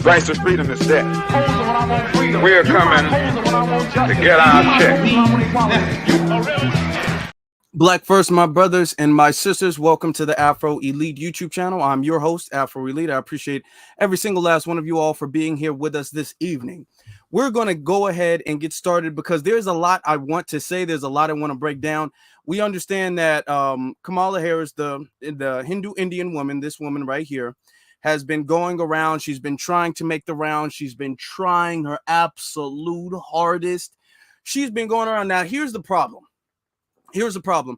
price of freedom is death. We're coming to get our check. Black first, my brothers and my sisters. Welcome to the Afro Elite YouTube channel. I'm your host, Afro Elite. I appreciate every single last one of you all for being here with us this evening. We're going to go ahead and get started because there's a lot I want to say. There's a lot I want to break down. We understand that Kamala Harris, the Hindu Indian woman, this woman right here, has been going around. She's been trying to make the round. She's been trying her absolute hardest. She's been going around. Now, here's the problem. Here's the problem.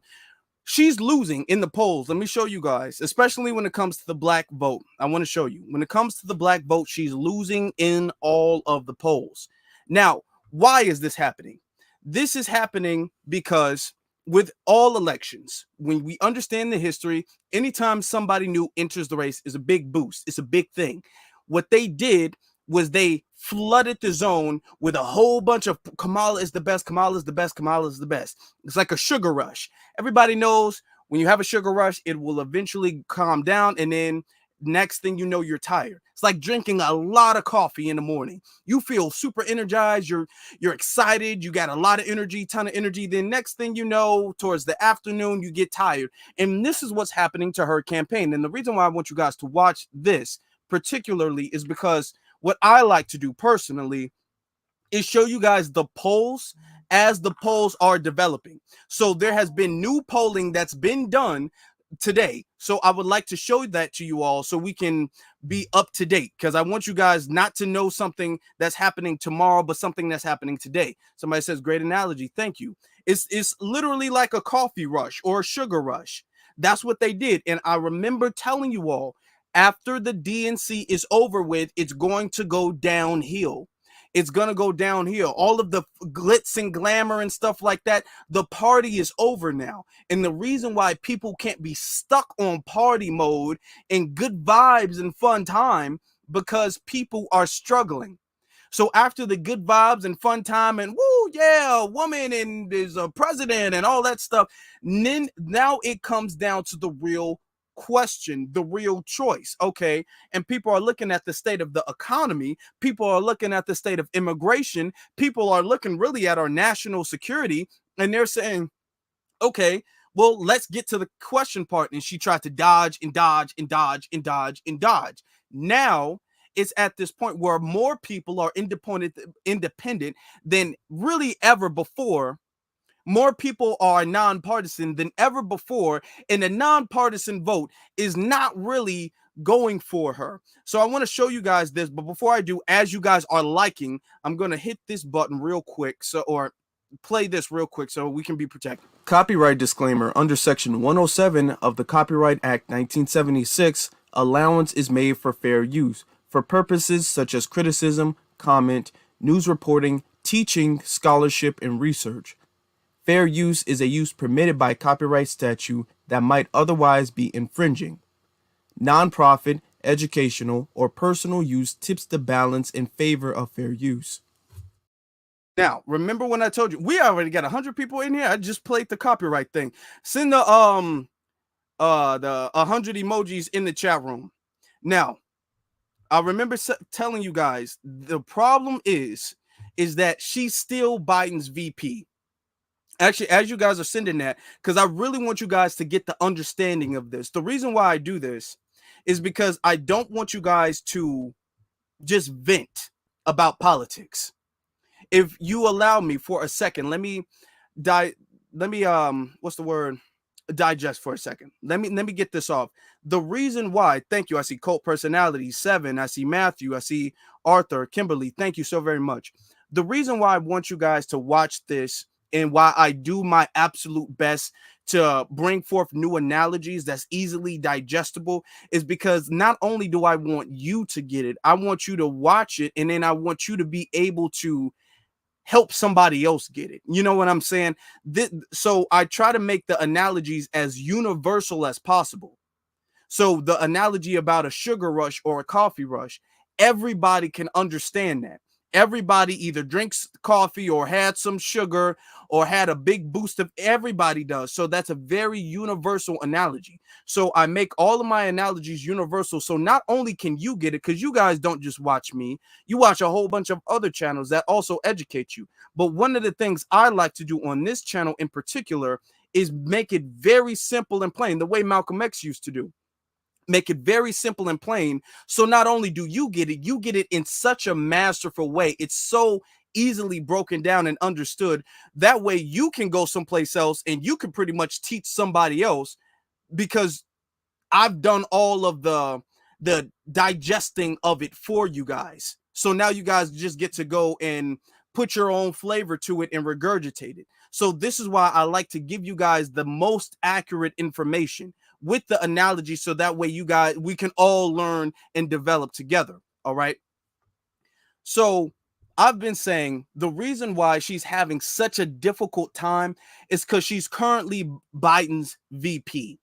She's losing in the polls. Let me show you guys, especially when it comes to the black vote. I want to show you. When it comes to the black vote, she's losing in all of the polls. Now, why is this happening? This is happening because with all elections, when we understand the history, anytime somebody new enters the race is a big boost. It's a big thing. What they did was they flooded the zone with a whole bunch of Kamala is the best, Kamala is the best, Kamala is the best. It's like a sugar rush. Everybody knows when you have a sugar rush, it will eventually calm down, and then next thing you know, you're tired. It's like drinking a lot of coffee in the morning. You feel super energized, you're excited, you got a lot of energy, ton of energy. Then next thing you know, towards the afternoon, you get tired. And this is what's happening to her campaign. And the reason why I want you guys to watch this particularly is because what I like to do personally is show you guys the polls as the polls are developing. So there has been new polling that's been done today. So I would like to show that to you all so we can be up to date, because I want you guys not to know something that's happening tomorrow, but something that's happening today. Somebody says, great analogy. Thank you. It's literally like a coffee rush or a sugar rush. That's what they did. And I remember telling you all, after the DNC is over with, it's going to go downhill. It's going to go downhill. All of the glitz and glamour and stuff like that, the party is over now. And the reason why people can't be stuck on party mode and good vibes and fun time, because people are struggling. So after the good vibes and fun time and woo, yeah, a woman and there's a president and all that stuff, then now it comes down to the real question, the real choice. Okay, and people are looking at the state of the economy, people are looking at the state of immigration, people are looking really at our national security, and they're saying, okay, well, let's get to the question part. And she tried to dodge and dodge and dodge and dodge and dodge. Now it's at this point where more people are independent than really ever before. More people are nonpartisan than ever before, and the nonpartisan vote is not really going for her. So I want to show you guys this, but before I do, as you guys are liking, I'm going to hit this button real quick, or play this real quick so we can be protected. Copyright disclaimer. Under Section 107 of the Copyright Act 1976, allowance is made for fair use for purposes such as criticism, comment, news reporting, teaching, scholarship, and research. Fair use is a use permitted by copyright statute that might otherwise be infringing. Nonprofit, educational, or personal use tips the balance in favor of fair use. Now, remember when I told you we already got 100 people in here? I just played the copyright thing. Send the 100 emojis in the chat room. Now, I remember telling you guys the problem is that she's still Biden's VP. Actually, as you guys are sending that, because I really want you guys to get the understanding of this. The reason why I do this is because I don't want you guys to just vent about politics. If you allow me for a second, let me what's the word? Digest for a second. Let me get this off. The reason why, thank you. I see Cult Personality 7. I see Matthew. I see Arthur, Kimberly. Thank you so very much. The reason why I want you guys to watch this and why I do my absolute best to bring forth new analogies that's easily digestible is because not only do I want you to get it, I want you to watch it, and then I want you to be able to help somebody else get it. You know what I'm saying? So I try to make the analogies as universal as possible. So the analogy about a sugar rush or a coffee rush, everybody can understand that. Everybody either drinks coffee or had some sugar or had a big boost of, everybody does. So that's a very universal analogy. So I make all of my analogies universal. So not only can you get it, because you guys don't just watch me, you watch a whole bunch of other channels that also educate you. But one of the things I like to do on this channel in particular is make it very simple and plain, the way Malcolm X used to do. Make it very simple and plain. So not only do you get it in such a masterful way. It's so easily broken down and understood. That way you can go someplace else and you can pretty much teach somebody else, because I've done all of the digesting of it for you guys. So now you guys just get to go and put your own flavor to it and regurgitate it. So this is why I like to give you guys the most accurate information with the analogy, so that way we can all learn and develop together. All right. So I've been saying the reason why she's having such a difficult time is because she's currently Biden's VP.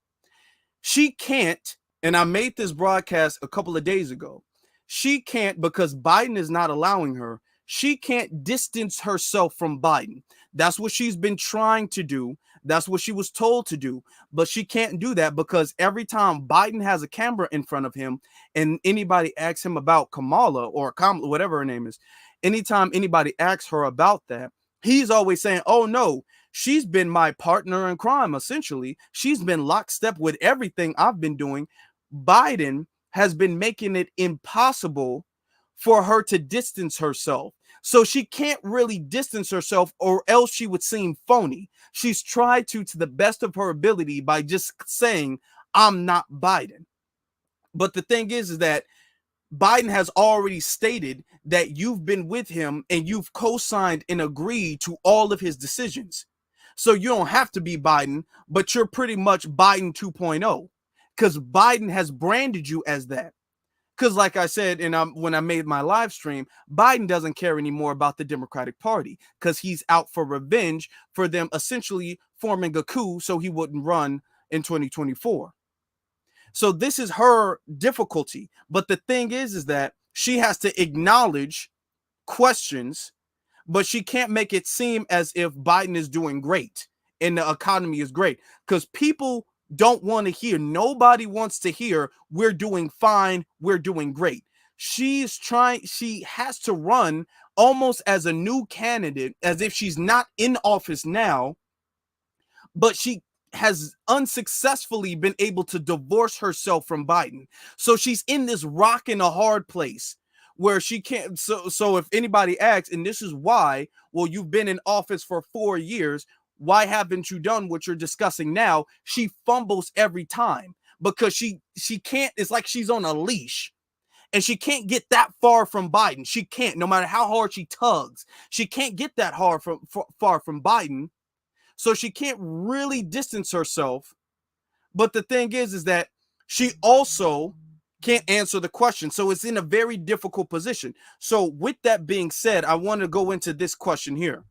She can't, and I made this broadcast a couple of days ago, she can't, because Biden is not allowing her, she can't distance herself from Biden. That's what she's been trying to do. That's what she was told to do. But she can't do that, because every time Biden has a camera in front of him and anybody asks him about Kamala or Kamala, whatever her name is, anytime anybody asks her about that, he's always saying, oh no, she's been my partner in crime, essentially. She's been lockstep with everything I've been doing. Biden has been making it impossible for her to distance herself. So she can't really distance herself, or else she would seem phony. She's tried to the best of her ability by just saying, I'm not Biden. But the thing is that Biden has already stated that you've been with him and you've co-signed and agreed to all of his decisions. So you don't have to be Biden, but you're pretty much Biden 2.0, because Biden has branded you as that. Because like I said, and when I made my live stream, Biden doesn't care anymore about the Democratic Party, because he's out for revenge for them essentially forming a coup so he wouldn't run in 2024. So this is her difficulty. But the thing is that she has to acknowledge questions, but she can't make it seem as if Biden is doing great and the economy is great, because people don't want to hear. Nobody wants to hear we're doing fine, we're doing great. She has to run almost as a new candidate, as if she's not in office now, but she has unsuccessfully been able to divorce herself from Biden. So she's in this rock and a hard place where she can't. So if anybody asks, and this is why, well, you've been in office for 4 years, why haven't you done what you're discussing now? She fumbles every time, because she can't. It's like she's on a leash and she can't get that far from Biden. She can't, no matter how hard she tugs, she can't get that far from Biden. So she can't really distance herself. But the thing is that she also can't answer the question. So it's in a very difficult position. So with that being said, I want to go into this question here.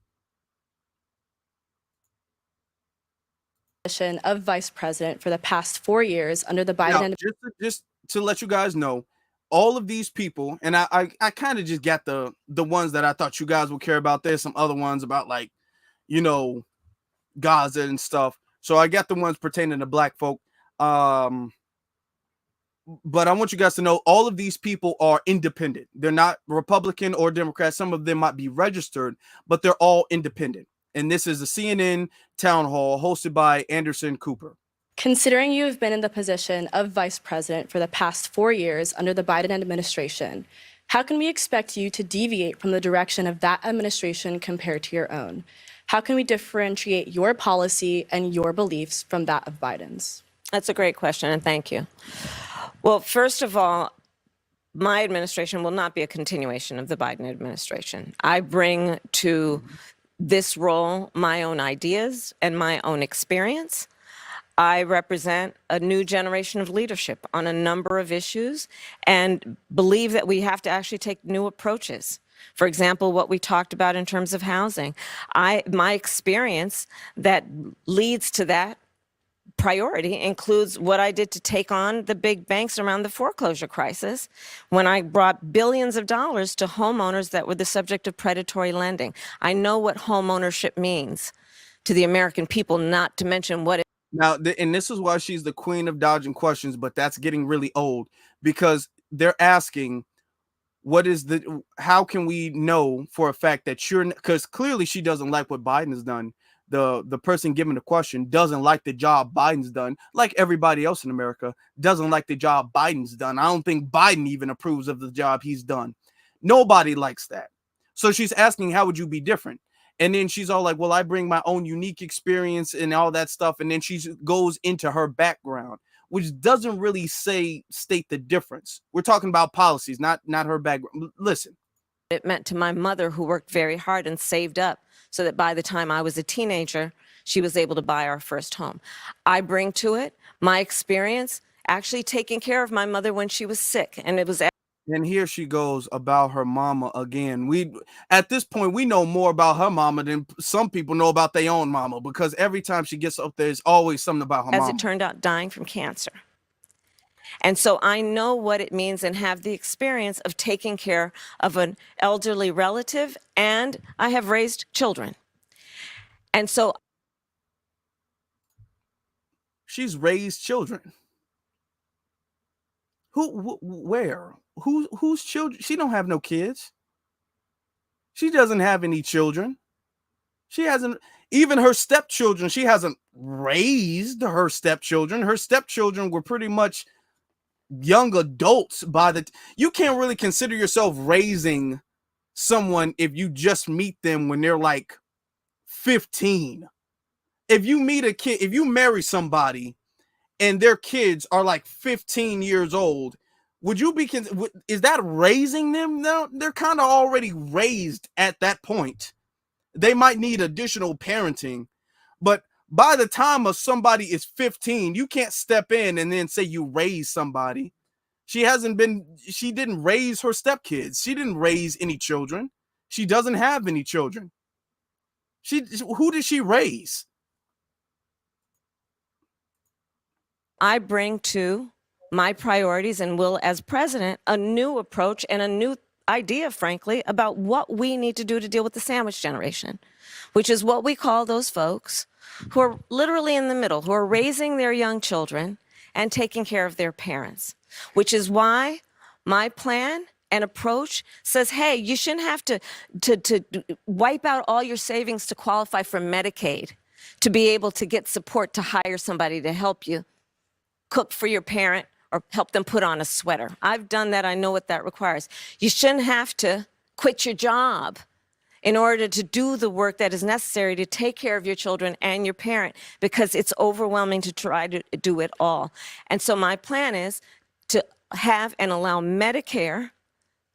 Of vice president for the past 4 years under the Biden administration. Just to let you guys know, all of these people, and I kind of just got the ones that I thought you guys would care about. There's some other ones about, like, you know, Gaza and stuff. So I got the ones pertaining to black folk. But I want you guys to know all of these people are independent. They're not Republican or Democrat. Some of them might be registered, but they're all independent. And this is a CNN town hall hosted by Anderson Cooper. Considering you have been in the position of vice president for the past 4 years under the Biden administration, how can we expect you to deviate from the direction of that administration compared to your own? How can we differentiate your policy and your beliefs from that of Biden's? That's a great question, and thank you. Well, first of all, my administration will not be a continuation of the Biden administration. I bring to this role my own ideas and my own experience. I represent a new generation of leadership on a number of issues and believe that we have to actually take new approaches. For example, what we talked about in terms of housing. My experience that leads to that priority includes what I did to take on the big banks around the foreclosure crisis when I brought billions of dollars to homeowners that were the subject of predatory lending. I know what homeownership means to the American people, not to mention what it. Now, and this is why she's the queen of dodging questions, but that's getting really old because they're asking, how can we know for a fact that because clearly she doesn't like what Biden has done. The person giving the question doesn't like the job Biden's done, like everybody else in America doesn't like the job Biden's done. I don't think Biden even approves of the job he's done. Nobody likes that. So she's asking, how would you be different? And then she's all like, well, I bring my own unique experience and all that stuff. And then she goes into her background, which doesn't really state the difference. We're talking about policies, not her background. Listen. It meant to my mother, who worked very hard and saved up so that by the time I was a teenager, she was able to buy our first home. I bring to it my experience actually taking care of my mother when she was sick. And it was. And here she goes about her mama again. At this point, we know more about her mama than some people know about their own mama, because every time she gets up there, there's always something about her mama. As it turned out, dying from cancer. And so I know what it means and have the experience of taking care of an elderly relative, and I have raised children. And so she's raised children. Where? Whose children? She don't have no kids. She doesn't have any children. She hasn't, even her stepchildren, she hasn't raised her stepchildren. Her stepchildren were pretty much young adults you can't really consider yourself raising someone if you just meet them when they're like 15. If you meet a kid, if you marry somebody and their kids are like 15 years old, would you be, is that raising them? No, they're kind of already raised at that point. They might need additional parenting, but by the time somebody is 15, you can't step in and then say you raise somebody. She didn't raise her stepkids. She didn't raise any children. She doesn't have any children. Who did she raise? I bring to my priorities and will, as president, a new approach and a new idea, frankly, about what we need to do to deal with the sandwich generation, which is what we call those folks who are literally in the middle, who are raising their young children and taking care of their parents, which is why my plan and approach says, hey, you shouldn't have to wipe out all your savings to qualify for Medicaid to be able to get support to hire somebody to help you cook for your parent or help them put on a sweater. I've done that. I know what that requires. You shouldn't have to quit your job in order to do the work that is necessary to take care of your children and your parent, because it's overwhelming to try to do it all. And so my plan is to have and allow Medicare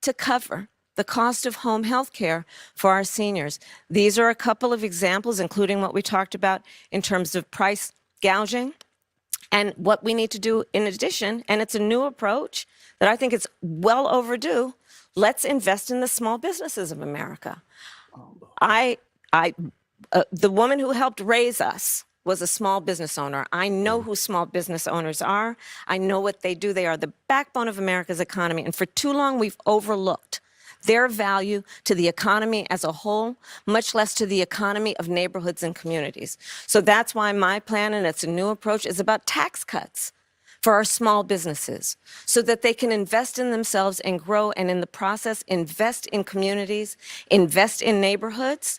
to cover the cost of home health care for our seniors. These are a couple of examples, including what we talked about in terms of price gouging. And what we need to do in addition, and it's a new approach that I think it's well overdue, let's invest in the small businesses of America. The woman who helped raise us was a small business owner. I know who small business owners are. I know what they do. They are the backbone of America's economy. And for too long, we've overlooked their value to the economy as a whole, much less to the economy of neighborhoods and communities. So that's why my plan, and it's a new approach, is about tax cuts for our small businesses so that they can invest in themselves and grow, and in the process, invest in communities, invest in neighborhoods,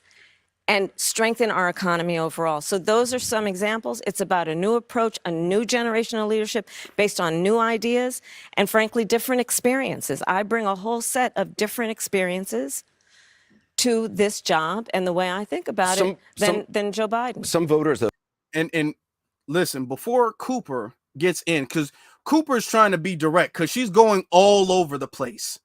and strengthen our economy overall. So those are some examples. It's about a new approach, a new generation of leadership based on new ideas and, frankly, different experiences. I bring a whole set of different experiences to this job and the way I think about it than Joe Biden. Some voters, though. And listen, before Cooper gets in, because Cooper's trying to be direct, because she's going all over the place.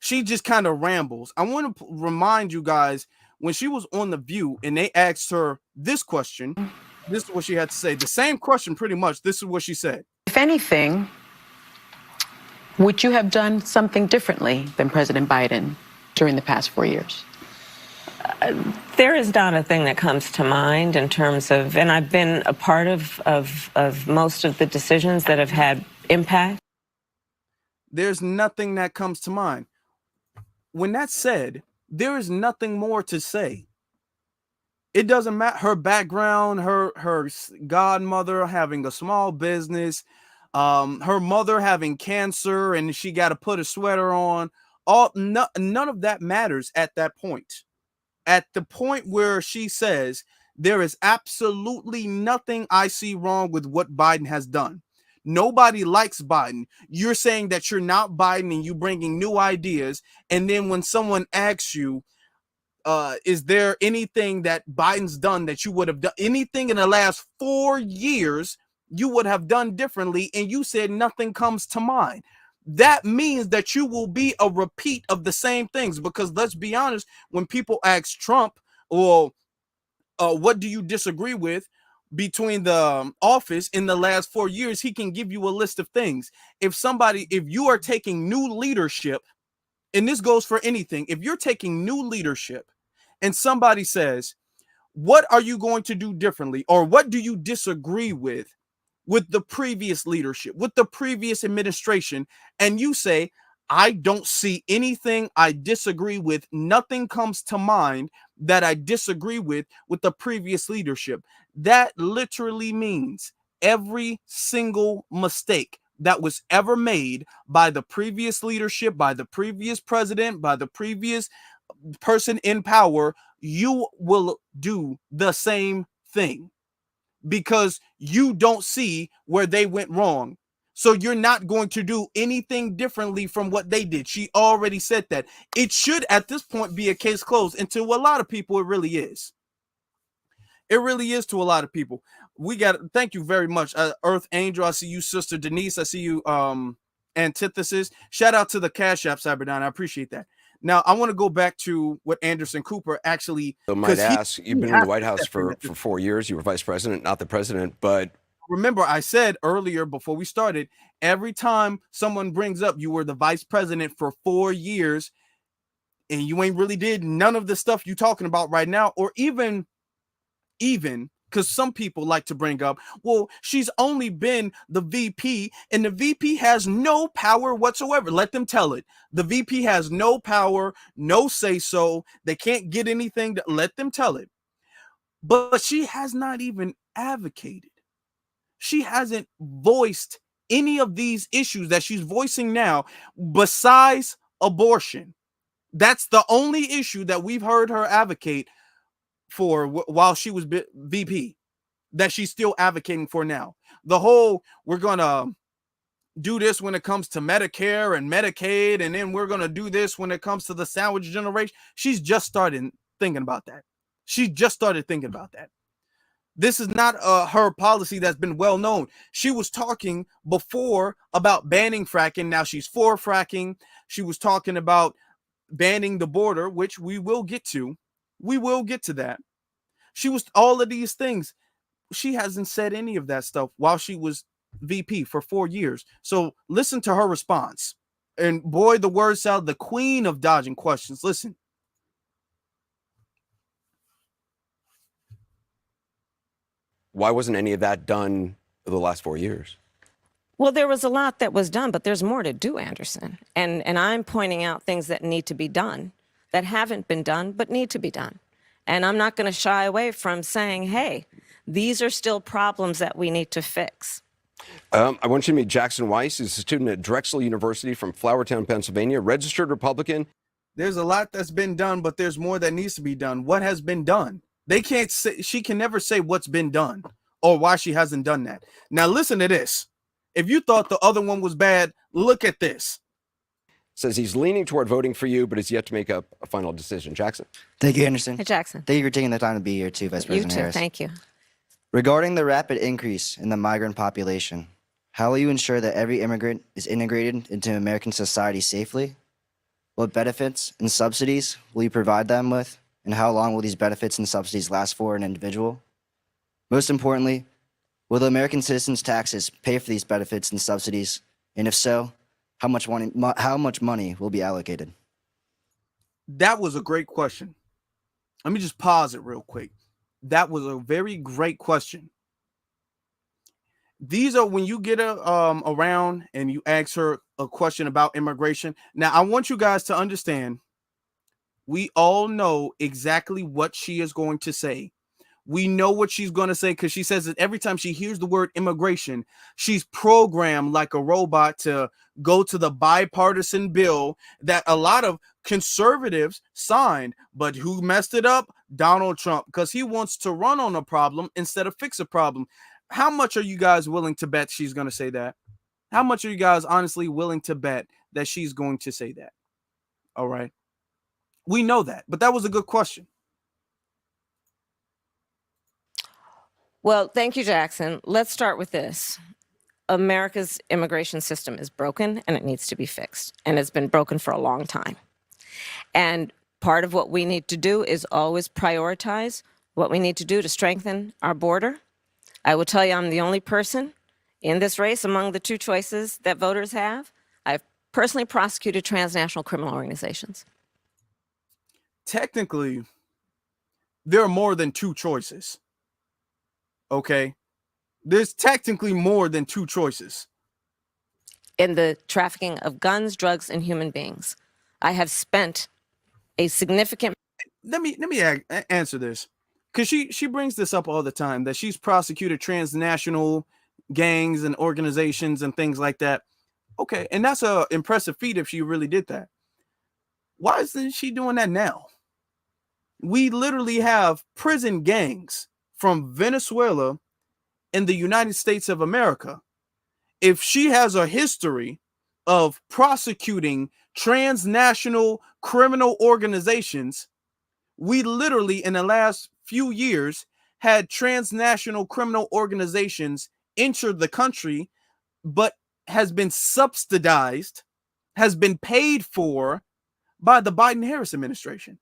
She just kind of rambles. I want to remind you guys, when she was on The View and they asked her this question, this is what she had to say. The same question, pretty much. This is what she said. If anything, would you have done something differently than President Biden during the past 4 years? There is not a thing that comes to mind in terms of, and I've been a part of most of the decisions that have had impact. There's nothing that comes to mind. When that's said, there is nothing more to say. It doesn't matter her background, her godmother having a small business, her mother having cancer and she got to put a sweater on. None of that matters at that point. At the point where she says there is absolutely nothing I see wrong with what Biden has done. Nobody likes Biden. You're saying that you're not Biden and you bringing new ideas. And then when someone asks you, is there anything that Biden's done that you would have done, anything in the last 4 years you would have done differently, and you said nothing comes to mind? That means that you will be a repeat of the same things, because let's be honest, when people ask Trump, well, what do you disagree with between the office in the last 4 years, he can give you a list of things. If you are taking new leadership, and this goes for anything, if you're taking new leadership and somebody says, what are you going to do differently? Or what do you disagree with the previous leadership, with the previous administration? And you say, I don't see anything I disagree with. Nothing comes to mind that I disagree with the previous leadership. That literally means every single mistake that was ever made by the previous leadership, by the previous president, by the previous person in power, you will do the same thing because you don't see where they went wrong. So you're not going to do anything differently from what they did. She already said that. It should at this point be a case closed, and to a lot of people it really is. It really is to a lot of people. Thank you very much, Earth Angel. I see you, Sister Denise. I see you, Antithesis. Shout out to the Cash App, Cyberdon. I appreciate that. Now, I want to go back to what Anderson Cooper actually... So might ask, you've been in the White House for 4 years. You were vice president, not the president, but... Remember, I said earlier before we started, every time someone brings up you were the vice president for 4 years and you ain't really did none of the stuff you talking about right now, or even because some people like to bring up, well, she's only been the VP and the VP has no power whatsoever. Let them tell it. The VP has no power, no say so. They can't get anything. Let them tell it. But she has not even advocated. She hasn't voiced any of these issues that she's voicing now besides abortion. That's the only issue that we've heard her advocate for while she was VP, that she's still advocating for now. The whole, we're going to do this when it comes to Medicare and Medicaid, and then we're going to do this when it comes to the sandwich generation. She's just started thinking about that. She just started thinking about that. This is not her policy that's been well known. She was talking before about banning fracking. Now she's for fracking. She was talking about banning the border, which we will get to. We will get to that. She was all of these things. She hasn't said any of that stuff while she was VP for 4 years. So listen to her response. And boy, the word salad, the queen of dodging questions. Listen. Why wasn't any of that done for the last 4 years? Well, there was a lot that was done, but there's more to do, Anderson. And I'm pointing out things that need to be done, that haven't been done, but need to be done. And I'm not going to shy away from saying, hey, these are still problems that we need to fix. I want you to meet Jackson Weiss. He's a student at Drexel University from Flourtown, Pennsylvania, registered Republican. There's a lot that's been done, but there's more that needs to be done. What has been done? They can't say, she can never say what's been done or why she hasn't done that. Now, listen to this. If you thought the other one was bad, look at this. Says he's leaning toward voting for you, but is yet to make up a final decision. Jackson. Thank you, Anderson. Hey, Jackson. Thank you for taking the time to be here, too, Vice President Harris. Thank you. Regarding the rapid increase in the migrant population, how will you ensure that every immigrant is integrated into American society safely? What benefits and subsidies will you provide them with? And how long will these benefits and subsidies last for an individual? Most importantly, will the American citizens' taxes pay for these benefits and subsidies? And if so, how much money will be allocated? That was a great question. Let me just pause it real quick. That was a very great question. These are when you get around and you ask her a question about immigration. Now, I want you guys to understand, we all know exactly what she is going to say. We know what she's going to say because she says that every time she hears the word immigration, she's programmed like a robot to go to the bipartisan bill that a lot of conservatives signed. But who messed it up? Donald Trump, because he wants to run on a problem instead of fix a problem. How much are you guys willing to bet she's going to say that? How much are you guys honestly willing to bet that she's going to say that? All right. We know that, but that was a good question. Well, thank you, Jackson. Let's start with this. America's immigration system is broken and it needs to be fixed. And it's been broken for a long time. And part of what we need to do is always prioritize what we need to do to strengthen our border. I will tell you, I'm the only person in this race among the two choices that voters have. I've personally prosecuted transnational criminal organizations. Technically, there are more than two choices. Okay, there's technically more than two choices. In the trafficking of guns, drugs, and human beings, I have spent a significant. Let me answer this, because she brings this up all the time, that she's prosecuted transnational gangs and organizations and things like that. Okay, and that's an impressive feat if she really did that. Why isn't she doing that now? We literally have prison gangs from Venezuela in the United States of America. If she has a history of prosecuting transnational criminal organizations, we literally in the last few years had transnational criminal organizations enter the country, but has been subsidized, has been paid for by the Biden-Harris administration.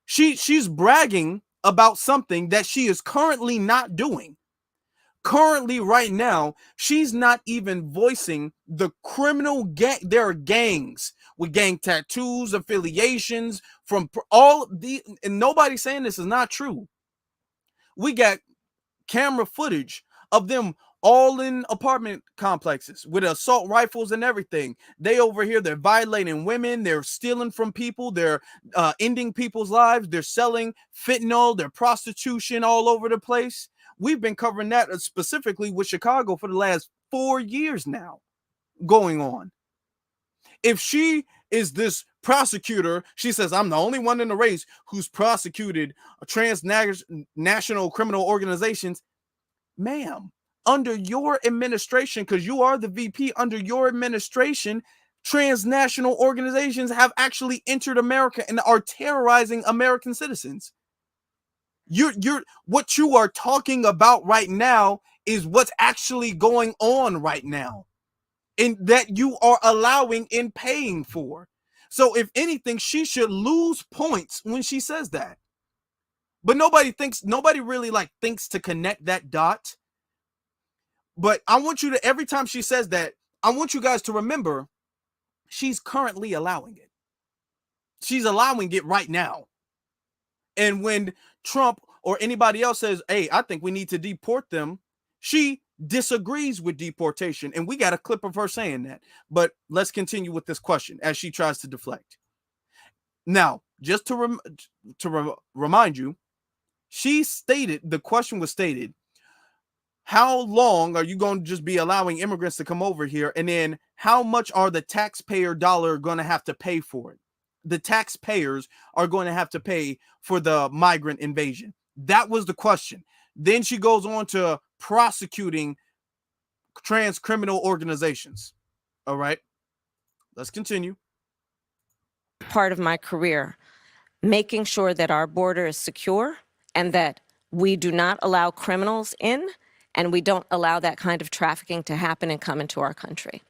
She's bragging about something that she is currently not doing. Currently, right now, she's not even voicing the criminal gang. There are gangs with gang tattoos, affiliations from all the, and nobody's saying this is not true. We got camera footage of them all in apartment complexes with assault rifles and everything. They over here, they're violating women, they're stealing from people, they're ending people's lives, they're selling fentanyl, they're prostitution all over the place. We've been covering that specifically with Chicago for the last 4 years now going on. If she is this prosecutor, she says, I'm the only one in the race who's prosecuted transnational criminal organizations. Ma'am, under your administration, because you are the VP, under your administration, transnational organizations have actually entered America and are terrorizing American citizens. You're what you are talking about right now is what's actually going on right now, and that you are allowing and paying for. So if anything, she should lose points when she says that. But nobody really thinks to connect that dot. But I want you to, every time she says that, I want you guys to remember she's currently allowing it. She's allowing it right now. And when Trump or anybody else says, hey, I think we need to deport them, she disagrees with deportation. And we got a clip of her saying that. But let's continue with this question as she tries to deflect. Now, just to remind you, she stated, the question was stated, how long are you going to just be allowing immigrants to come over here? And then how much are the taxpayer dollar going to have to pay for it? The taxpayers are going to have to pay for the migrant invasion. That was the question. Then she goes on to prosecuting trans criminal organizations. All right, let's continue. Part of my career, making sure that our border is secure and that we do not allow criminals in, and we don't allow that kind of trafficking to happen and come into our country.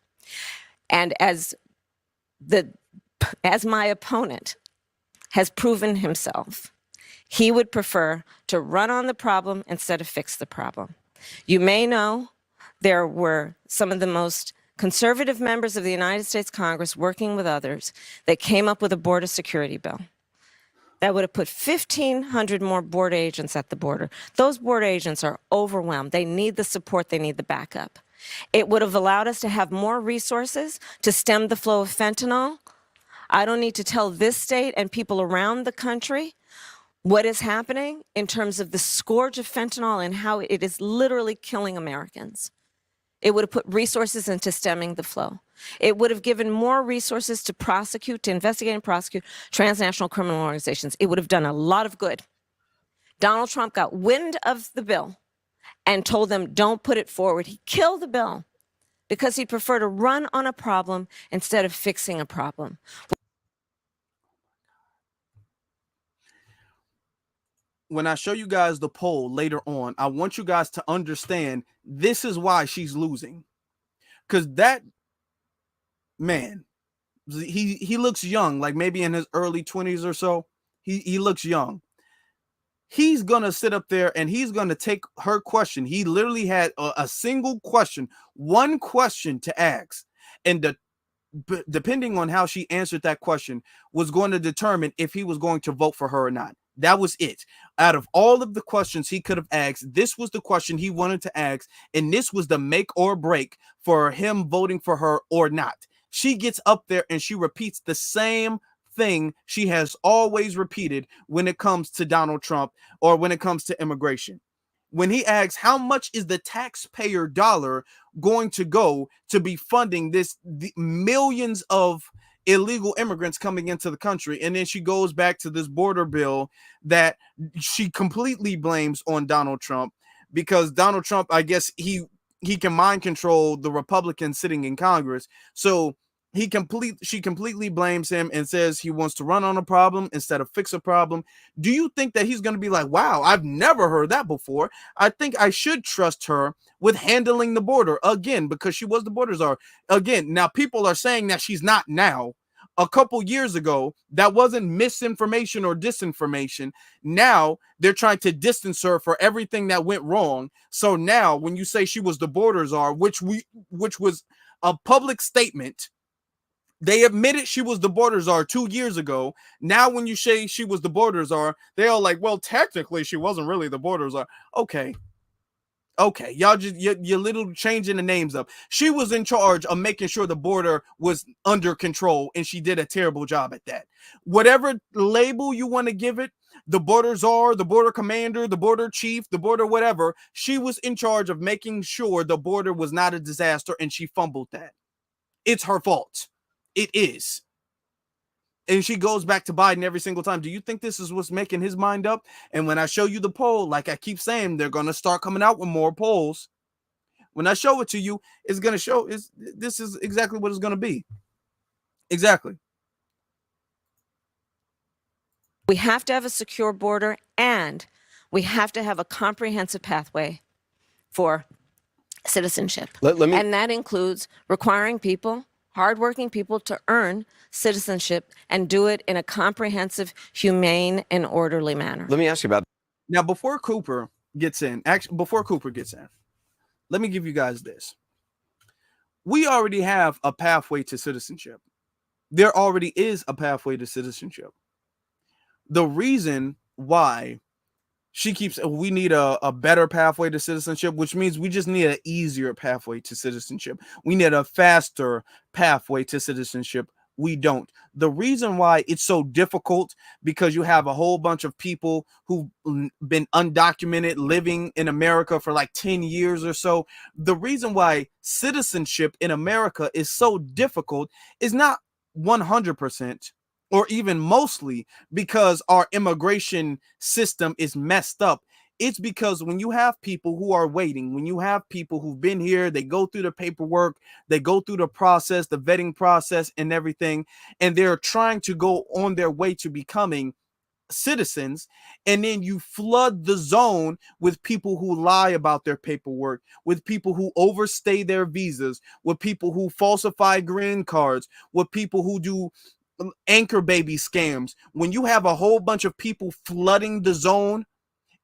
And as my opponent has proven himself, he would prefer to run on the problem instead of fix the problem. You may know there were some of the most conservative members of the United States Congress working with others that came up with a border security bill. That would have put 1,500 more border agents at the border. Those border agents are overwhelmed. They need the support. They need the backup. It would have allowed us to have more resources to stem the flow of fentanyl. I don't need to tell this state and people around the country what is happening in terms of the scourge of fentanyl and how it is literally killing Americans. It would have put resources into stemming the flow. It would have given more resources to prosecute, to investigate and prosecute transnational criminal organizations. It would have done a lot of good. Donald Trump got wind of the bill and told them, don't put it forward. He killed the bill because he'd prefer to run on a problem instead of fixing a problem. When I show you guys the poll later on, I want you guys to understand this is why she's losing. Because that man, he looks young, like maybe in his early 20s or so. He looks young. He's going to sit up there and he's going to take her question. He literally had a single question, one question to ask. And depending on how she answered that question was going to determine if he was going to vote for her or not. That was it. Out of all of the questions he could have asked, this was the question he wanted to ask. And this was the make or break for him voting for her or not. She gets up there and she repeats the same thing she has always repeated when it comes to Donald Trump or when it comes to immigration. When he asks, how much is the taxpayer dollar going to go to be funding the millions of illegal immigrants coming into the country? And then she goes back to this border bill that she completely blames on Donald Trump, because Donald Trump, I guess he can mind control the Republicans sitting in Congress. So she completely blames him and says he wants to run on a problem instead of fix a problem. Do you think that he's going to be like, wow, I've never heard that before. I think I should trust her with handling the border again, because she was the border czar again. Now people are saying that she's not now. A couple years ago, that wasn't misinformation or disinformation. Now they're trying to distance her for everything that went wrong. So now when you say she was the border czar, which was a public statement, they admitted she was the border czar 2 years ago. Now, when you say she was the border czar, they all like, well, technically, she wasn't really the border czar. Okay, y'all just you're little changing the names up. She was in charge of making sure the border was under control, and she did a terrible job at that. Whatever label you want to give it, the border czar, the border commander, the border chief, the border whatever, she was in charge of making sure the border was not a disaster, and she fumbled that. It's her fault. It is. And she goes back to Biden every single time. Do you think this is what's making his mind up? And when I show you the poll, like I keep saying, they're going to start coming out with more polls. When I show it to you, it's going to show this is exactly what it's going to be. Exactly. We have to have a secure border, and we have to have a comprehensive pathway for citizenship. And that includes requiring people, hardworking people, to earn citizenship and do it in a comprehensive, humane, and orderly manner. Let me ask you about now. Before Cooper gets in, let me give you guys this. We already have a pathway to citizenship. There already is a pathway to citizenship. The reason why she keeps, we need a better pathway to citizenship, which means we just need an easier pathway to citizenship. We need a faster pathway to citizenship. We don't. The reason why it's so difficult, because you have a whole bunch of people who've been undocumented living in America for like 10 years or so. The reason why citizenship in America is so difficult is not 100%. Or even mostly because our immigration system is messed up. It's because when you have people who are waiting, when you have people who've been here, they go through the paperwork, they go through the process, the vetting process and everything, and they're trying to go on their way to becoming citizens, and then you flood the zone with people who lie about their paperwork, with people who overstay their visas, with people who falsify green cards, with people who do anchor baby scams. When you have a whole bunch of people flooding the zone,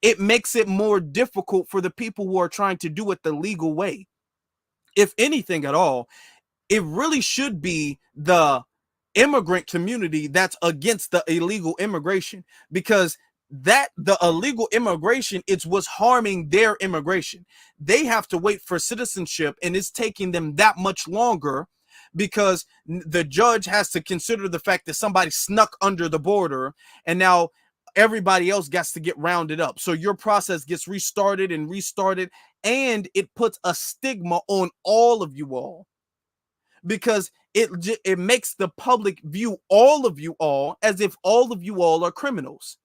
it makes it more difficult for the people who are trying to do it the legal way. If anything at all, it really should be the immigrant community that's against the illegal immigration, because that the illegal immigration, it's what's harming their immigration. They have to wait for citizenship, and it's taking them that much longer because the judge has to consider the fact that somebody snuck under the border, and now everybody else gets to get rounded up. So your process gets restarted and restarted, and it puts a stigma on all of you all, because it makes the public view all of you all as if all of you all are criminals.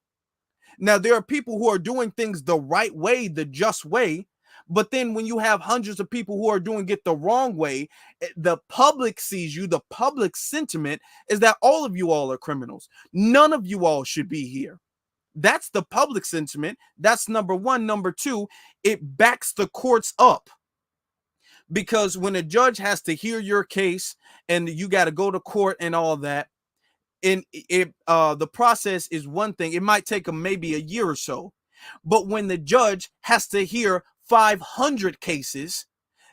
Now, there are people who are doing things the right way, the just way, but then when you have hundreds of people who are doing it the wrong way, the public sees you, the public sentiment is that all of you all are criminals. None of you all should be here. That's the public sentiment. That's number one. Number two, it backs the courts up, because when a judge has to hear your case and you got to go to court and all that, and the process is one thing. It might take them maybe a year or so, but when the judge has to hear 500 cases,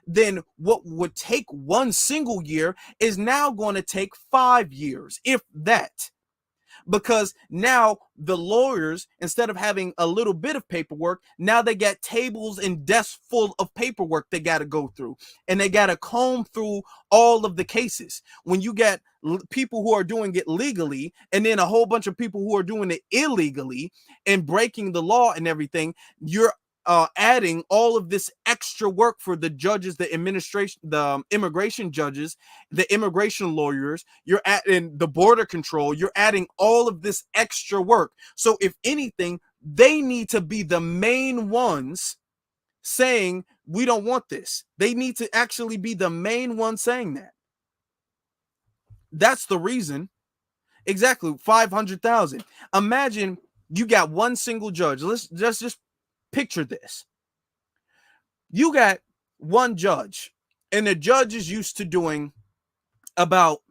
then what would take one single year is now going to take 5 years, if that. Because now the lawyers, instead of having a little bit of paperwork, now they got tables and desks full of paperwork they got to go through, and they got to comb through all of the cases. When you got people who are doing it legally, and then a whole bunch of people who are doing it illegally and breaking the law and everything, you're adding all of this extra work for the judges, the administration, the immigration judges, the immigration lawyers. You're adding the border control. You're adding all of this extra work. So if anything, they need to be the main ones saying, we don't want this. They need to actually be the main ones saying that. That's the reason. Exactly. 500,000. Imagine you got one single judge. Let's just picture this. You got one judge, and the judge is used to doing about,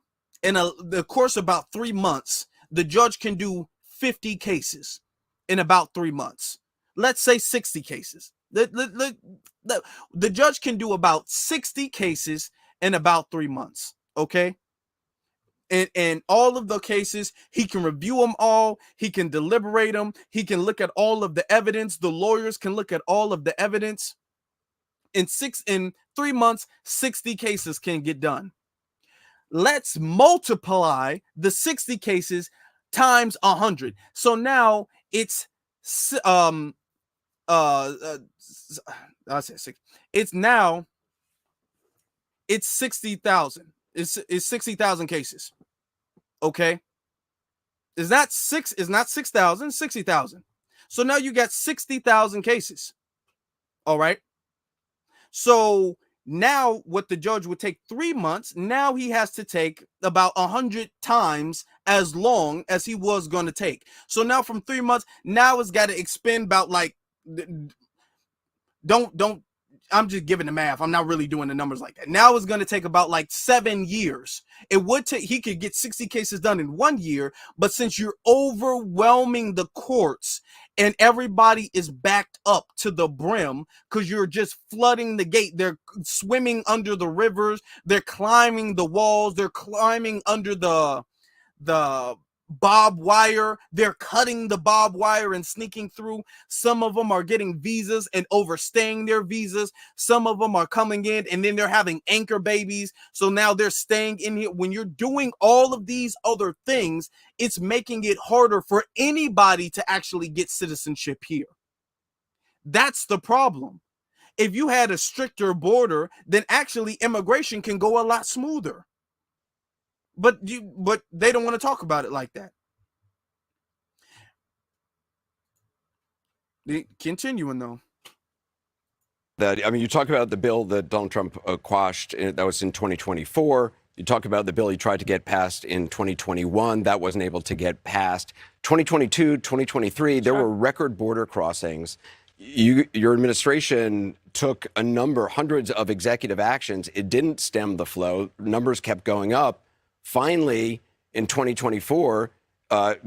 in the course of about 3 months, the judge can do 50 cases in about 3 months. Let's say 60 cases. The judge can do about 60 cases in about 3 months. Okay. And all of the cases, he can review them all. He can deliberate them. He can look at all of the evidence. The lawyers can look at all of the evidence. In 3 months, 60 cases can get done. Let's multiply the 60 cases times 100. So now it's it's now it's 60,000. It's 60,000 cases. Okay. Is not 6,000, 60,000. So now you got 60,000 cases. All right. So now what the judge would take 3 months, now he has to take about 100 times as long as he was going to take. So now from 3 months, now it's got to expend about like, I'm just giving the math. I'm not really doing the numbers like that. Now it's going to take about like 7 years. It would take, he could get 60 cases done in 1 year, but since you're overwhelming the courts and everybody is backed up to the brim because you're just flooding the gate, they're swimming under the rivers, they're climbing the walls, they're climbing under the barbed wire, they're cutting the barbed wire and sneaking through. Some of them are getting visas and overstaying their visas. Some of them are coming in and then they're having anchor babies, so now they're staying in here. When you're doing all of these other things, it's making it harder for anybody to actually get citizenship here. That's the problem. If you had a stricter border, then actually immigration can go a lot smoother. But they don't want to talk about it like that. Continuing though. You talk about the bill that Donald Trump quashed. That was in 2024. You talk about the bill he tried to get passed in 2021. That wasn't able to get passed. 2022, 2023, there were record border crossings. Your administration took hundreds of executive actions. It didn't stem the flow. Numbers kept going up. Finally, in 2024,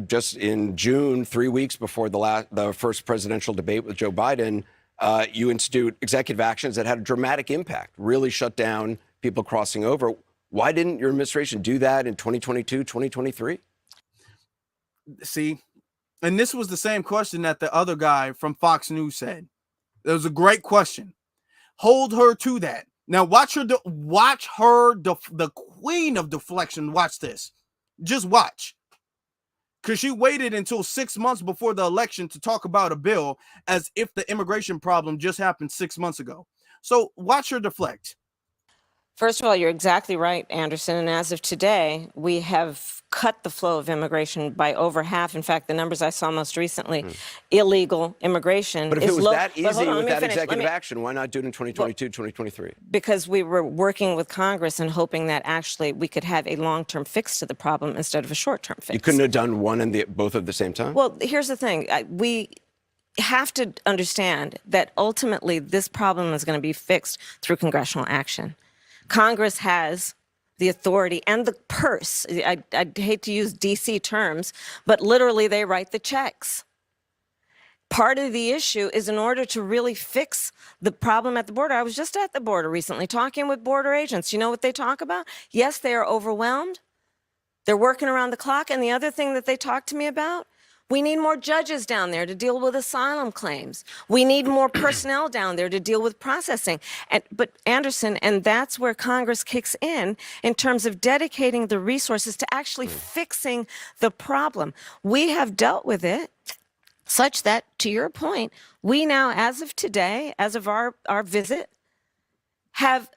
just in June, 3 weeks before the first presidential debate with Joe Biden, you institute executive actions that had a dramatic impact, really shut down people crossing over. Why didn't your administration do that in 2022, 2023? See, and this was the same question that the other guy from Fox News said. It was a great question. Hold her to that. Now watch her, the queen of deflection. Watch this. Just watch. Because she waited until 6 months before the election to talk about a bill as if the immigration problem just happened 6 months ago. So watch her deflect. First of all, you're exactly right, Anderson. And as of today, we have cut the flow of immigration by over half. In fact, the numbers I saw most recently, illegal immigration. But if it was low. that easy with that finish. executive action, why not do it in 2022, 2023? Because we were working with Congress and hoping that actually we could have a long-term fix to the problem instead of a short-term fix. You couldn't have done one and both at the same time? Well, here's the thing. We have to understand that ultimately this problem is going to be fixed through congressional action. Congress has the authority and the purse. I hate to use DC terms, but literally they write the checks. Part of the issue is in order to really fix the problem at the border. I was just at the border recently talking with border agents. You know what they talk about? Yes, they are overwhelmed. They're working around the clock. And the other thing that they talk to me about, we need more judges down there to deal with asylum claims. We need more personnel down there to deal with processing. But Anderson, and that's where Congress kicks in terms of dedicating the resources to actually fixing the problem. We have dealt with it such that, to your point, we now, as of today, as of our visit, have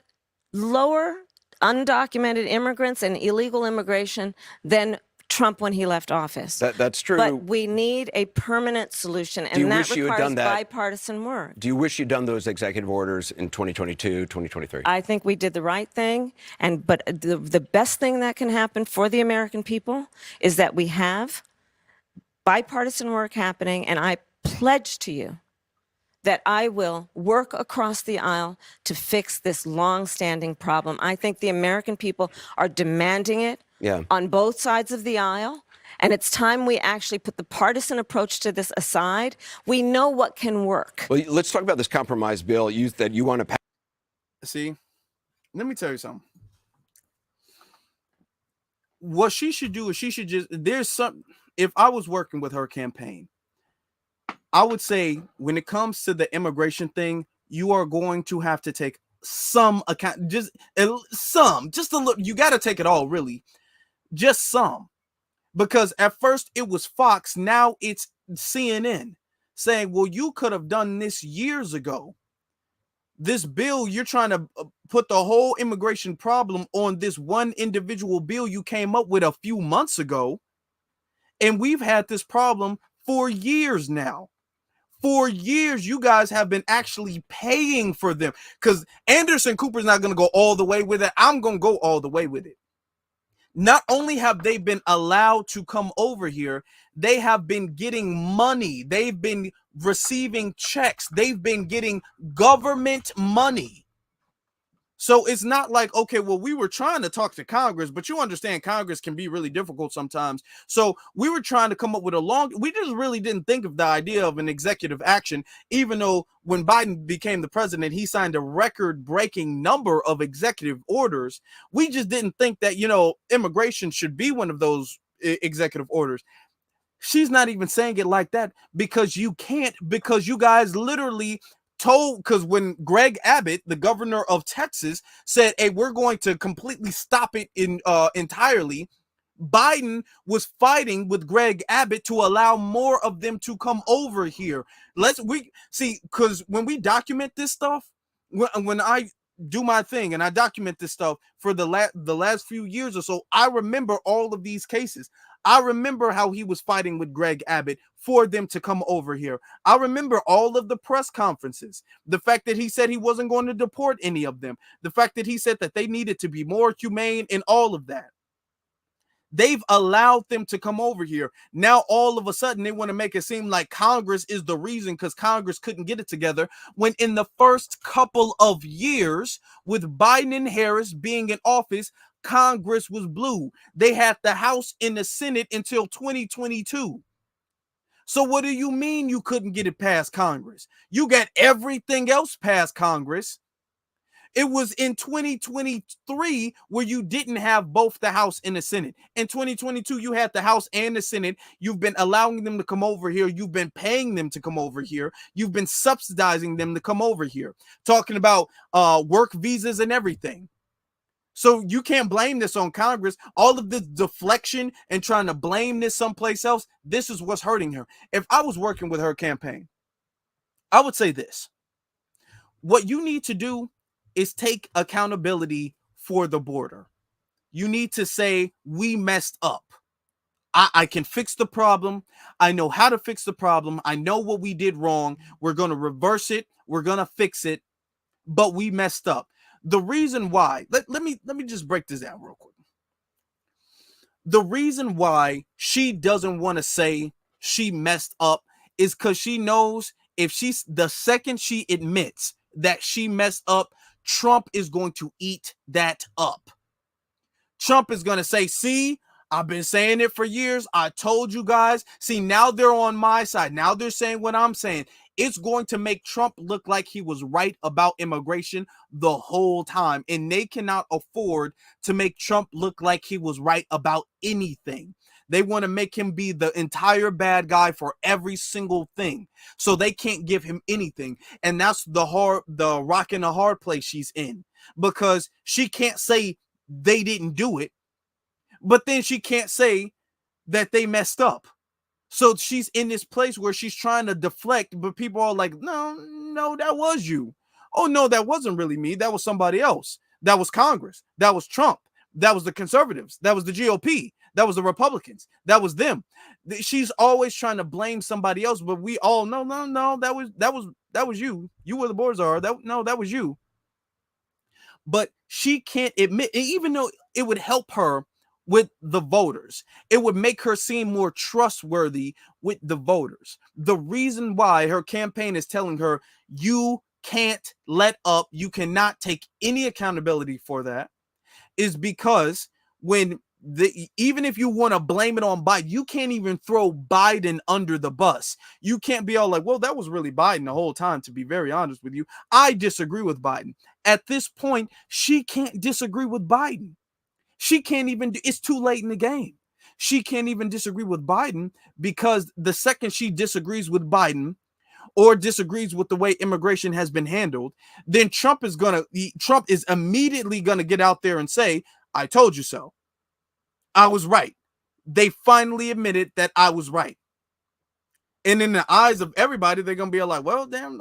lower undocumented immigrants and illegal immigration than Trump when he left office. That's true. But we need a permanent solution, and that requires bipartisan work. Do you wish you'd done those executive orders in 2022, 2023? I think we did the right thing, but the best thing that can happen for the American people is that we have bipartisan work happening, and I pledge to you that I will work across the aisle to fix this long-standing problem. I think the American people are demanding it on both sides of the aisle, and it's time we actually put the partisan approach to this aside. We know what can work. Well, let's talk about this compromise bill that you want to pass. See, let me tell you something. What she should do is she should just, if I was working with her campaign, I would say when it comes to the immigration thing, you are going to have to take some account, just a little. You got to take it all, really, just some, because at first it was Fox, now it's CNN saying, well, you could have done this years ago. This bill, you're trying to put the whole immigration problem on this one individual bill you came up with a few months ago. And we've had this problem for years now. For years, you guys have been actually paying for them, because Anderson Cooper's not going to go all the way with it. I'm going to go all the way with it. Not only have they been allowed to come over here, they have been getting money. They've been receiving checks. They've been getting government money. So it's not like, okay, well, we were trying to talk to Congress, but you understand Congress can be really difficult sometimes. So we were trying to come up with we just really didn't think of the idea of an executive action, even though when Biden became the president, he signed a record-breaking number of executive orders. We just didn't think that, immigration should be one of those executive orders. She's not even saying it like that because you can't, because you guys literally because when Greg Abbott, the governor of Texas, said, hey, we're going to completely stop it entirely, Biden was fighting with Greg Abbott to allow more of them to come over here. Because when we document this stuff, when I do my thing and I document this stuff for the last few years or so, I remember all of these cases. I remember how he was fighting with Greg Abbott for them to come over here. I remember all of the press conferences, the fact that he said he wasn't going to deport any of them, the fact that he said that they needed to be more humane, and all of that. They've allowed them to come over here. Now, all of a sudden, they want to make it seem like Congress is the reason because Congress couldn't get it together, when in the first couple of years, with Biden and Harris being in office, Congress was blue. They had the House and the Senate until 2022. So what do you mean you couldn't get it past Congress? You got everything else past Congress. It was in 2023 where you didn't have both the House and the Senate. In 2022, you had the House and the Senate. You've been allowing them to come over here. You've been paying them to come over here. You've been subsidizing them to come over here. Talking about work visas and everything. So you can't blame this on Congress. All of this deflection and trying to blame this someplace else, this is what's hurting her. If I was working with her campaign, I would say this. What you need to do is take accountability for the border. You need to say, we messed up. I can fix the problem. I know how to fix the problem. I know what we did wrong. We're going to reverse it. We're going to fix it. But we messed up. The reason why, let me just break this down real quick. The reason why she doesn't want to say she messed up is because she knows the second she admits that she messed up, Trump is going to eat that up. Trump is going to say, see, I've been saying it for years. I told you guys. See, now they're on my side. Now they're saying what I'm saying. It's going to make Trump look like he was right about immigration the whole time. And they cannot afford to make Trump look like he was right about anything. They want to make him be the entire bad guy for every single thing. So they can't give him anything. And that's the rock and the hard place she's in. Because she can't say they didn't do it. But then she can't say that they messed up. So she's in this place where she's trying to deflect, but people are like, no, that was you. Oh, no, that wasn't really me. That was somebody else. That was Congress. That was Trump. That was the conservatives. That was the GOP. That was the Republicans. That was them. She's always trying to blame somebody else, but we all know, no, that was you. You were the boards are. That was you. But she can't admit, even though it would help her with the voters, it would make her seem more trustworthy with the voters. The reason why her campaign is telling her, you can't let up, you cannot take any accountability for that, is because even if you want to blame it on Biden, you can't even throw Biden under the bus. You can't be all like, well, that was really Biden the whole time, to be very honest with you. I disagree with Biden. At this point, she can't disagree with Biden. She can't even, it's too late in the game. She can't even disagree with Biden, because the second she disagrees with Biden or disagrees with the way immigration has been handled, then Trump is immediately going to get out there and say, I told you so. I was right. They finally admitted that I was right. And in the eyes of everybody, they're going to be like, well, damn,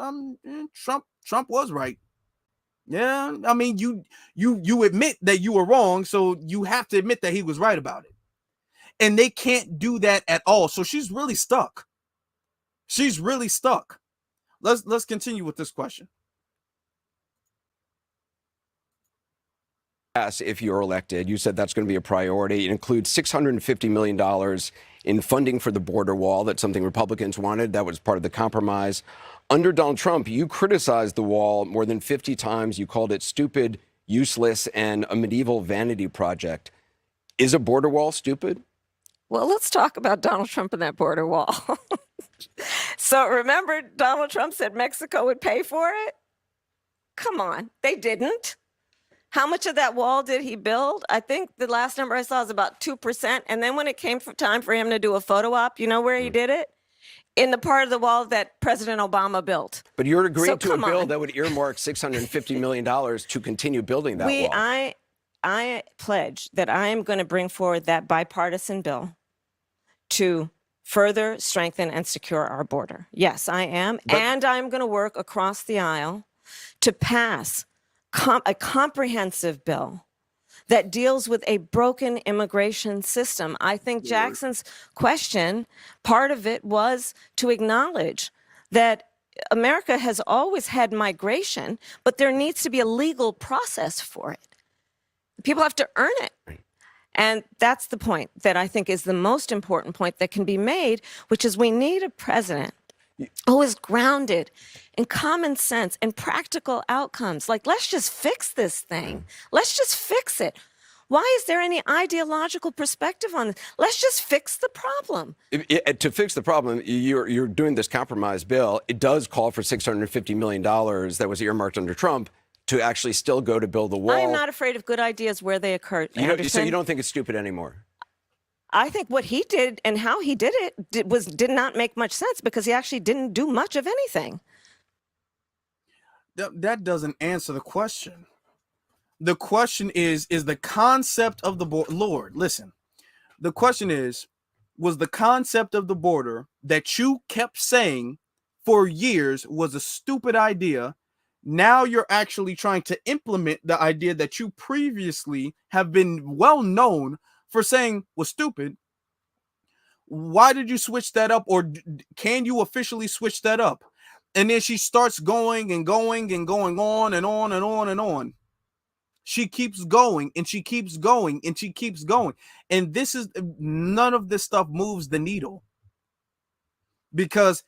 Trump was right. Yeah, I mean, you admit that you were wrong, so you have to admit that he was right about it. And they can't do that at all. So she's really stuck. She's really stuck. Let's continue with this question. If you're elected, you said that's going to be a priority. It includes $650 million in funding for the border wall. That's something Republicans wanted. That was part of the compromise. Under Donald Trump, you criticized the wall more than 50 times. You called it stupid, useless, and a medieval vanity project. Is a border wall stupid? Well, let's talk about Donald Trump and that border wall. So remember, Donald Trump said Mexico would pay for it? Come on, they didn't. How much of that wall did he build? I think the last number I saw is about 2%. And then when it came time for him to do a photo op, you know where he did it? In the part of the wall that President Obama built. But you're agreeing to a bill that would earmark $650 million to continue building that wall. I pledge that I am going to bring forward that bipartisan bill to further strengthen and secure our border. Yes, I am. And I'm going to work across the aisle to pass a comprehensive bill that deals with a broken immigration system. I think Jackson's question, part of it was to acknowledge that America has always had migration, but there needs to be a legal process for it. People have to earn it. And that's the point that I think is the most important point that can be made, which is we need a president who is grounded in common sense and practical outcomes. Like, let's just fix this thing. Let's just fix it. Why is there any ideological perspective on this? Let's just fix the problem. To fix the problem, you're doing this compromise bill. It does call for $650 million that was earmarked under Trump to actually still go to build the wall. I am not afraid of good ideas where they occur. So you Anderson. don't think it's stupid anymore? I think what he did and how he did it did not make much sense because he actually didn't do much of anything. That doesn't answer the question. The question is the concept of the border. Lord, listen. The question is, was the concept of the border that you kept saying for years was a stupid idea? Now you're actually trying to implement the idea that you previously have been well known for saying was stupid. Why did you switch that up, or can you officially switch that up? And then she starts going and going and going on and on and on and on. She keeps going and she keeps going and she keeps going. And this is, none of this stuff moves the needle. Because,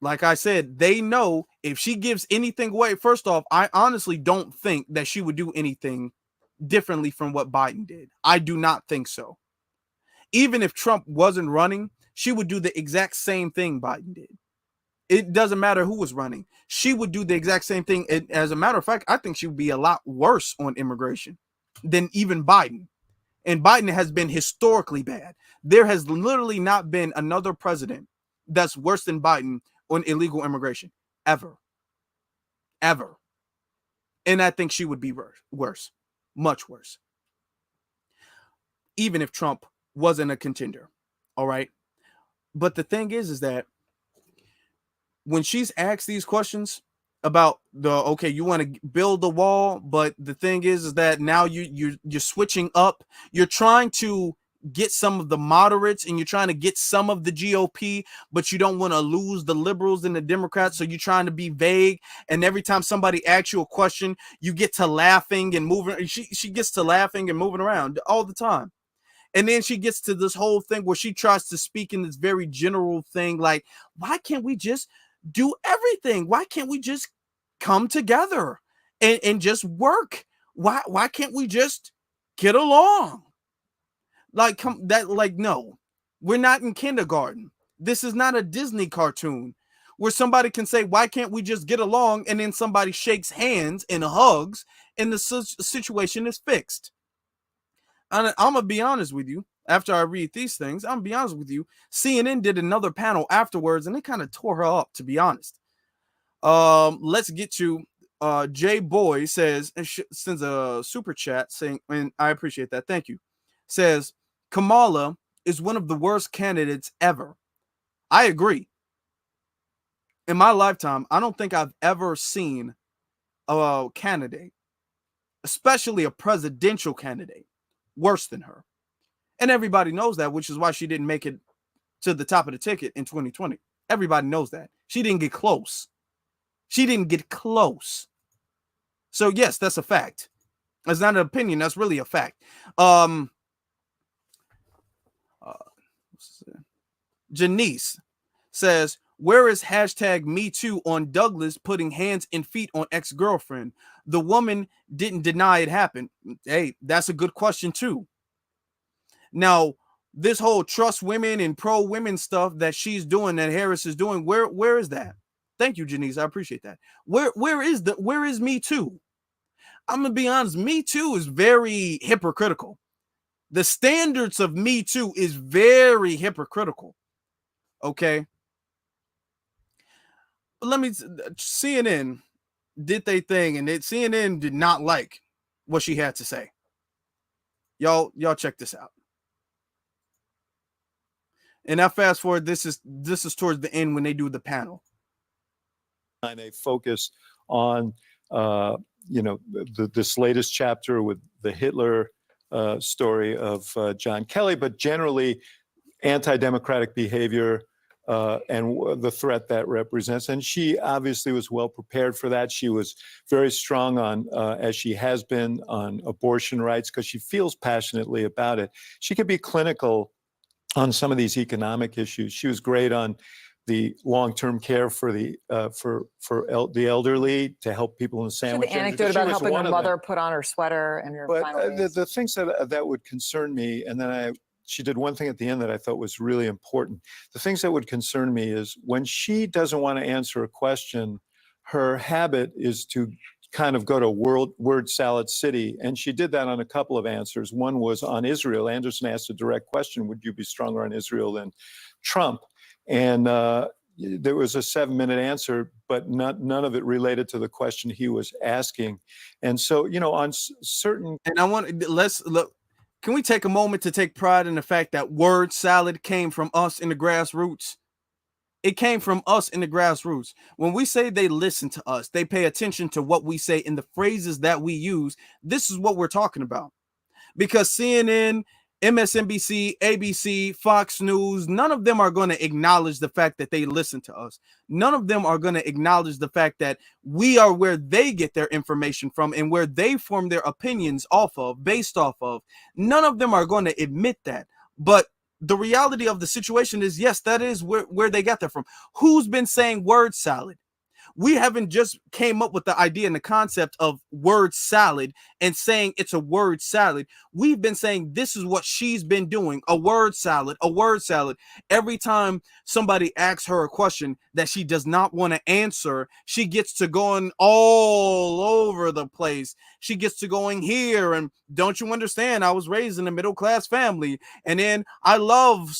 like I said, they know if she gives anything away, first off, I honestly don't think that she would do anything differently from what Biden did. I do not think so. Even if Trump wasn't running, she would do the exact same thing Biden did. It doesn't matter who was running. She would do the exact same thing. And as a matter of fact, I think she would be a lot worse on immigration than even Biden. And Biden has been historically bad. There has literally not been another president that's worse than Biden on illegal immigration ever. Ever. And I think she would be worse. Much worse. Even if Trump wasn't a contender. All right. But the thing is that when she's asked these questions about okay, you want to build the wall, but the thing is that now you're switching up. You're trying to get some of the moderates and you're trying to get some of the GOP, but you don't want to lose the liberals and the Democrats. So you're trying to be vague. And every time somebody asks you a question, you get to laughing and moving. She gets to laughing and moving around all the time. And then she gets to this whole thing where she tries to speak in this very general thing like, why can't we just do everything? Why can't we just come together and just work? Why can't we just get along? Like, no, we're not in kindergarten. This is not a Disney cartoon where somebody can say, why can't we just get along? And then somebody shakes hands and hugs and the situation is fixed. And I'm going to be honest with you. After I read these things, I'm going to be honest with you. CNN did another panel afterwards, and it kind of tore her up, to be honest. Let's get to Jay Boy sends a super chat saying, and I appreciate that. Thank you. Says, Kamala is one of the worst candidates ever. I agree. In my lifetime, I don't think I've ever seen a candidate, especially a presidential candidate, worse than her. And everybody knows that, which is why she didn't make it to the top of the ticket in 2020. Everybody knows that. She didn't get close. She didn't get close. So, yes, that's a fact. That's not an opinion. That's really a fact. Janice says, where is #MeToo on Douglas putting hands and feet on ex-girlfriend? The woman didn't deny it happened. Hey, that's a good question, too. Now, this whole trust women and pro women stuff that she's doing, that Harris is doing, where is that? Thank you, Janice. I appreciate that. Where is Me Too? I'm gonna be honest, Me Too is very hypocritical. The standards of Me Too is very hypocritical. Okay. Let me, CNN did their thing, and CNN did not like what she had to say. Y'all check this out. And now fast forward, this is towards the end when they do the panel. And they focus on, this latest chapter with the Hitler story of John Kelly, but generally anti-democratic behavior and the threat that represents. And she obviously was well prepared for that. She was very strong on, as she has been, on abortion rights because she feels passionately about it. She could be clinical on some of these economic issues. She was great on the long-term care for the elderly, to help people in the sandwich. The anecdote about helping her mother put on her sweater and her final days. The things that would concern me, and then she did one thing at the end that I thought was really important. The things that would concern me is when she doesn't want to answer a question, her habit is to kind of go to word salad city. And she did that on a couple of answers. One was on Israel. Anderson asked a direct question, would you be stronger on Israel than Trump? And there was a 7-minute answer, but none of it related to the question he was asking. And so, you know, on certain... And I want, let's look, can we take a moment to take pride in the fact that word salad came from us in the grassroots? It came from us in the grassroots. When we say they listen to us, they pay attention to what we say and the phrases that we use. This is what we're talking about. Because CNN, MSNBC, ABC, Fox News, none of them are going to acknowledge the fact that they listen to us. None of them are going to acknowledge the fact that we are where they get their information from and where they form their opinions off of, based off of. None of them are going to admit that. But the reality of the situation is, yes, that is where they got that from. Who's been saying word salad? We haven't just came up with the idea and the concept of word salad and saying it's a word salad. We've been saying this is what she's been doing, a word salad, a word salad. Every time somebody asks her a question that she does not want to answer, she gets to going all over the place. She gets to going here and don't you understand? I was raised in a middle-class family, and then I love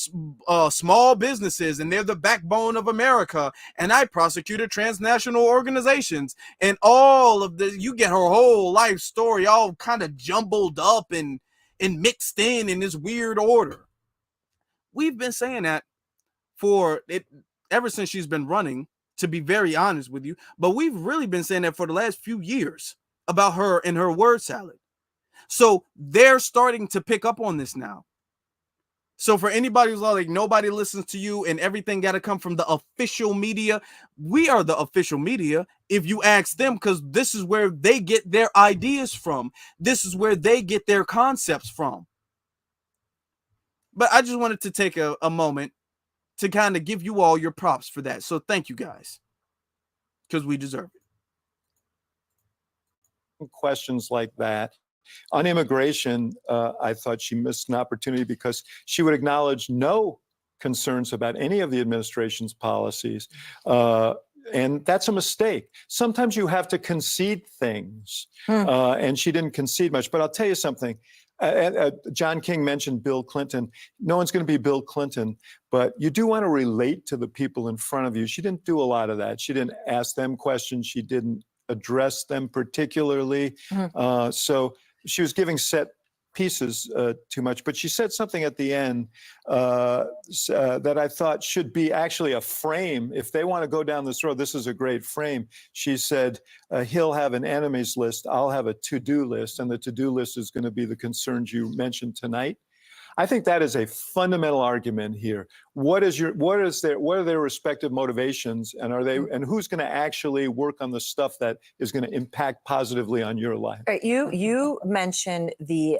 small businesses, and they're the backbone of America, and I prosecuted transnational organizations, and all of this. You get her whole life story all kind of jumbled up and mixed in this weird order. We've been saying that for it ever since she's been running, to be very honest with you, but we've really been saying that for the last few years about her and her word salad. So they're starting to pick up on this now. So for anybody who's like, nobody listens to you and everything got to come from the official media, we are the official media if you ask them, because this is where they get their ideas from. This is where they get their concepts from. But I just wanted to take a moment to kind of give you all your props for that. So thank you guys, because we deserve it. Questions like that. On immigration, I thought she missed an opportunity because she would acknowledge no concerns about any of the administration's policies. And that's a mistake. Sometimes you have to concede things, and she didn't concede much. But I'll tell you something. John King mentioned Bill Clinton. No one's going to be Bill Clinton, but you do want to relate to the people in front of you. She didn't do a lot of that. She didn't ask them questions. She didn't address them particularly. So she was giving set pieces too much, but she said something at the end that I thought should be actually a frame. If they want to go down this road, this is a great frame. She said, he'll have an enemies list, I'll have a to-do list, and the to-do list is going to be the concerns you mentioned tonight. I think that is a fundamental argument here. What are their respective motivations, and and who's going to actually work on the stuff that is going to impact positively on your life? Right, you mentioned the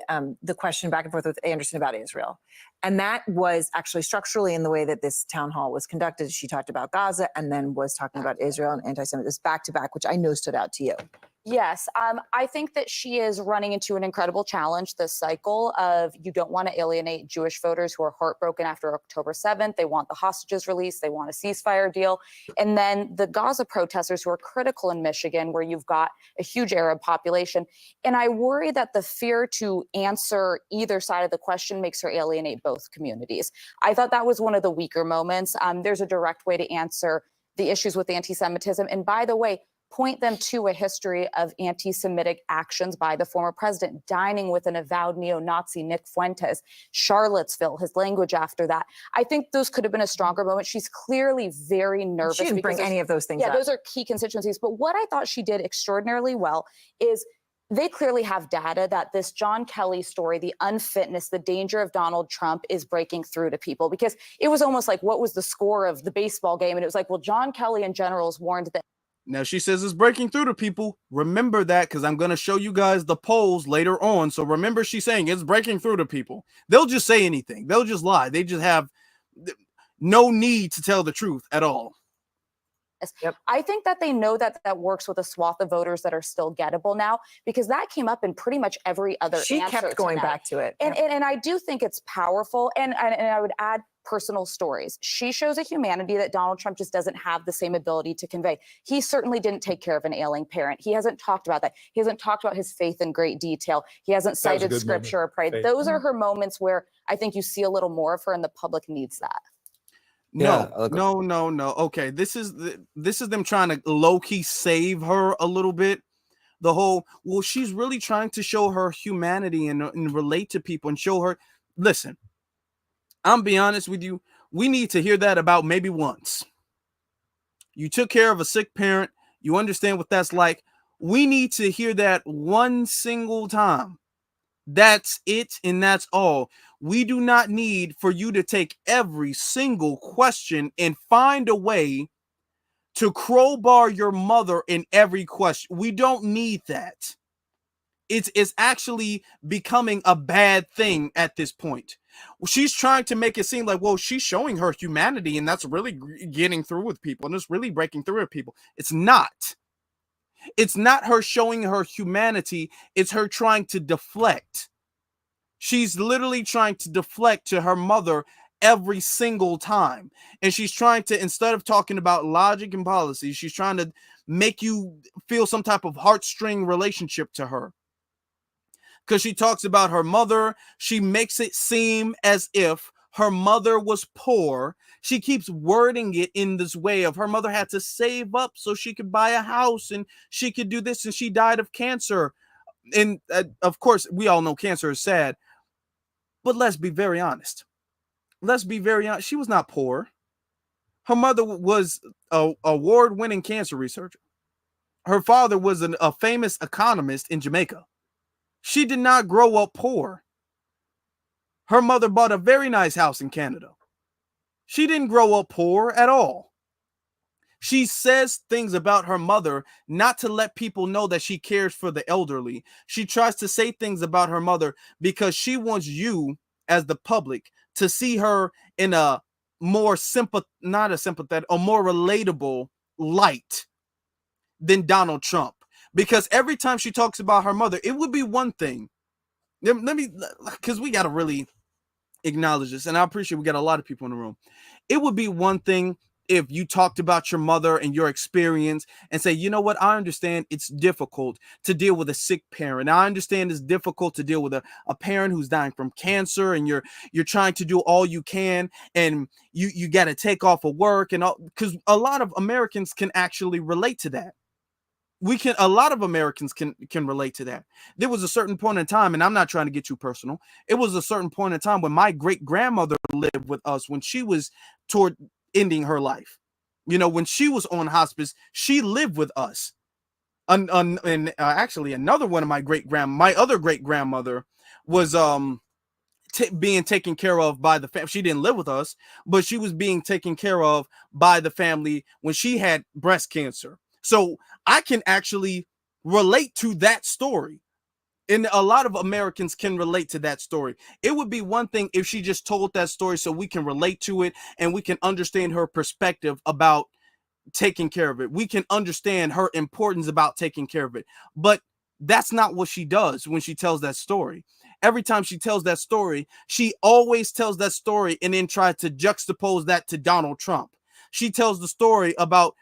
question back and forth with Anderson about Israel, and that was actually structurally in the way that this town hall was conducted. She talked about Gaza and then was talking about Israel and anti-Semitism back to back, which I know stood out to you. Yes, I think that she is running into an incredible challenge this cycle of you don't want to alienate Jewish voters who are heartbroken after October 7th. They want the hostages released. They want a ceasefire deal. And then the Gaza protesters who are critical in Michigan, where you've got a huge Arab population. And I worry that the fear to answer either side of the question makes her alienate both communities. I thought that was one of the weaker moments. There's a direct way to answer the issues with anti-Semitism. And by the way, point them to a history of anti-Semitic actions by the former president, dining with an avowed neo-Nazi, Nick Fuentes, Charlottesville, his language after that. I think those could have been a stronger moment. She's clearly very nervous. She didn't bring any of those things up. Yeah, those are key constituencies. But what I thought she did extraordinarily well is they clearly have data that this John Kelly story, the unfitness, the danger of Donald Trump is breaking through to people, because it was almost like, what was the score of the baseball game? And it was like, well, John Kelly and generals warned that. Now she says it's breaking through to people. Remember that, because I'm going to show you guys the polls later on. So remember, she's saying it's breaking through to people. They'll just say anything. They'll just lie. They just have no need to tell the truth at all. Yep. I think that they know that that works with a swath of voters that are still gettable now, because that came up in pretty much every other answer. She kept going back to it. And I do think it's powerful. And I would add, personal stories. She shows a humanity that Donald Trump just doesn't have the same ability to convey. He certainly didn't take care of an ailing parent. He hasn't talked about that. He hasn't talked about his faith in great detail. He hasn't That was a cited good scripture or moment. prayed. Those are her moments where I think you see a little more of her, and the public needs that. No, Yeah, no. Okay, this is them trying to low key save her a little bit. The whole, well, she's really trying to show her humanity and relate to people and show her. Listen, I'm be honest with you. We need to hear that about maybe once. You took care of a sick parent. You understand what that's like. We need to hear that one single time. That's it, and that's all. We do not need for you to take every single question and find a way to crowbar your mother in every question. We don't need that. It's actually becoming a bad thing at this point. She's trying to make it seem like, well, she's showing her humanity, and that's really getting through with people, and it's really breaking through with people. It's not. It's not her showing her humanity. It's her trying to deflect. She's literally trying to deflect to her mother every single time. And she's trying to, instead of talking about logic and policy, she's trying to make you feel some type of heartstring relationship to her. Because she talks about her mother, she makes it seem as if her mother was poor. She keeps wording it in this way of her mother had to save up so she could buy a house and she could do this, and she died of cancer. And of course, we all know cancer is sad. But let's be very honest. Let's be very honest. She was not poor. Her mother was an award-winning cancer researcher. Her father was a famous economist in Jamaica. She did not grow up poor. Her mother bought a very nice house in Canada. She didn't grow up poor at all. She says things about her mother not to let people know that she cares for the elderly. She tries to say things about her mother because she wants you, as the public, to see her in a more not a sympathetic, a more relatable light than Donald Trump. Because every time she talks about her mother, it would be one thing. Let me, because we got to really acknowledge this, and I appreciate we got a lot of people in the room. It would be one thing if you talked about your mother and your experience and say, you know what, I understand it's difficult to deal with a sick parent. I understand it's difficult to deal with a parent who's dying from cancer, and you're trying to do all you can, and you got to take off of work and all, because a lot of Americans can actually relate to that. A lot of Americans can relate to that. There was a certain point in time, and I'm not trying to get too personal. It was a certain point in time when my great grandmother lived with us when she was toward ending her life. You know, when she was on hospice, she lived with us. And actually, another one of my other great grandmother was being taken care of by the family. She didn't live with us, but she was being taken care of by the family when she had breast cancer. So I can actually relate to that story. And a lot of Americans can relate to that story. It would be one thing if she just told that story so we can relate to it and we can understand her perspective about taking care of it. We can understand her importance about taking care of it. But that's not what she does when she tells that story. Every time she tells that story, she always tells that story and then tries to juxtapose that to Donald Trump. She tells the story about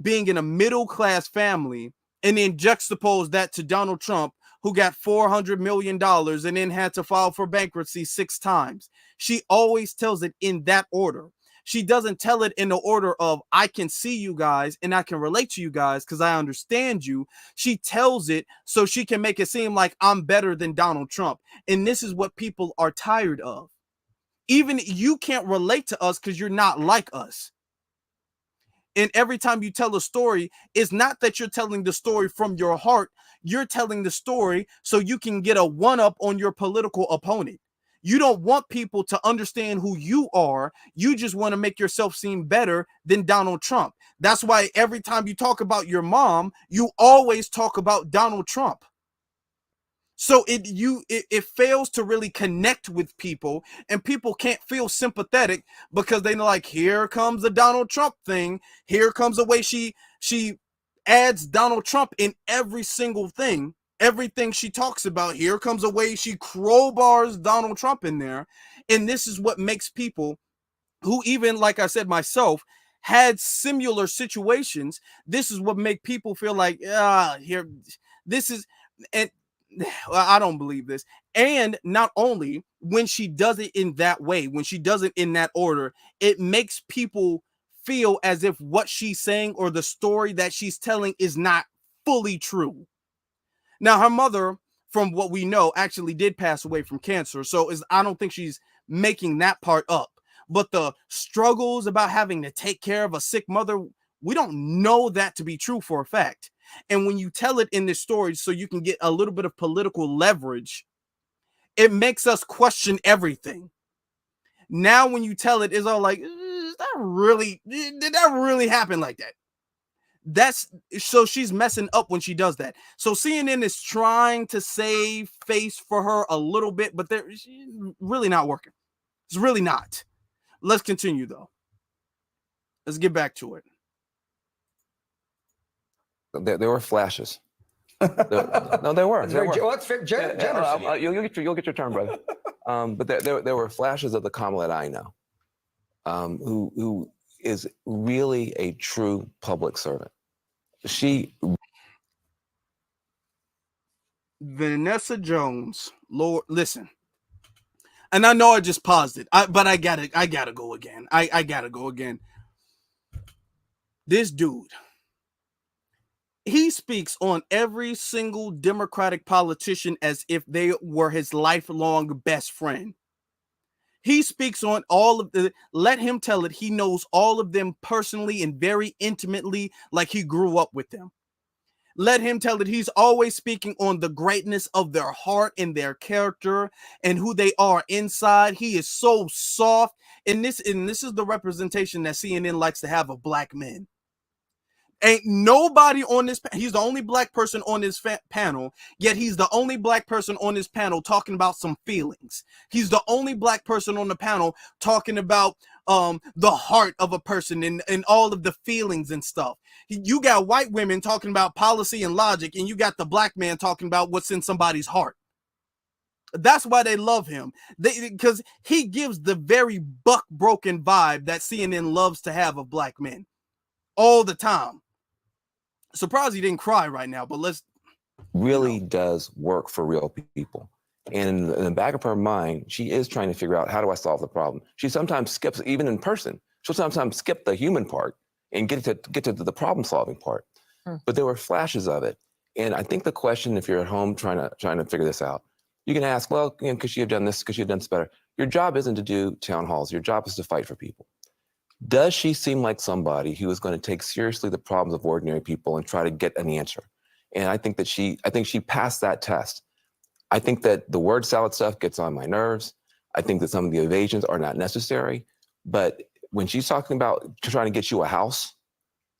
being in a middle-class family and then juxtapose that to Donald Trump, who got $400 million and then had to file for bankruptcy 6 times. She always tells it in that order. She doesn't tell it in the order of, I can see you guys and I can relate to you guys because I understand you. She tells it so she can make it seem like I'm better than Donald Trump. And this is what people are tired of. Even you can't relate to us because you're not like us. And every time you tell a story, it's not that you're telling the story from your heart. You're telling the story so you can get a one-up on your political opponent. You don't want people to understand who you are. You just want to make yourself seem better than Donald Trump. That's why every time you talk about your mom, you always talk about Donald Trump. So it fails to really connect with people, and people can't feel sympathetic because they're like, here comes the Donald Trump thing. Here comes the way she adds Donald Trump in every single thing. Everything she talks about, here comes the way she crowbars Donald Trump in there. And this is what makes people who even, like I said, myself, had similar situations. This is what make people feel like, here, this is, and I don't believe this. And not only when she does it in that way, when she does it in that order, it makes people feel as if what she's saying or the story that she's telling is not fully true. Now, her mother, from what we know, actually did pass away from cancer. So I don't think she's making that part up. But the struggles about having to take care of a sick mother, we don't know that to be true for a fact. And when you tell it in this story so you can get a little bit of political leverage, it makes us question everything. Now, when you tell it, it's all like, did that really happen like that? That's so she's messing up when she does that. So CNN is trying to save face for her a little bit, but they're really not working. It's really not. Let's continue though. Let's get back to it. There were flashes. No, there were. You'll get your turn, brother. But there were flashes of the Kamala that I know, who is really a true public servant. Vanessa Jones, Lord, listen. And I know I just paused it, but I gotta go again. I gotta go again. This dude, he speaks on every single Democratic politician as if they were his lifelong best friend. He speaks on all of the, let him tell it, he knows all of them personally and very intimately, like he grew up with them. Let him tell it, he's always speaking on the greatness of their heart and their character and who they are inside. He is so soft. And this is the representation that CNN likes to have of black men. Ain't nobody on this, he's the only black person on this panel, yet he's the only black person on this panel talking about some feelings. He's the only black person on the panel talking about the heart of a person and all of the feelings and stuff. You got white women talking about policy and logic, and you got the black man talking about what's in somebody's heart. That's why they love him. Because he gives the very buck broken vibe that CNN loves to have of black men all the time. Surprised he didn't cry right now, but let's. Really does work for real people. And in the back of her mind, she is trying to figure out, how do I solve the problem? She sometimes skips, even in person, she'll sometimes skip the human part and get to the problem solving part. But there were flashes of it. And I think the question, if you're at home trying to figure this out, you can ask, well, could she have done this? Could she have done this better? Your job isn't to do town halls. Your job is to fight for people. Does she seem like somebody who is going to take seriously the problems of ordinary people and try to get an answer? And I think she passed that test. I think that the word salad stuff gets on my nerves. I think that some of the evasions are not necessary. But when she's talking about trying to get you a house,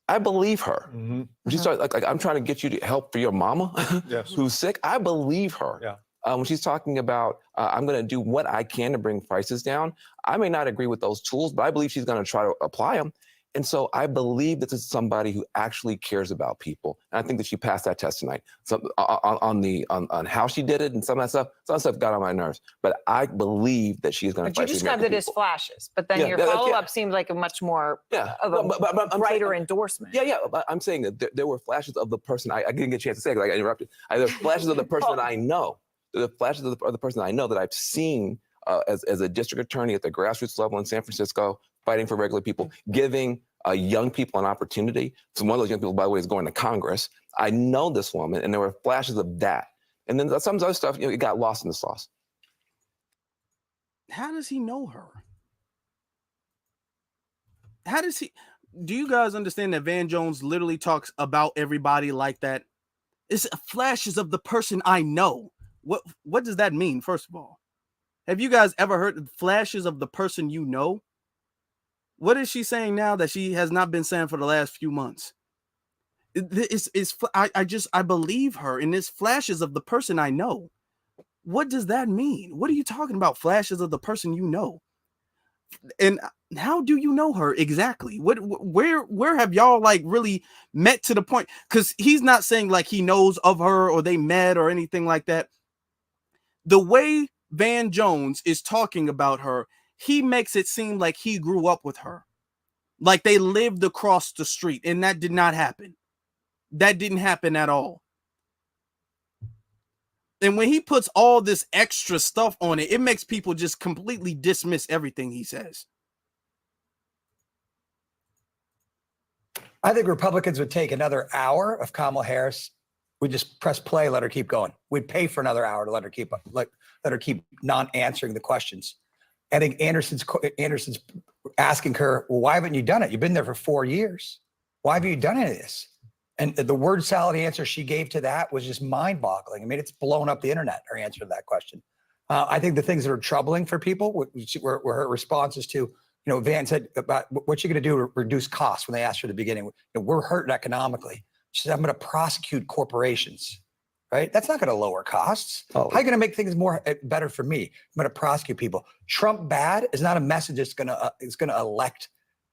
I believe her. Mm-hmm. When she starts like, I'm trying to get you to help for your mama Yes. who's sick, I believe her. Yeah. When she's talking about, I'm going to do what I can to bring prices down, I may not agree with those tools, but I believe she's going to try to apply them. And so I believe this is somebody who actually cares about people. And I think that she passed that test tonight. So on how she did it and some of that stuff got on my nerves. But I believe that she is going to But you fight for the described American it as people. flashes, but then Yeah, your yeah, follow-up seemed like a much more of a but I'm brighter saying, endorsement. Yeah, but I'm saying that there were flashes of the person, I didn't get a chance to say it because I got interrupted. There were flashes of the person that I know. The flashes of the person I know that I've seen as a district attorney at the grassroots level in San Francisco, fighting for regular people, giving young people an opportunity. So one of those young people, by the way, is going to Congress. I know this woman, and there were flashes of that. And then some other stuff, it got lost in the sauce. How does he know her? How does he? Do you guys understand that Van Jones literally talks about everybody like that? It's flashes of the person I know. What does that mean, first of all? Have you guys ever heard flashes of the person you know? What is she saying now that she has not been saying for the last few months? I believe her, and it's flashes of the person I know. What does that mean? What are you talking about? Flashes of the person you know? And how do you know her exactly? Where have y'all like really met to the point? Because he's not saying like he knows of her or they met or anything like that. The way Van Jones is talking about her, he makes it seem like he grew up with her, like they lived across the street, and that did not happen. That didn't happen at all. And when he puts all this extra stuff on it, it makes people just completely dismiss everything he says. I think Republicans would take another hour of Kamala Harris. We just press play, let her keep going. We'd pay for another hour to let her keep non-answering the questions. I think Anderson's asking her, well, why haven't you done it? You've been there for 4 years. Why have you done any of this? And the word salad answer she gave to that was just mind-boggling. I mean, it's blown up the internet, her answer to that question. I think the things that are troubling for people were her responses to, Van said about what's she going to do to reduce costs when they asked her at the beginning. We're hurting economically. She said, I'm going to prosecute corporations, right? That's not going to lower costs. Oh. How are you going to make things better for me? I'm going to prosecute people. Trump bad is not a message that's going to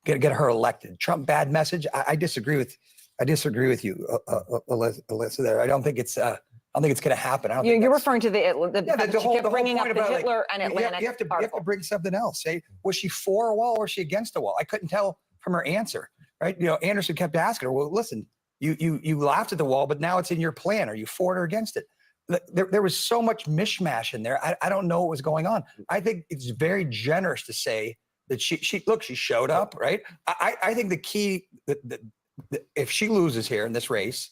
get her elected. Trump bad message. I disagree with you, Alyssa. There, I don't think it's going to happen. You're referring to the whole kept bringing up point the about, Hitler and Atlanta. You have to bring something else. Say, was she for a wall or was she against a wall? I couldn't tell from her answer. Right? Anderson kept asking her, well, listen, you laughed at the wall, but now it's in your plan. Are you for it or against it? There was so much mishmash in there. I don't know what was going on. I think it's very generous to say that she showed up, right? I think the key that if she loses here in this race,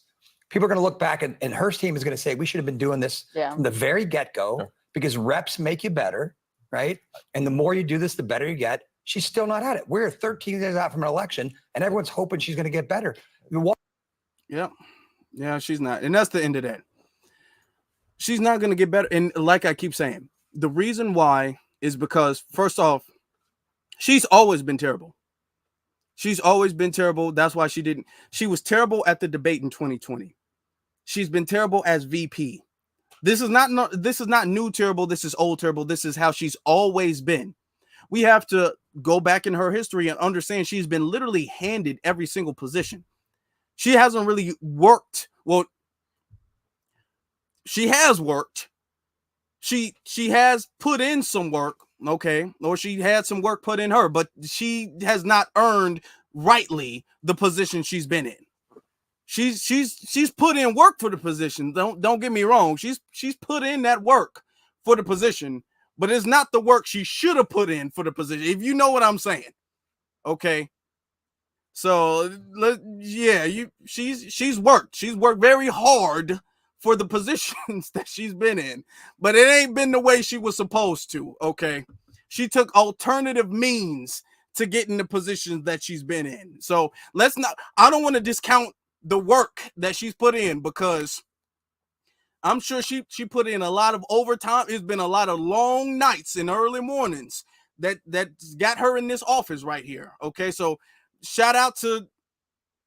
people are going to look back and her team is going to say, we should have been doing this from the very get-go because reps make you better, right? And the more you do this, the better you get. She's still not at it. We're 13 days out from an election and everyone's hoping she's going to get better. Yeah, she's not. And that's the end of that. She's not going to get better. And like I keep saying, the reason why is because, first off, she's always been terrible. She's always been terrible. That's why she was terrible at the debate in 2020. She's been terrible as VP. This is not new terrible. This is old terrible. This is how she's always been. We have to go back in her history and understand she's been literally handed every single position. She hasn't really worked. Well, she has worked. She has put in some work, okay, or she had some work put in her, but she has not earned rightly the position she's been in. She's put in work for the position. Don't get me wrong. She's put in that work for the position, but it's not the work she should have put in for the position. If you know what I'm saying, okay. So yeah, she's worked. She's worked very hard for the positions that she's been in, but it ain't been the way she was supposed to. Okay, she took alternative means to get in the positions that she's been in. So I don't want to discount the work that she's put in because I'm sure she put in a lot of overtime. It's been a lot of long nights and early mornings that got her in this office right here. Okay, so shout out to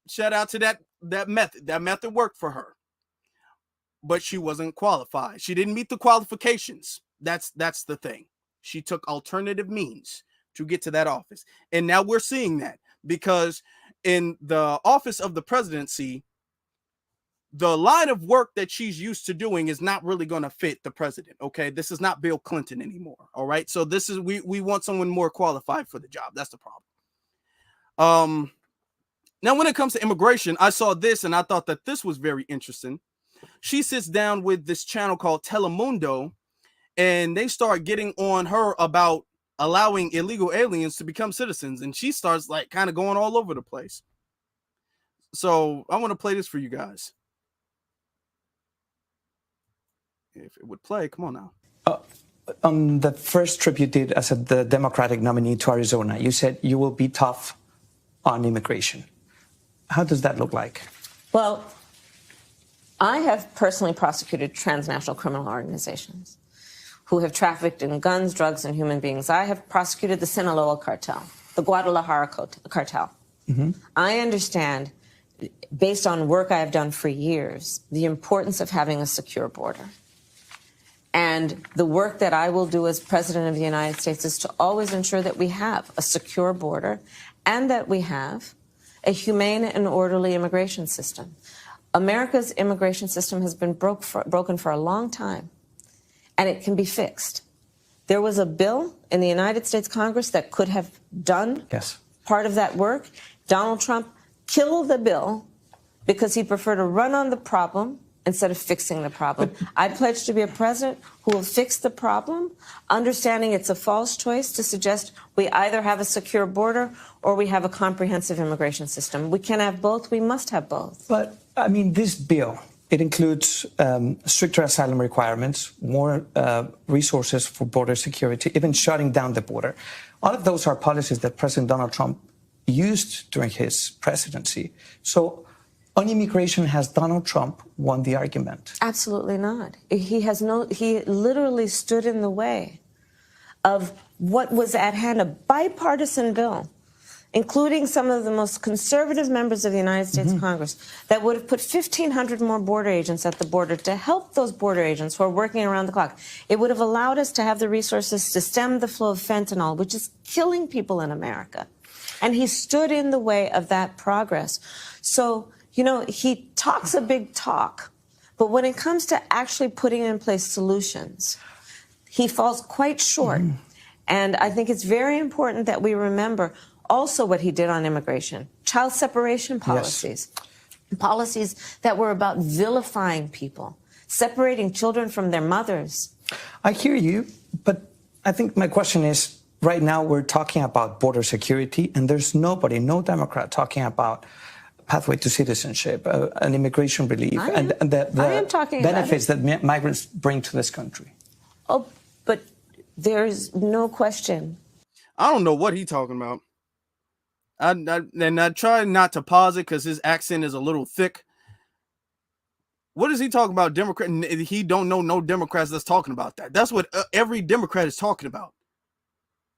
that method. That method worked for her. But she wasn't qualified. She didn't meet the qualifications. That's the thing. She took alternative means to get to that office. And now we're seeing that because in the office of the presidency, the line of work that she's used to doing is not really going to fit the president. Okay. This is not Bill Clinton anymore. All right. So this is, we want someone more qualified for the job. That's the problem. Now, when it comes to immigration, I saw this and I thought that this was very interesting. She sits down with this channel called Telemundo and they start getting on her about allowing illegal aliens to become citizens. And she starts like kind of going all over the place. So I want to play this for you guys. If it would play, come on now. On the first trip you did as the Democratic nominee to Arizona, you said you will be tough on immigration. How does that look like? Well, I have personally prosecuted transnational criminal organizations who have trafficked in guns, drugs, and human beings. I have prosecuted the Sinaloa cartel, the Guadalajara cartel. Mm-hmm. I understand, based on work I have done for years, the importance of having a secure border. And the work that I will do as President of the United States is to always ensure that we have a secure border and that we have a humane and orderly immigration system. America's immigration system has been broken for a long time, and it can be fixed. There was a bill in the United States Congress that could have done Yes. part of that work. Donald Trump killed the bill because he preferred to run on the problem instead of fixing the problem. I pledge to be a president who will fix the problem, understanding it's a false choice to suggest we either have a secure border or we have a comprehensive immigration system. We can't have both. We must have both. But, I mean, this bill, it includes stricter asylum requirements, more resources for border security, even shutting down the border. All of those are policies that President Donald Trump used during his presidency. So on immigration, has Donald Trump won the argument? Absolutely not. He literally stood in the way of what was at hand, a bipartisan bill, including some of the most conservative members of the United States Congress, that would have put 1,500 more border agents at the border to help those border agents who are working around the clock. It would have allowed us to have the resources to stem the flow of fentanyl, which is killing people in America. And he stood in the way of that progress. So, you know, he talks a big talk, but when it comes to actually putting in place solutions, he falls quite short. And I think it's very important that we remember also what he did on immigration, child separation policies, policies that were about vilifying people, separating children from their mothers. I hear you, but I think my question is, right now we're talking about border security, and there's nobody, no Democrat, talking about pathway to citizenship, an immigration relief, and the benefits that migrants bring to this country. Oh, but there's no question. I don't know what he's talking about. And I try not to pause it because his accent is a little thick. What is he talking about? Democrat? He don't know no Democrats that's talking about that. That's what every Democrat is talking about.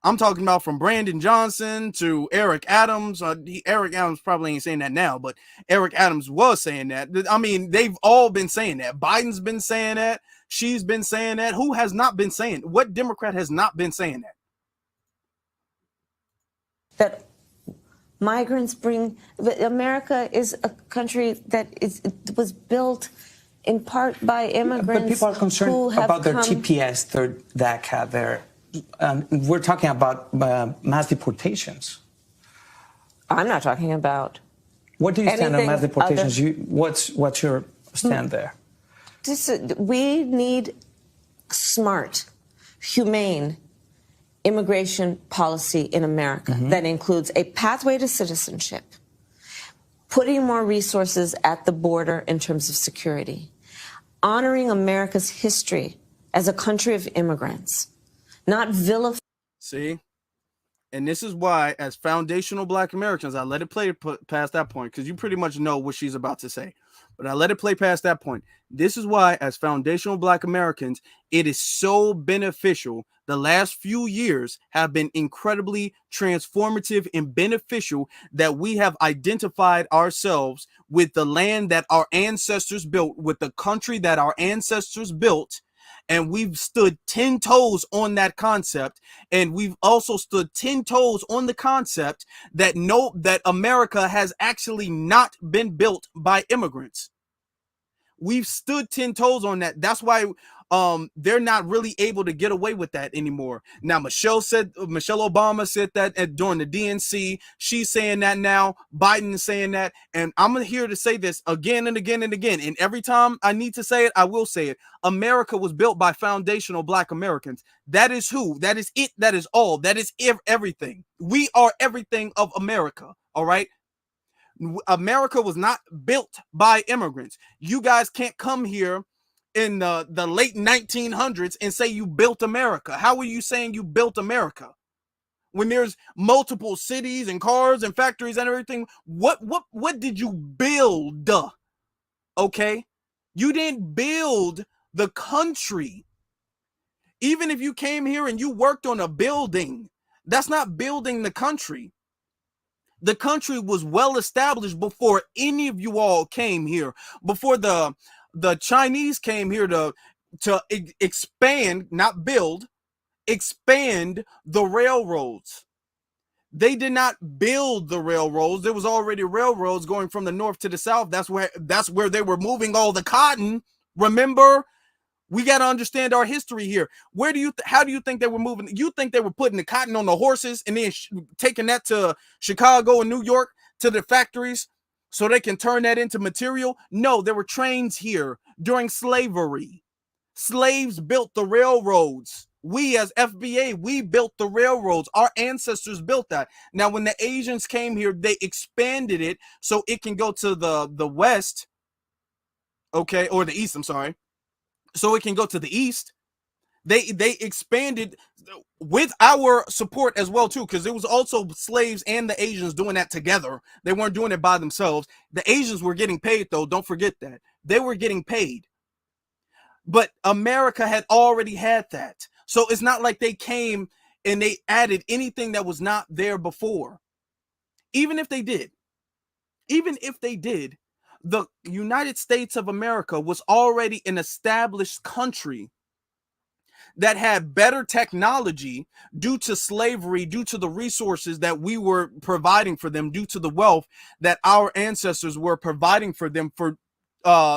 I'm talking about from Brandon Johnson to Eric Adams. Eric Adams probably ain't saying that now, but Eric Adams was saying that. I mean, they've all been saying that. Biden's been saying that. She's been saying that. Who has not been saying it? What Democrat has not been saying that? That migrants bring, America is a country that was built in part by immigrants. But people are concerned about their TPS, their DACA, we're talking about mass deportations. I'm not talking about. What do you stand on mass deportations? What's your stand there? We need smart, humane immigration policy in America that includes a pathway to citizenship, putting more resources at the border in terms of security, honoring America's history as a country of immigrants, not vilifying. See? And this is why, as foundational Black Americans, I let it play past that point because you pretty much know what she's about to say. But I let it play past that point. This is why, as foundational Black Americans, it is so beneficial. The last few years have been incredibly transformative and beneficial that we have identified ourselves with the land that our ancestors built, with the country that our ancestors built. And we've stood 10 toes on that concept. And we've also stood 10 toes on the concept that that America has actually not been built by immigrants. We've stood 10 toes on that. That's why they're not really able to get away with that anymore. Now, Michelle Obama said that during the DNC. She's saying that now. Biden is saying that. And I'm here to say this again and again and again. And every time I need to say it, I will say it. America was built by foundational Black Americans. That is who. That is it. That is all. That is everything. We are everything of America. All right. America was not built by immigrants. You guys can't come here in the late 1900s and say you built America. How are you saying you built America when there's multiple cities and cars and factories and everything? What did you build? Okay, you didn't build the country. Even if you came here and you worked on a building, that's not building the country. The country was well established before any of you all came here, before the Chinese came here to expand, not build, expand the railroads. They did not build the railroads. There was already railroads going from the north to the south. That's where they were moving all the cotton. Remember We got to understand our history here. How do you think they were moving? You think they were putting the cotton on the horses and then taking that to Chicago and New York to the factories so they can turn that into material? No, there were trains here during slavery. Slaves built the railroads. We as FBA, we built the railroads. Our ancestors built that. Now, when the Asians came here, they expanded it so it can go to the west, okay, or the east, I'm sorry. So it can go to the east. They expanded with our support as well too, because it was also slaves and the Asians doing that together. They weren't doing it by themselves. The Asians were getting paid though. Don't forget that. They were getting paid. But America had already had that. So it's not like they came and they added anything that was not there before. Even if they did, the United States of America was already an established country that had better technology due to slavery, due to the resources that we were providing for them, due to the wealth that our ancestors were providing for them for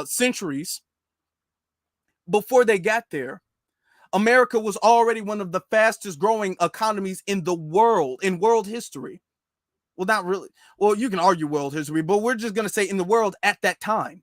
centuries before they got there. America was already one of the fastest growing economies in the world, in world history. Well, not really. Well, you can argue world history, but we're just going to say in the world at that time.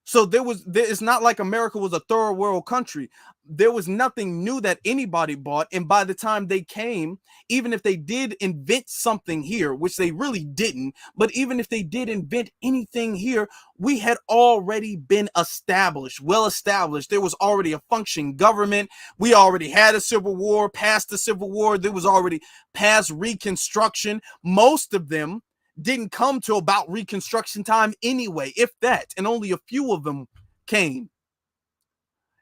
So it's not like America was a third world country. There was nothing new that anybody bought. And by the time they came, even if they did invent something here, which they really didn't, but even if they did invent anything here, we had already been established, well established. There was already a functioning government. We already had a civil war, past the civil war. There was already past Reconstruction. Most of them didn't come to about Reconstruction time anyway, if that, and only a few of them came.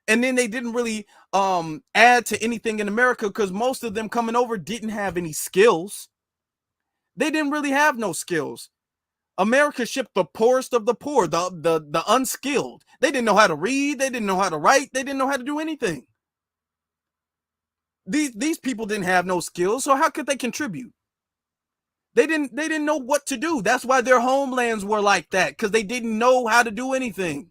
And then they didn't really add to anything in America because most of them coming over didn't have any skills. They didn't really have no skills. America shipped the poorest of the poor, the unskilled. They didn't know how to read. They didn't know how to write. They didn't know how to do anything. These people didn't have no skills, so how could they contribute? They didn't know what to do. That's why their homelands were like that, because they didn't know how to do anything.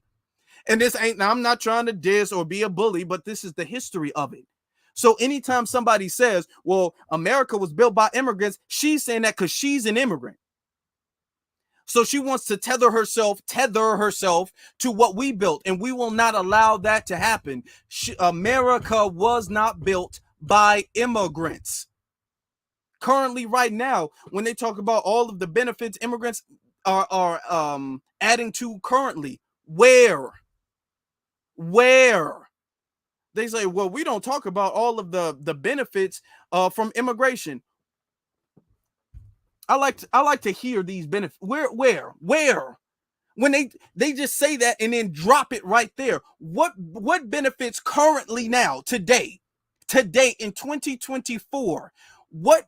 And this ain't, now I'm not trying to diss or be a bully, but this is the history of it. So anytime somebody says, well, America was built by immigrants, she's saying that because she's an immigrant. So she wants to tether herself to what we built, and we will not allow that to happen. America was not built by immigrants. Currently, right now, when they talk about all of the benefits immigrants are adding to currently, where they say, well, we don't talk about all of the benefits from immigration. I like to hear these benefits. Where? When they just say that and then drop it right there. What benefits currently now, today in 2024, what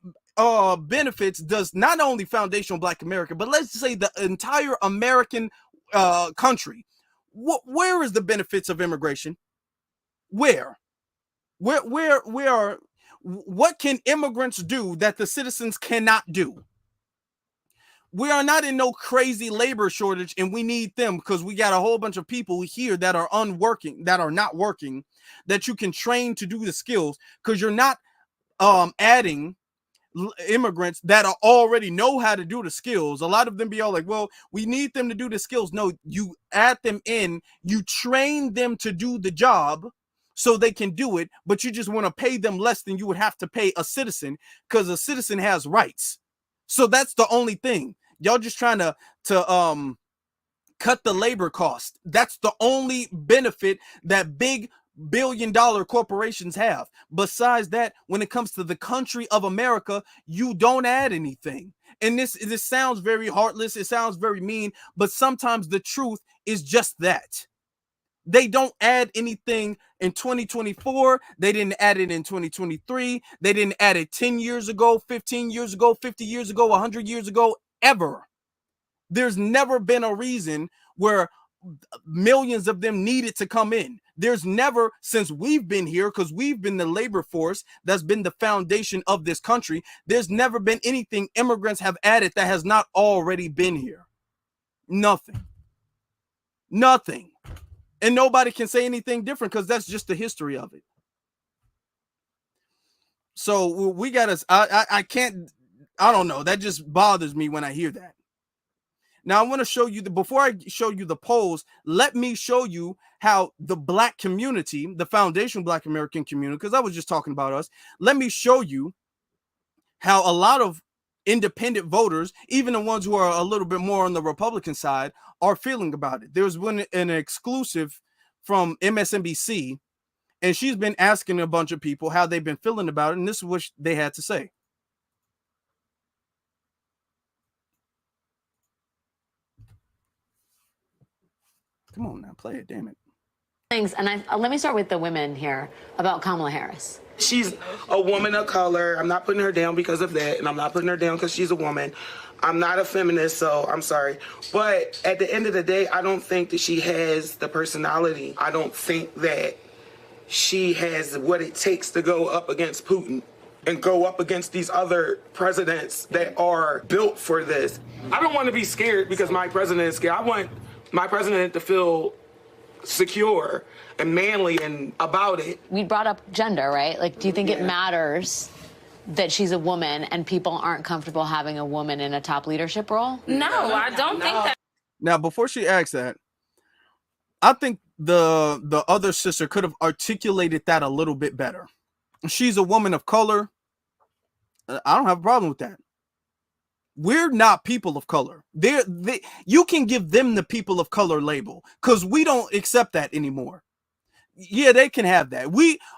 benefits does not only foundational Black America, but let's say the entire American country, where is the benefits of immigration? Where are, what can immigrants do that the citizens cannot do? We are not in no crazy labor shortage, and we need them because we got a whole bunch of people here that are not working, that you can train to do the skills, because you're not adding immigrants that already know how to do the skills. A lot of them be all like, well, we need them to do the skills. No, you add them in, you train them to do the job so they can do it, but you just want to pay them less than you would have to pay a citizen, because a citizen has rights. So that's the only thing. Y'all just trying to cut the labor cost. That's the only benefit that big billion-dollar corporations have. Besides that, when it comes to the country of America, you don't add anything. And this sounds very heartless. It sounds very mean, but sometimes the truth is just that. They don't add anything in 2024. They didn't add it in 2023. They didn't add it 10 years ago, 15 years ago, 50 years ago, 100 years ago, ever. There's never been a reason where millions of them needed to come in. There's never, since we've been here, because we've been the labor force that's been the foundation of this country, there's never been anything immigrants have added that has not already been here. Nothing. And nobody can say anything different because that's just the history of it. So we got to, I can't, I don't know. That just bothers me when I hear that. Now I want to show you before I show you the polls, let me show you how the Black community, the foundational Black American community, because I was just talking about us. Let me show you how a lot of independent voters, even the ones who are a little bit more on the Republican side, are feeling about it. There's been an exclusive from MSNBC, and she's been asking a bunch of people how they've been feeling about it, and this is what they had to say. Come on now, play it, damn it. And let me start with the women here about Kamala Harris. She's a woman of color. I'm not putting her down because of that, and I'm not putting her down because she's a woman. I'm not a feminist, so I'm sorry. But at the end of the day, I don't think that she has the personality. I don't think that she has what it takes to go up against Putin and go up against these other presidents that are built for this. I don't want to be scared because my president is scared. I want my president to feel secure and manly and about it. We brought up gender, right? Like, do you think it matters that she's a woman and people aren't comfortable having a woman in a top leadership role? No, I don't think that. Now, before she asks that, I think the other sister could have articulated that a little bit better. She's a woman of color. I don't have a problem with that. We're not people of color. You can give them the people of color label because we don't accept that anymore. Yeah, they can have that.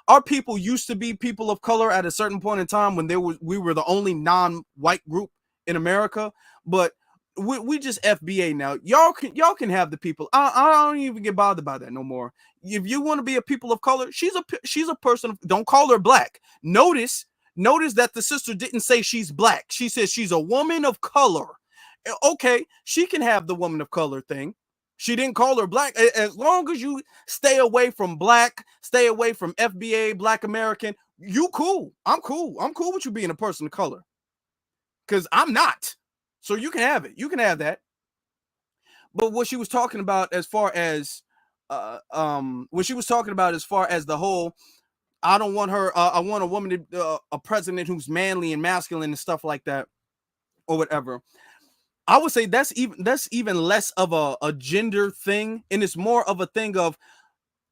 Our people used to be people of color at a certain point in time when we were the only non-white group in America, but we just FBA now. Y'all can have the people. I don't even get bothered by that no more. If you want to be a people of color, she's a person. Don't call her black. Notice that the sister didn't say she's black. She says she's a woman of color. Okay, she can have the woman of color thing. She didn't call her black. As long as you stay away from black, stay away from FBA, Black American, you cool. I'm cool. I'm cool with you being a person of color. Because I'm not. So you can have it. You can have that. But what she was talking about as far as the whole, I don't want her. I want a woman, a president who's manly and masculine and stuff like that, or whatever. I would say that's even less of a gender thing, and it's more of a thing of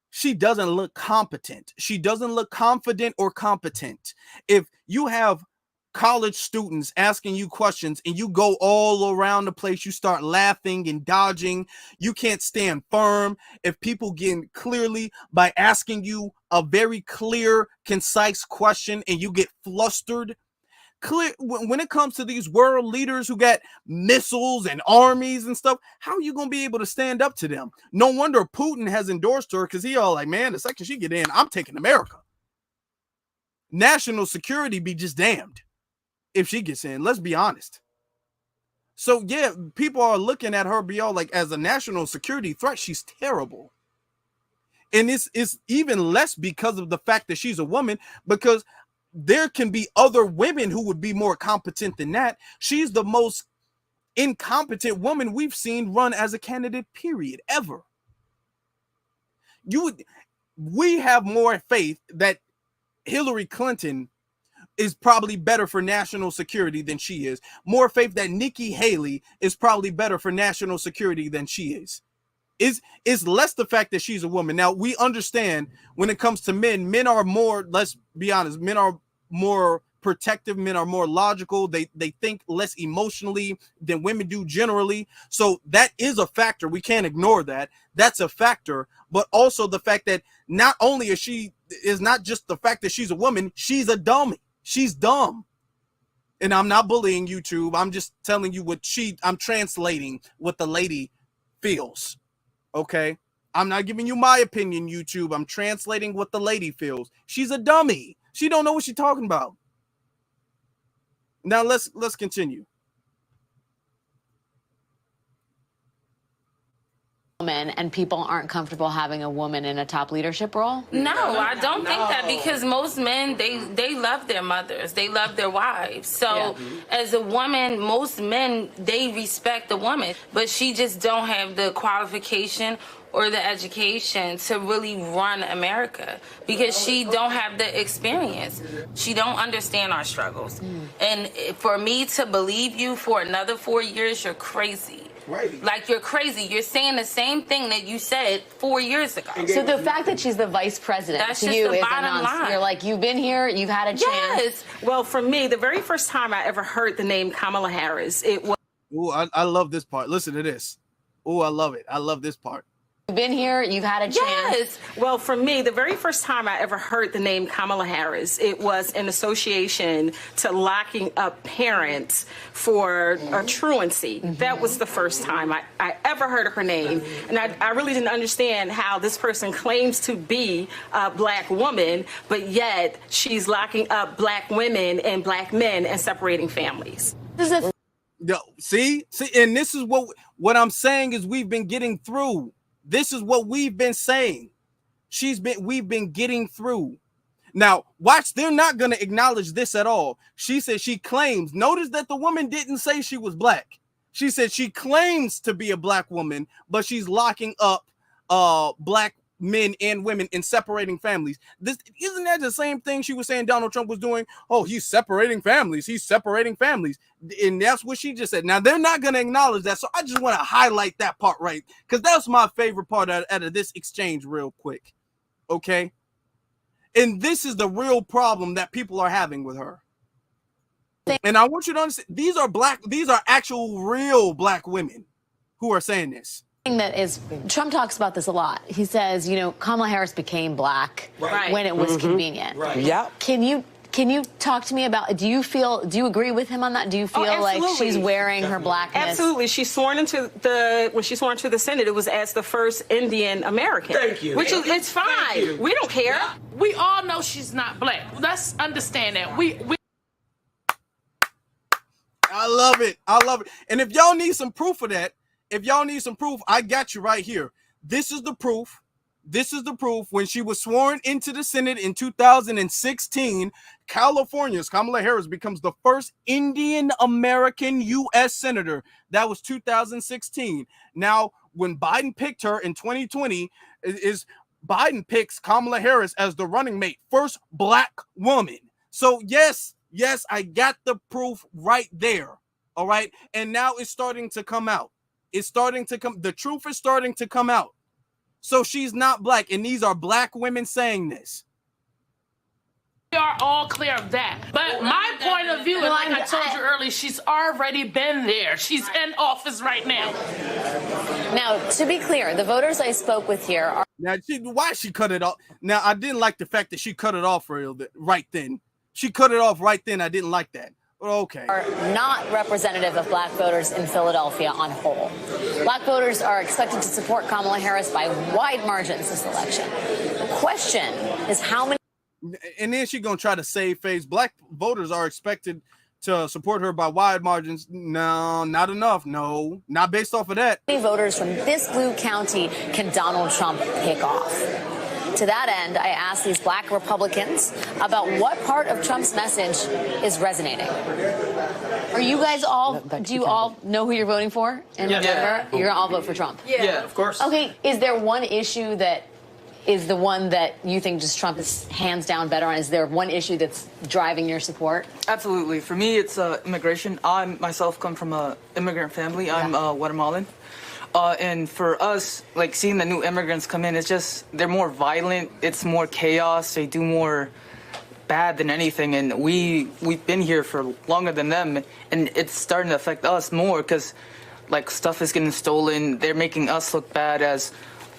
she doesn't look competent. She doesn't look confident or competent. If you have college students asking you questions and you go all around the place, you start laughing and dodging, you can't stand firm. If people get clearly by asking you a very clear, concise question and you get flustered, when it comes to these world leaders who got missiles and armies and stuff, how are you going to be able to stand up to them? No wonder Putin has endorsed her, because he all like, man, the second she get in, I'm taking America. National security be just damned if she gets in. Let's be honest. So yeah, people are looking at her be all like, as a national security threat, she's terrible. And it's even less because of the fact that she's a woman, because there can be other women who would be more competent than that. She's the most incompetent woman we've seen run as a candidate, period, ever. We have more faith that Hillary Clinton is probably better for national security than she is. More faith that Nikki Haley is probably better for national security than she is. Is less the fact that she's a woman. Now, we understand when it comes to men are more, let's be honest, men are more protective, men are more logical, they think less emotionally than women do generally. So that is a factor. We can't ignore that. That's a factor. But also the fact that not only is not just the fact that she's a woman, she's a dummy. She's dumb. And I'm not bullying YouTube. I'm just telling you I'm translating what the lady feels. Okay, I'm not giving you my opinion, YouTube. I'm translating what the lady feels. She's a dummy. She don't know what she's talking about. Now let's continue. Woman woman and people aren't comfortable having a woman in a top leadership role? No, I don't think that, because most men, they love their mothers. They love their wives. So as a woman, most men, they respect the woman, but she just don't have the qualification or the education to really run America, because she don't have the experience. She don't understand our struggles. And for me to believe you for another 4 years, you're crazy. Right. Like, you're crazy. You're saying the same thing that you said 4 years ago. So the fact that she's the vice president That's to just you the is bottom line. You're like, you've been here, you've had a chance. Yes. Well, for me, the very first time I ever heard the name Kamala Harris, it was. Ooh, I love this part. Listen to this. Ooh, I love it. I love this part. You've been here, you've had a chance. Yes. Well, for me, the very first time I ever heard the name Kamala Harris, it was in association to locking up parents for a truancy. That was the first time I ever heard of her name. And I really didn't understand how this person claims to be a black woman, but yet she's locking up black women and black men and separating families. See, and this is what I'm saying is we've been getting through. This is what we've been saying. We've been getting through. Now, watch, they're not going to acknowledge this at all. She said she claims. Notice that the woman didn't say she was black. She said she claims to be a black woman, but she's locking up black men and women and separating families. Isn't that the same thing she was saying Donald Trump was doing? Oh, he's separating families. He's separating families. And that's what she just said. Now, they're not going to acknowledge that. So I just want to highlight that part, right? Because that's my favorite part out of this exchange real quick. Okay? And this is the real problem that people are having with her. And I want you to understand, these are actual real black women who are saying this. That is, Trump talks about this a lot. He says, you know, Kamala Harris became black when it was convenient. Right. Yeah. Can you talk to me about, do you agree with him on that? Do you feel like she's wearing her blackness? Absolutely. when she sworn into the Senate, it was as the first Indian American. Thank you. Which is, it's fine. We don't care. We all know she's not black. Let's understand that. I love it. I love it. And if y'all need some proof of that, I got you right here. This is the proof. This is the proof. When she was sworn into the Senate in 2016, California's Kamala Harris becomes the first Indian American U.S. senator. That was 2016. Now, when Biden picked her in 2020, Biden picks Kamala Harris as the running mate, first black woman. So yes, I got the proof right there. All right. And now it's starting to come out. The truth is starting to come out. So she's not black, and these are black women saying this. We are all clear of that. But my point of view, and like I told you earlier, she's already been there. She's in office right now. Now, to be clear, the voters I spoke with here are... Now, why she cut it off? Now, I didn't like the fact that she cut it off right then. She cut it off right then. I didn't like that. Okay. Are not representative of black voters in Philadelphia on whole. Black voters are expected to support Kamala Harris by wide margins this election. The question is how many... And then she's going to try to save face. Black voters are expected to support her by wide margins. No, not enough. No, not based off of that. How many voters from this blue county can Donald Trump pick off? To that end, I asked these black Republicans about what part of Trump's message is resonating. Are you guys all, do you all know who you're voting for in November? You're going to all vote for Trump? Yeah, of course. Okay, is there one issue that is the one that you think just Trump is hands down better on? Is there one issue that's driving your support? Absolutely. For me, it's immigration. I myself come from an immigrant family. I'm Guatemalan. And for us, like seeing the new immigrants come in, it's just, they're more violent. It's more chaos. They do more bad than anything. And we've been here for longer than them. And it's starting to affect us more because like stuff is getting stolen. They're making us look bad as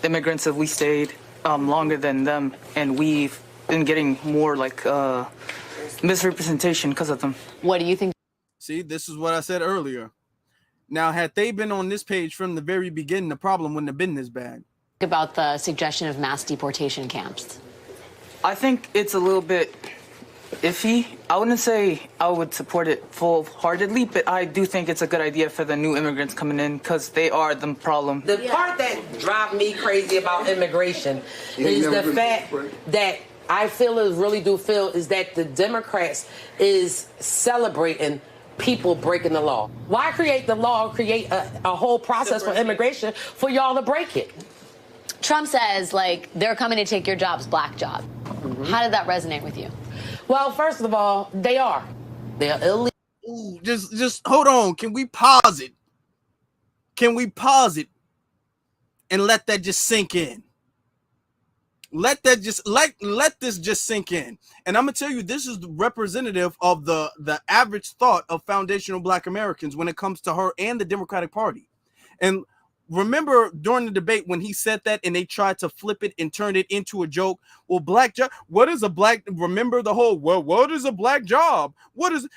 immigrants if we stayed longer than them. And we've been getting more like misrepresentation because of them. What do you think? See, this is what I said earlier. Now, had they been on this page from the very beginning, the problem wouldn't have been this bad. About the suggestion of mass deportation camps. I think it's a little bit iffy. I wouldn't say I would support it full-heartedly, but I do think it's a good idea for the new immigrants coming in because they are the problem. The part that drives me crazy about immigration is the fact that I really do feel is that the Democrats is celebrating people breaking the law. Why create the law, create a whole process for immigration for y'all to break it? Trump says, like, they're coming to take your jobs, black job. How did that resonate with you? Well, first of all, they are. They're illegal. Ooh, just hold on. Can we pause it? Can we pause it and let that just sink in? Let this just sink in. And I'm gonna tell you, this is representative of the average thought of foundational Black Americans when it comes to her and the Democratic Party. And remember during the debate when he said that and they tried to flip it and turn it into a joke. Well, black job, what is a black? Remember the whole, well, what is a black job?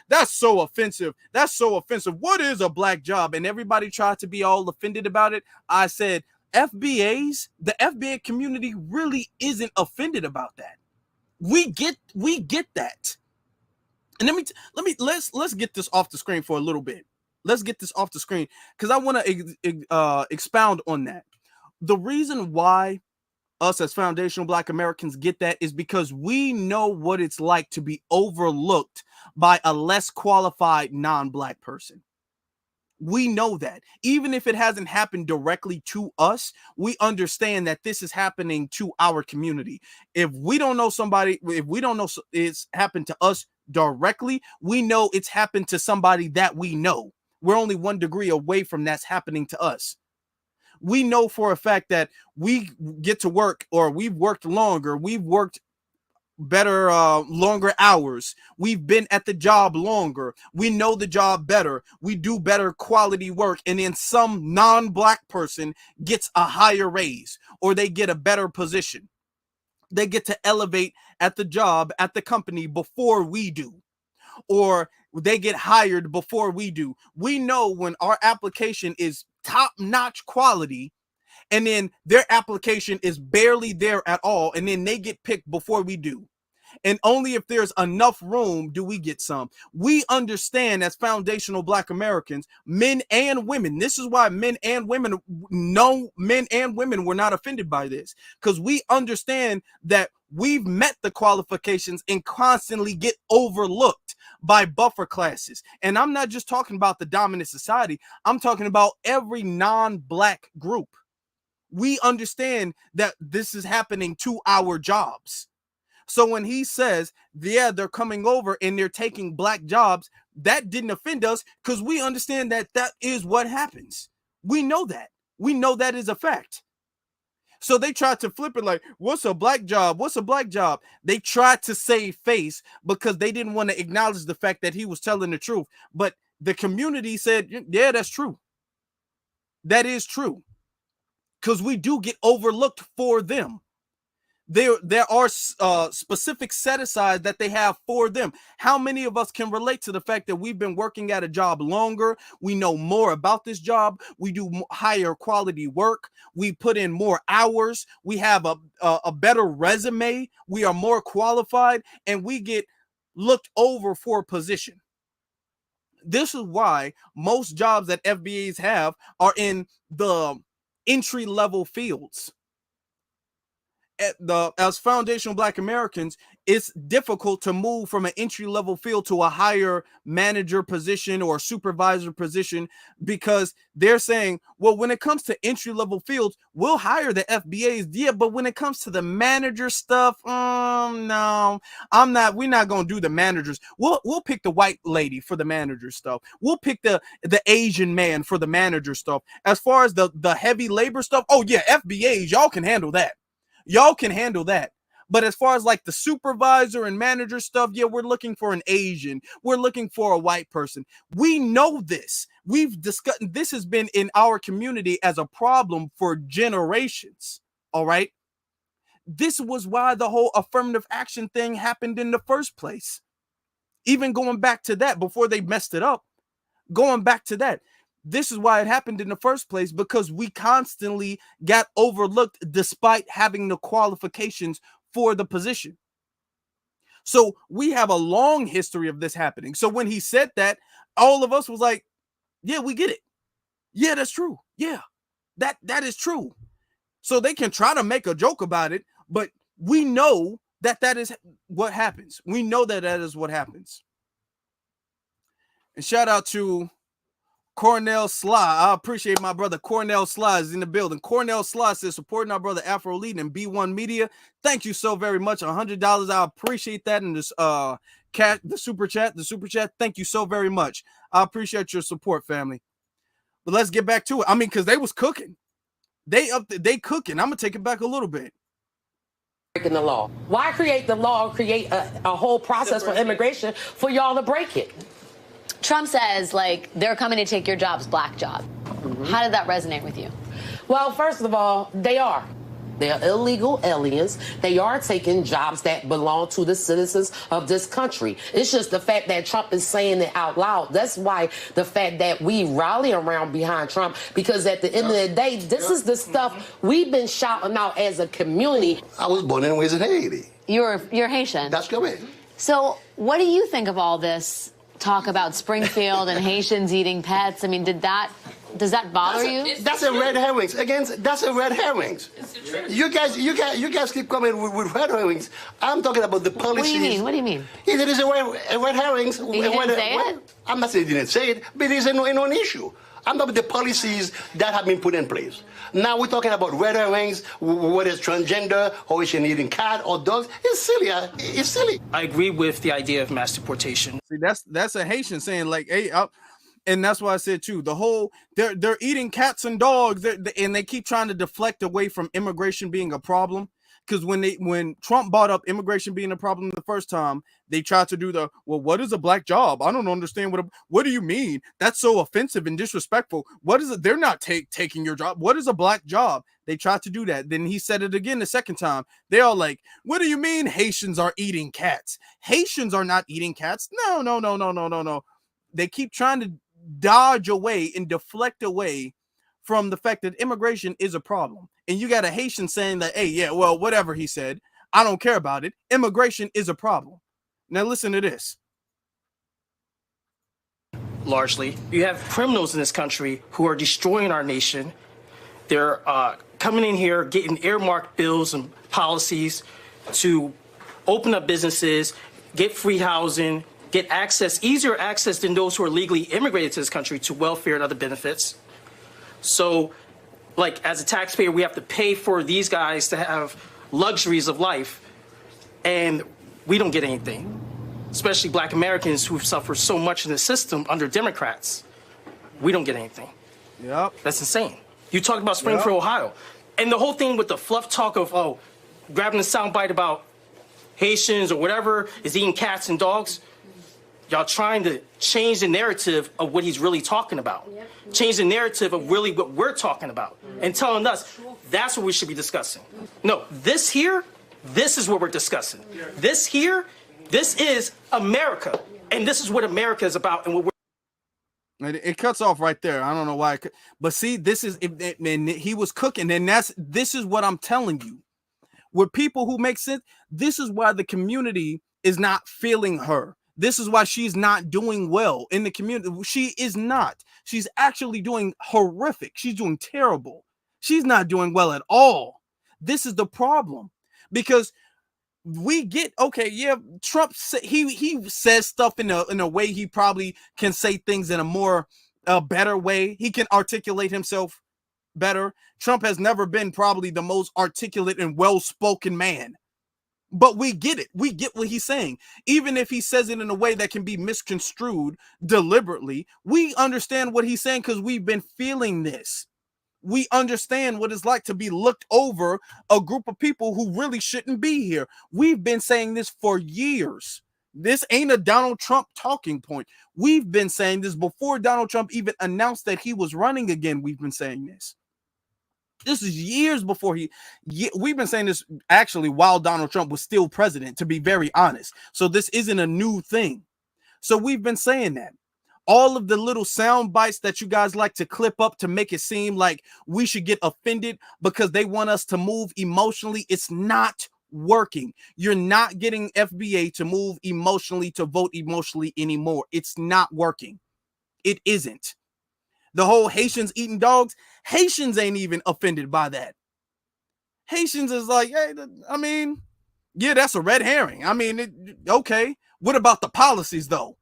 That's so offensive. That's so offensive. What is a black job? And everybody tried to be all offended about it. I said, the FBA community really isn't offended about that. We get that. And let's get this off the screen for a little bit. Let's get this off the screen because I want to expound on that. The reason why us as foundational Black Americans get that is because we know what it's like to be overlooked by a less qualified non-Black person. We know that even if it hasn't happened directly to us, we understand that this is happening to our community. If we don't know it's happened to us directly, we know it's happened to somebody that we know. We're only 1 degree away from that's happening to us. We know for a fact that we get to work, or we've worked longer, we've worked better, longer hours. We've been at the job longer. We know the job better. We do better quality work. And then some non-Black person gets a higher raise, or they get a better position. They get to elevate at the job, at the company before we do, or they get hired before we do. We know when our application is top-notch quality and then their application is barely there at all, and then they get picked before we do. And only if there's enough room do we get some. We understand as foundational Black Americans, men and women. This is why men and women were not offended by this, because we understand that we've met the qualifications and constantly get overlooked by buffer classes. And I'm not just talking about the dominant society. I'm talking about every non-Black group. We understand that this is happening to our jobs. So when he says, yeah, they're coming over and they're taking Black jobs, that didn't offend us because we understand that that is what happens. We know that. We know that is a fact. So they tried to flip it like, what's a Black job? What's a Black job? They tried to save face because they didn't want to acknowledge the fact that he was telling the truth. But the community said, yeah, that's true. That is true. Because we do get overlooked for them. There are specific set-asides that they have for them. How many of us can relate to the fact that we've been working at a job longer? We know more about this job. We do higher quality work. We put in more hours. We have a better resume. We are more qualified, and we get looked over for a position. This is why most jobs that FBAs have are in the entry-level fields. As foundational Black Americans, it's difficult to move from an entry-level field to a higher manager position or supervisor position because they're saying, well, when it comes to entry-level fields, we'll hire the FBAs. Yeah, but when it comes to the manager stuff, no, we're not going to do the managers. We'll pick the white lady for the manager stuff. We'll pick the Asian man for the manager stuff. As far as the heavy labor stuff, oh yeah, FBAs, y'all can handle that. Y'all can handle that. But as far as like the supervisor and manager stuff, yeah, we're looking for an Asian. We're looking for a white person. We know this. We've discussed, this has been in our community as a problem for generations. All right. This was why the whole affirmative action thing happened in the first place. Even going back to that before they messed it up, going back to that. This is why it happened in the first place, because we constantly got overlooked despite having the qualifications for the position. So we have a long history of this happening. So when he said that, all of us was like, yeah, we get it. Yeah, that's true. Yeah, that is true. So they can try to make a joke about it, but we know that that is what happens. We know that that is what happens. And shout out to Cornell Sly. I appreciate my brother Cornell Sly is in the building. Cornell Sly says supporting our brother Afro Elite and B1 Media. Thank you so very much. $100. I appreciate that in this the super chat. Thank you so very much. I appreciate your support, family. But let's get back to it. I mean, because they was cooking. They cooking. I'm gonna take it back a little bit. Breaking the law. Why create the law? Create a whole process for immigration for y'all to break it. Trump says, like, they're coming to take your jobs, black job. How did that resonate with you? Well, first of all, they are. They're illegal aliens. They are taking jobs that belong to the citizens of this country. It's just the fact that Trump is saying it out loud. That's why the fact that we rally around behind Trump, because at the end of the day, this is the stuff we've been shouting out as a community. I was born and raised in Haiti. You're Haitian. That's correct. So what do you think of all this talk about Springfield and Haitians eating pets? I mean, does that bother you? That's a red herrings. Again, that's a red herrings. You guys keep coming with red herrings. I'm talking about the policies. What do you mean? What do you mean? It is a red herrings. He didn't say it? I'm not saying he didn't say it, but it is an issue. I'm talking about the policies that have been put in place. Now we're talking about red herrings, whether it's transgender or it's eating cat or dogs. It's silly. It's silly. I agree with the idea of mass deportation. See, that's a Haitian saying like, hey, and that's why I said too, the whole they're eating cats and dogs, and they keep trying to deflect away from immigration being a problem. Because when Trump brought up immigration being a problem the first time, they tried to do well, what is a black job? I don't understand what do you mean? That's so offensive and disrespectful. What is it? They're not taking your job. What is a black job? They tried to do that. Then he said it again the second time. They all like, what do you mean Haitians are eating cats? Haitians are not eating cats. No. They keep trying to dodge away and deflect away from the fact that immigration is a problem. And you got a Haitian saying that, hey, yeah, well, whatever he said, I don't care about it. Immigration is a problem. Now listen to this. Largely, you have criminals in this country who are destroying our nation. They're coming in here, getting earmarked bills and policies to open up businesses, get free housing, get access, easier access than those who are legally immigrated to this country to welfare and other benefits. So, like, as a taxpayer, we have to pay for these guys to have luxuries of life, and we don't get anything, especially black Americans who've suffered so much in the system under Democrats. We don't get anything. Yep. That's insane. You talk about Springfield, Ohio, and the whole thing with the fluff talk of, grabbing the soundbite about Haitians or whatever is eating cats and dogs. Y'all trying to change the narrative of what he's really talking about. Change the narrative of really what we're talking about and telling us that's what we should be discussing. No, this is what we're discussing. This is America. And this is what America is about and what we're It cuts off right there. I don't know why. But see, this is, and he was cooking. And this is what I'm telling you. With people who make sense, this is why the community is not feeling her. This is why she's not doing well in the community. She is not. She's actually doing horrific. She's doing terrible. She's not doing well at all. This is the problem. Because we get, okay, yeah, Trump, he says stuff in a way he probably can say things in a more better way. He can articulate himself better. Trump has never been probably the most articulate and well-spoken man. But we get it. We get what he's saying. Even if he says it in a way that can be misconstrued deliberately, we understand what he's saying because we've been feeling this. We understand what it's like to be looked over a group of people who really shouldn't be here. We've been saying this for years. This ain't a Donald Trump talking point. We've been saying this before Donald Trump even announced that he was running again. We've been saying this. This is years before we've been saying this actually while Donald Trump was still president, to be very honest. So this isn't a new thing. So we've been saying that. All of the little sound bites that you guys like to clip up to make it seem like we should get offended because they want us to move emotionally. It's not working. You're not getting FBA to move emotionally, to vote emotionally anymore. It's not working. It isn't. The whole Haitians eating dogs, Haitians ain't even offended by that. Haitians is like, hey, I mean, yeah, that's a red herring. I mean, okay. What about the policies though?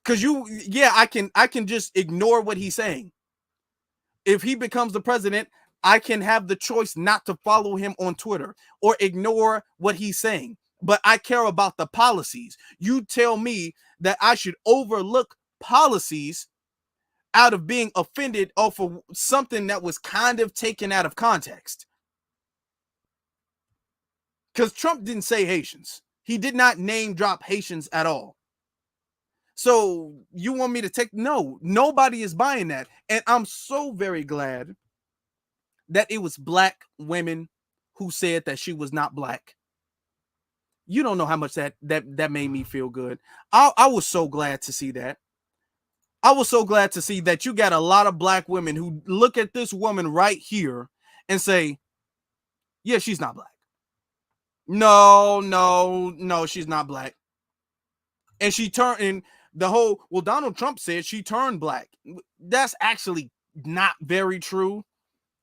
Because I can just ignore what he's saying. If he becomes the president, I can have the choice not to follow him on Twitter or ignore what he's saying. But I care about the policies. You tell me that I should overlook policies out of being offended off of something that was kind of taken out of context. Because Trump didn't say Haitians. He did not name drop Haitians at all. So you want me to take? No, nobody is buying that. And I'm so very glad that it was black women who said that she was not black. You don't know how much that made me feel good. I was so glad to see that. I was so glad to see that you got a lot of black women who look at this woman right here and say, yeah, she's not black. No, she's not black. And she turned, and the whole, well, Donald Trump said she turned black. That's actually not very true.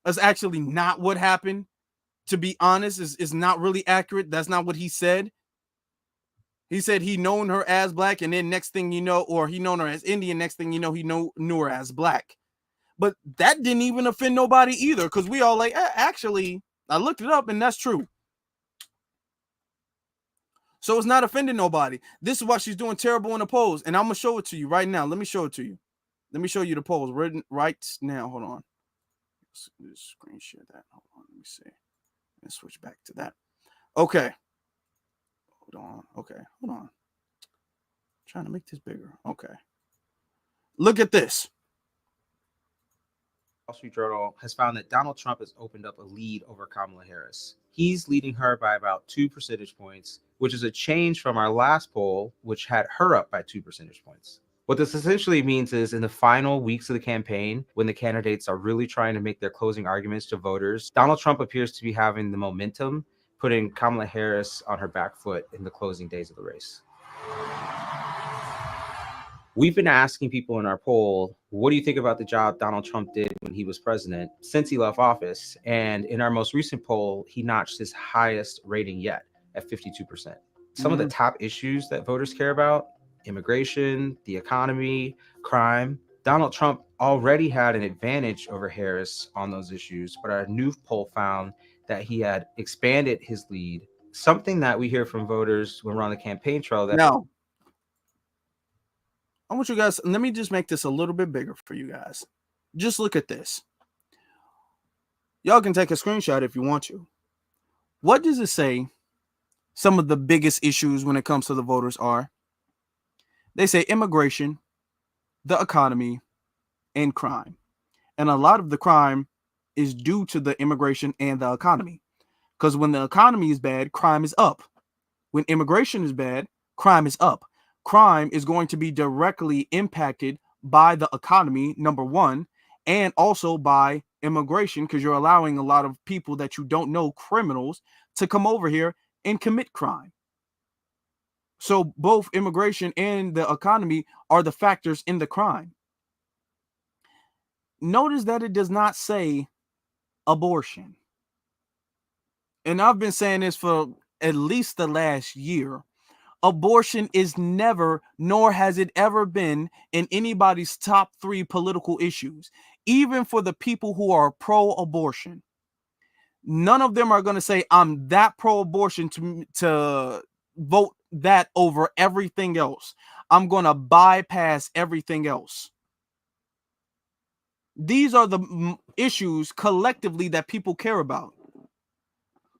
That's actually not what happened. To be honest, is not really accurate. That's not what he said. He said he known her as black, and then next thing you know, or he known her as Indian, next thing you know, he knew her as black. But that didn't even offend nobody either, because we all like, actually, I looked it up, and that's true. So it's not offending nobody. This is why she's doing terrible in the polls, and I'm going to show it to you right now. Let me show it to you. Let me show you the polls right now. Hold on. Let's screen share that. Hold on. Let me see. Let's switch back to that. Okay. Hold on. Okay. Hold on. Trying to make this bigger. Okay. Look at this. Wall Street Journal has found that Donald Trump has opened up a lead over Kamala Harris. He's leading her by about 2 percentage points, which is a change from our last poll, which had her up by 2 percentage points. What this essentially means is in the final weeks of the campaign, when the candidates are really trying to make their closing arguments to voters, Donald Trump appears to be having the momentum, putting Kamala Harris on her back foot in the closing days of the race. We've been asking people in our poll, what do you think about the job Donald Trump did when he was president since he left office? And in our most recent poll, he notched his highest rating yet at 52%. Some of the top issues that voters care about: immigration, the economy, crime. Donald Trump already had an advantage over Harris on those issues, but our new poll found that he had expanded his lead, something that we hear from voters when we're on the campaign trail. That now, I want you guys, let me just make this a little bit bigger for you guys. Just look at this. Y'all can take a screenshot if you want to. What does it say some of the biggest issues when it comes to the voters are? They say immigration, the economy, and crime. And a lot of the crime is due to the immigration and the economy. Because when the economy is bad, crime is up. When immigration is bad, crime is up. Crime is going to be directly impacted by the economy, number one, and also by immigration, because you're allowing a lot of people that you don't know, criminals, to come over here and commit crime. So both immigration and the economy are the factors in the crime. Notice that it does not say abortion. And I've been saying this for at least the last year. Abortion is never, nor has it ever been, in anybody's top 3 political issues. Even for the people who are pro-abortion, none of them are going to say, I'm that pro-abortion to vote that over everything else. I'm going to bypass everything else. These are the issues collectively that people care about.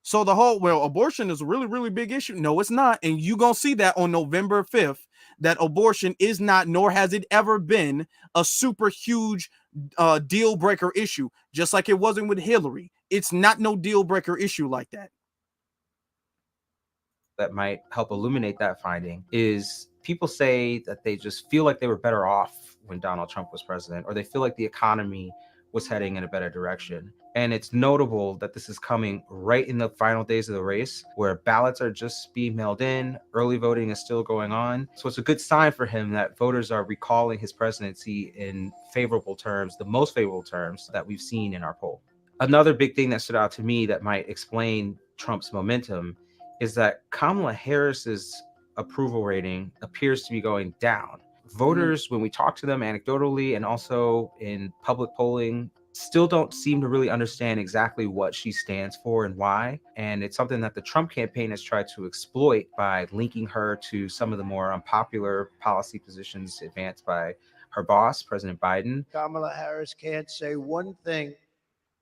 So the whole, well, abortion is a really, really big issue. No, it's not. And you're going to see that on November 5th, that abortion is not, nor has it ever been, a super huge deal breaker issue. Just like it wasn't with Hillary. It's not no deal breaker issue like that. That might help illuminate that finding is people say that they just feel like they were better off when Donald Trump was president, or they feel like the economy was heading in a better direction. And it's notable that this is coming right in the final days of the race, where ballots are just being mailed in, early voting is still going on. So it's a good sign for him that voters are recalling his presidency in favorable terms, the most favorable terms that we've seen in our poll. Another big thing that stood out to me that might explain Trump's momentum is that Kamala Harris's approval rating appears to be going down. Voters, when we talk to them anecdotally and also in public polling, still don't seem to really understand exactly what she stands for and why. And it's something that the Trump campaign has tried to exploit by linking her to some of the more unpopular policy positions advanced by her boss, President Biden. Kamala Harris can't say one thing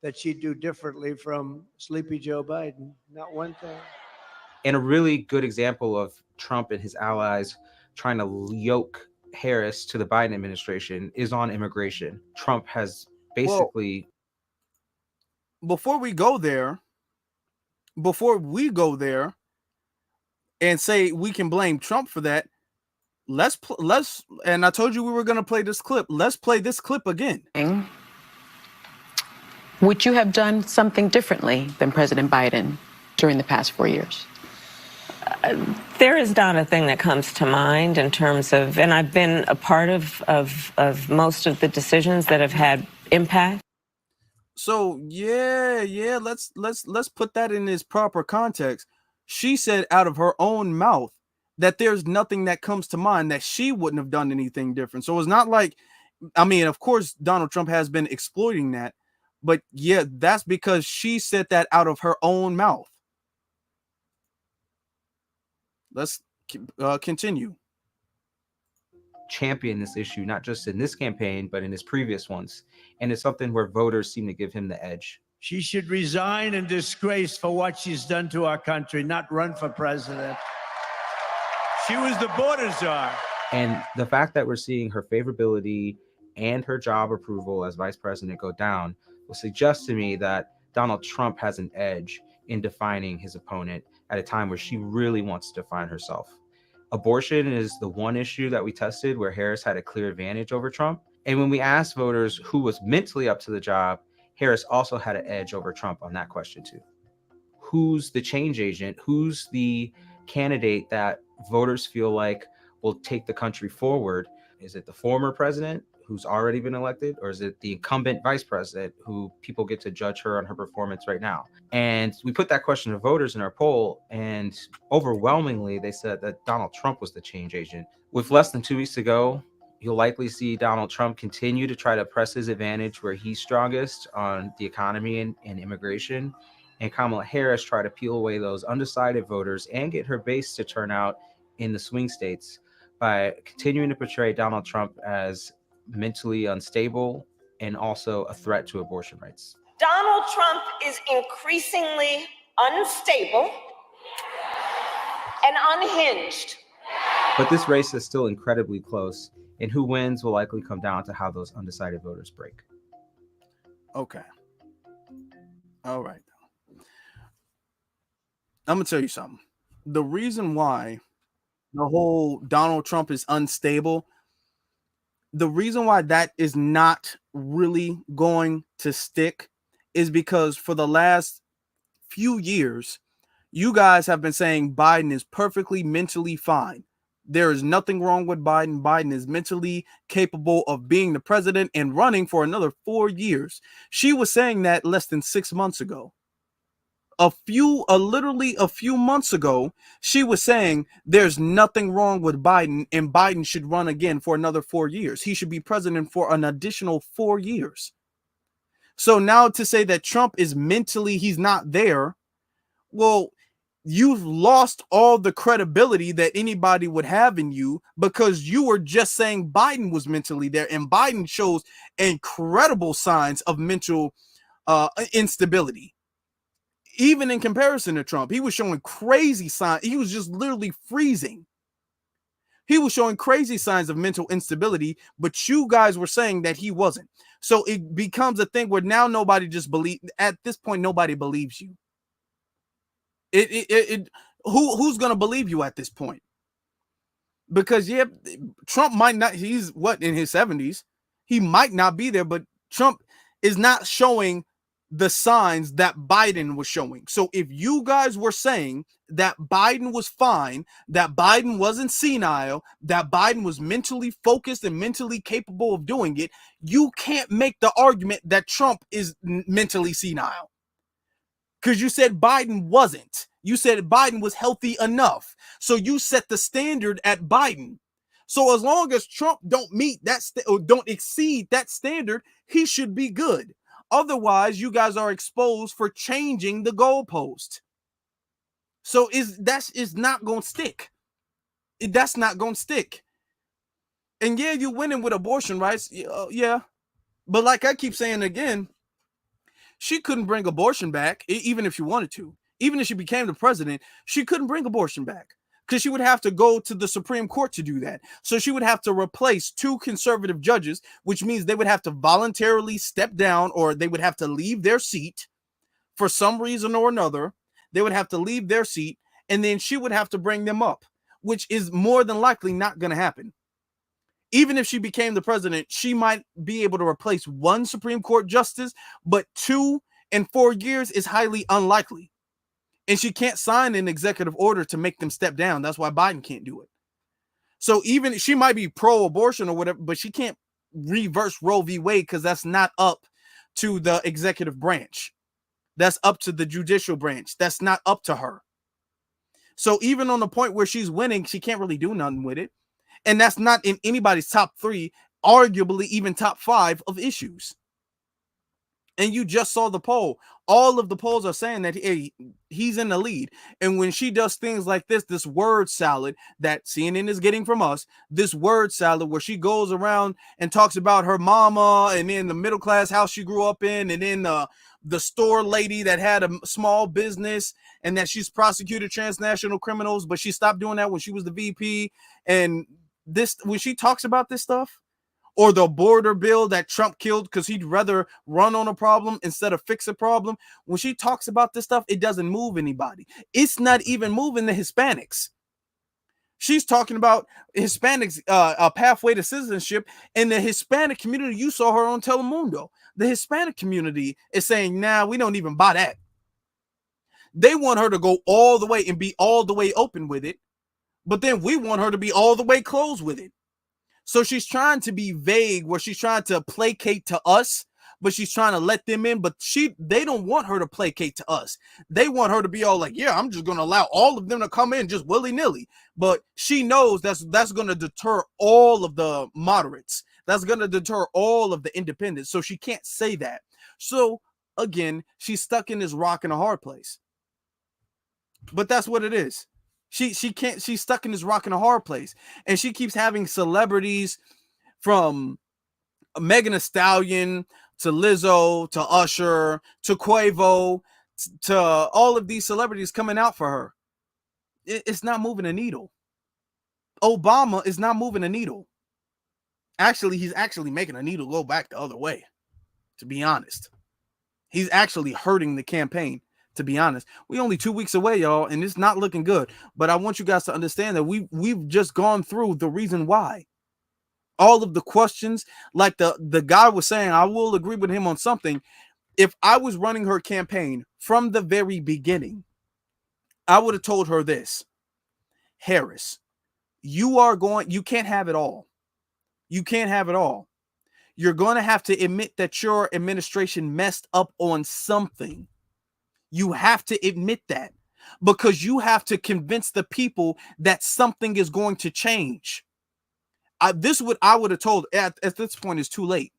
that she'd do differently from Sleepy Joe Biden. Not one thing. And a really good example of Trump and his allies trying to yoke Harris to the Biden administration is on immigration. Trump has basically... Well, before we go there and say we can blame Trump for that, let's and I told you we were going to play this clip. Let's play this clip again. Would you have done something differently than President Biden during the past 4 years? There is not a thing that comes to mind in terms of, and I've been a part of most of the decisions that have had impact. So yeah, let's put that in its proper context. She said out of her own mouth that there's nothing that comes to mind that she wouldn't have done anything different. So it's not like, I mean, of course, Donald Trump has been exploiting that, but yeah, that's because she said that out of her own mouth. Let's continue. Champion this issue, not just in this campaign, but in his previous ones. And it's something where voters seem to give him the edge. She should resign in disgrace for what she's done to our country, not run for president. She was the border czar. And the fact that we're seeing her favorability and her job approval as vice president go down will suggest to me that Donald Trump has an edge in defining his opponent at a time where she really wants to define herself. Abortion is the one issue that we tested where Harris had a clear advantage over Trump. And when we asked voters who was mentally up to the job, Harris also had an edge over Trump on that question too. Who's the change agent? Who's the candidate that voters feel like will take the country forward? Is it the former president who's already been elected, or is it the incumbent vice president who people get to judge her on her performance right now? And we put that question to voters in our poll, and overwhelmingly they said that Donald Trump was the change agent. With less than 2 weeks to go, you'll likely see Donald Trump continue to try to press his advantage where he's strongest on the economy and immigration, and Kamala Harris try to peel away those undecided voters and get her base to turn out in the swing states by continuing to portray Donald Trump as mentally unstable and also a threat to abortion rights. Donald Trump is increasingly unstable and unhinged. But this race is still incredibly close, and who wins will likely come down to how those undecided voters break. Okay. All right. I'm going to tell you something. The reason why the whole Donald Trump is unstable, the reason why that is not really going to stick is because for the last few years, you guys have been saying Biden is perfectly mentally fine. There is nothing wrong with Biden. Biden is mentally capable of being the president and running for another 4 years. She was saying that less than 6 months ago. Literally a few months ago, she was saying there's nothing wrong with Biden and Biden should run again for another 4 years. He should be president for an additional 4 years. So now to say that Trump is mentally, he's not there, well, you've lost all the credibility that anybody would have in you because you were just saying Biden was mentally there, and Biden shows incredible signs of mental instability. Even in comparison to Trump, he was showing crazy signs. He was just literally freezing. He was showing crazy signs of mental instability, but you guys were saying that he wasn't. So it becomes a thing where now nobody just believes. At this point, nobody believes you. Who's gonna believe you at this point? Because yeah, Trump might not. He's what, in his 70s? He might not be there, but Trump, is not showing the signs that Biden was showing. So if you guys were saying that Biden was fine, that Biden wasn't senile, that Biden was mentally focused and mentally capable of doing it, you can't make the argument that Trump is mentally senile. Because you said Biden wasn't. You said Biden was healthy enough. So you set the standard at Biden. So as long as Trump don't meet that or don't exceed that standard, he should be good. Otherwise, you guys are exposed for changing the goalpost. So that's not going to stick. That's not going to stick. And yeah, you're winning with abortion rights. Yeah. But like I keep saying again, she couldn't bring abortion back, even if she wanted to. Even if she became the president, she couldn't bring abortion back because she would have to go to the Supreme Court to do that. So she would have to replace 2 conservative judges, which means they would have to voluntarily step down, or they would have to leave their seat for some reason or another. They would have to leave their seat, and then she would have to bring them up, which is more than likely not going to happen. Even if she became the president, she might be able to replace 1 Supreme Court justice, but 2 in 4 years is highly unlikely. And she can't sign an executive order to make them step down. That's why Biden can't do it. So even she might be pro-abortion or whatever, but she can't reverse Roe v. Wade because that's not up to the executive branch. That's up to the judicial branch. That's not up to her. So even on the point where she's winning, she can't really do nothing with it. And that's not in anybody's top 3, arguably even top 5 of issues. And you just saw the poll. All of the polls are saying that he's in the lead. And when she does things like this word salad that CNN is getting from us, this word salad where she goes around and talks about her mama and then the middle class house she grew up in, and then the store lady that had a small business, and that she's prosecuted transnational criminals, but she stopped doing that when she was the VP. And this, when she talks about this stuff, or the border bill that Trump killed because he'd rather run on a problem instead of fix a problem. When she talks about this stuff, it doesn't move anybody. It's not even moving the Hispanics. She's talking about Hispanics, a pathway to citizenship, and the Hispanic community, you saw her on Telemundo. The Hispanic community is saying, nah, we don't even buy that. They want her to go all the way and be all the way open with it, but then we want her to be all the way closed with it. So she's trying to be vague, where she's trying to placate to us, but she's trying to let them in. But they don't want her to placate to us. They want her to be all like, yeah, I'm just going to allow all of them to come in just willy-nilly. But she knows that's going to deter all of the moderates. That's going to deter all of the independents. So she can't say that. So again, she's stuck in this rock and a hard place. But that's what it is. She's stuck in this rock and a hard place. And she keeps having celebrities from Megan Thee Stallion to Lizzo to Usher to Quavo to all of these celebrities coming out for her. It's not moving a needle. Obama is not moving a needle. Actually, he's actually making a needle go back the other way, to be honest. He's actually hurting the campaign. To be honest, we're only 2 weeks away, y'all, and it's not looking good. But I want you guys to understand that we've just gone through the reason why. All of the questions, like the guy was saying, I will agree with him on something. If I was running her campaign from the very beginning, I would have told her this: Harris, you can't have it all. You can't have it all. You're going to have to admit that your administration messed up on something. You have to admit that, because you have to convince the people that something is going to change. I would have told at this point is too late.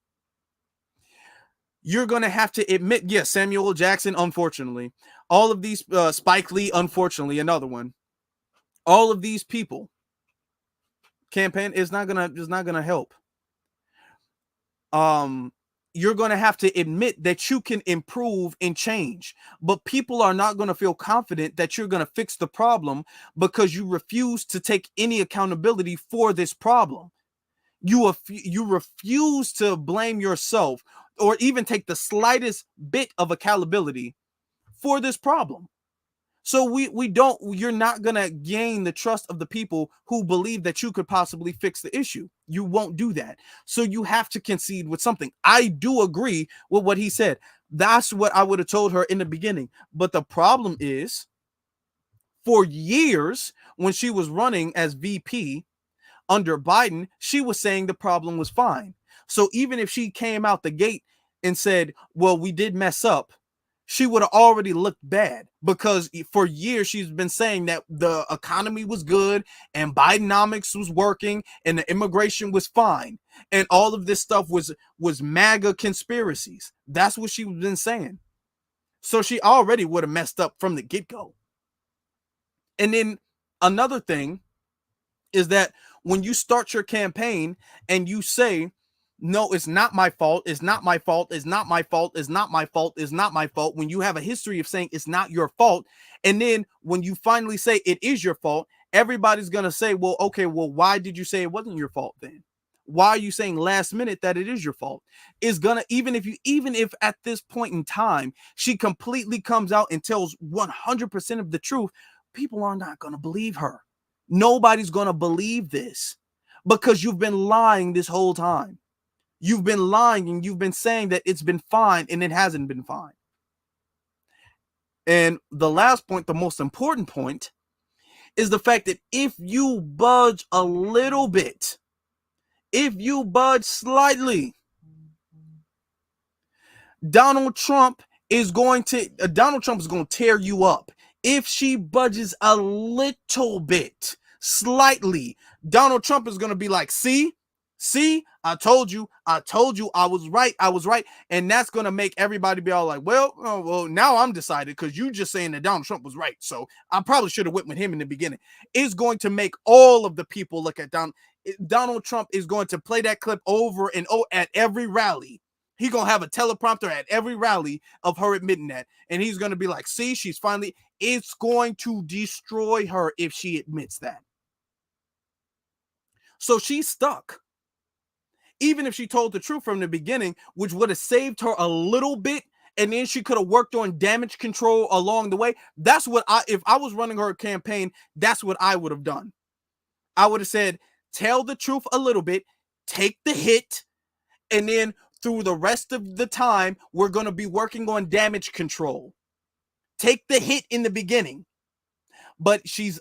You're going to have to admit, yes, Samuel L. Jackson, unfortunately, all of these, Spike Lee, unfortunately, another one, all of these people, campaign is not gonna help. You're going to have to admit that you can improve and change, but people are not going to feel confident that you're going to fix the problem because you refuse to take any accountability for this problem. You refuse to blame yourself or even take the slightest bit of accountability for this problem. So you're not going to gain the trust of the people who believe that you could possibly fix the issue. You won't do that. So you have to concede with something. I do agree with what he said. That's what I would have told her in the beginning. But the problem is, for years, when she was running as VP under Biden, she was saying the problem was fine. So even if she came out the gate and said, well, we did mess up, she would have already looked bad, because for years she's been saying that the economy was good and Bidenomics was working and the immigration was fine. And all of this stuff was MAGA conspiracies. That's what she's been saying. So she already would have messed up from the get-go. And then another thing is that when you start your campaign and you say, no, it's not my fault, it's not my fault, it's not my fault, it's not my fault, it's not my fault, when you have a history of saying it's not your fault, and then when you finally say it is your fault, everybody's going to say, well, okay, well, why did you say it wasn't your fault then? Why are you saying last minute that it is your fault? Is gonna, even if at this point in time she completely comes out and tells 100% of the truth, people are not going to believe her. Nobody's going to believe this, because you've been lying this whole time. You've been lying and you've been saying that it's been fine, and it hasn't been fine. And the last point, the most important point, is the fact that if you budge a little bit, if you budge slightly, Donald Trump is going to tear you up. If she budges a little bit, slightly, Donald Trump is going to be like, see, I told you, I was right. And that's going to make everybody be all like, well, now I'm decided, because you just saying that Donald Trump was right. So I probably should have went with him in the beginning. It's going to make all of the people look at Donald Trump is going to play that clip over and over at every rally. He's going to have a teleprompter at every rally of her admitting that. And he's going to be like, see, she's finally, it's going to destroy her if she admits that. So she's stuck. Even if she told the truth from the beginning, which would have saved her a little bit, and then she could have worked on damage control along the way. That's what if I was running her campaign, that's what I would have done. I would have said, tell the truth a little bit, take the hit, and then through the rest of the time, we're going to be working on damage control. Take the hit in the beginning. But she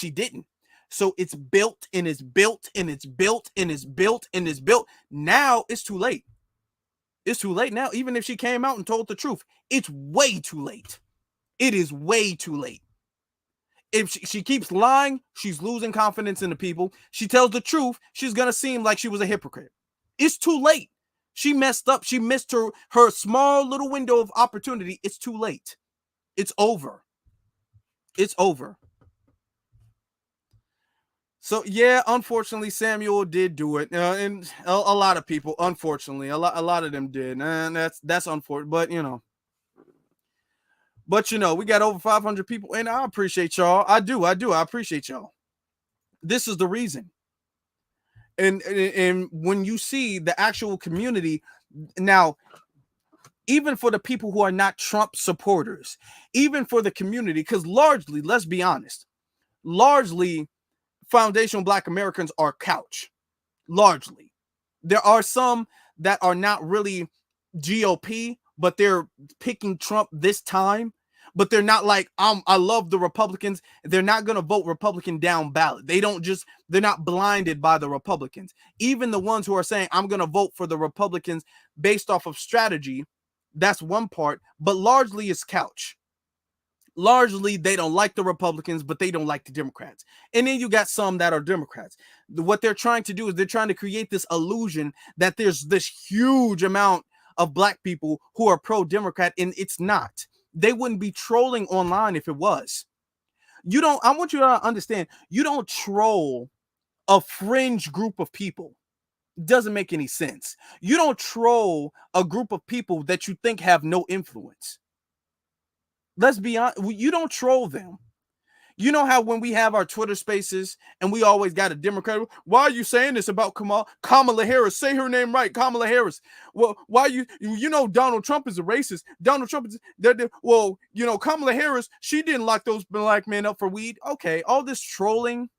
didn't. So it's built and it's built and it's built and it's built and it's built. Now it's too late. It's too late now. Even if she came out and told the truth, it's way too late. It is way too late. If she keeps lying, she's losing confidence in the people. She tells the truth, she's going to seem like she was a hypocrite. It's too late. She messed up. She missed her small little window of opportunity. It's too late. It's over. It's over. So yeah, unfortunately, Samuel did do it, and a lot of people, unfortunately, a lot of them did, and that's unfortunate. But we got over 500 people, and I appreciate y'all. I do. I appreciate y'all. This is the reason. And when you see the actual community now, even for the people who are not Trump supporters, even for the community, because largely, let's be honest, largely foundational Black Americans are couch. Largely. There are some that are not really GOP, but they're picking Trump this time. But they're not like, I love the Republicans. They're not going to vote Republican down ballot. They're not blinded by the Republicans. Even the ones who are saying, I'm going to vote for the Republicans based off of strategy, that's one part, but largely it's couch. Largely, they don't like the Republicans, but they don't like the Democrats. And then you got some that are Democrats. What they're trying to do is they're trying to create this illusion that there's this huge amount of Black people who are pro-Democrat, and it's not. They wouldn't be trolling online if it was. I want you to understand, you don't troll a fringe group of people. It doesn't make any sense. You don't troll a group of people that you think have no influence. Let's be honest, you don't troll them. You know how when we have our Twitter spaces and we always got a Democrat, why are you saying this about Kamala Harris? Say her name right, Kamala Harris. Well, why you Donald Trump is a racist. Donald Trump is, Kamala Harris, she didn't lock those Black men up for weed. Okay, all this trolling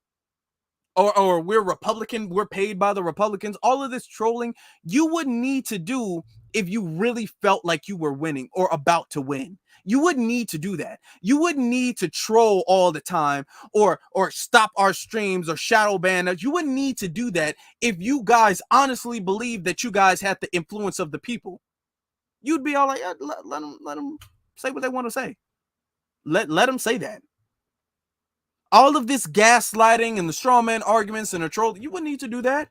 or we're Republican, we're paid by the Republicans. All of this trolling you wouldn't need to do if you really felt like you were winning or about to win. You wouldn't need to do that. You wouldn't need to troll all the time or stop our streams or shadow ban us. You wouldn't need to do that if you guys honestly believe that you guys had the influence of the people. You'd be all like, yeah, let them say what they want to say. Let them say that. All of this gaslighting and the straw man arguments and the troll, you wouldn't need to do that.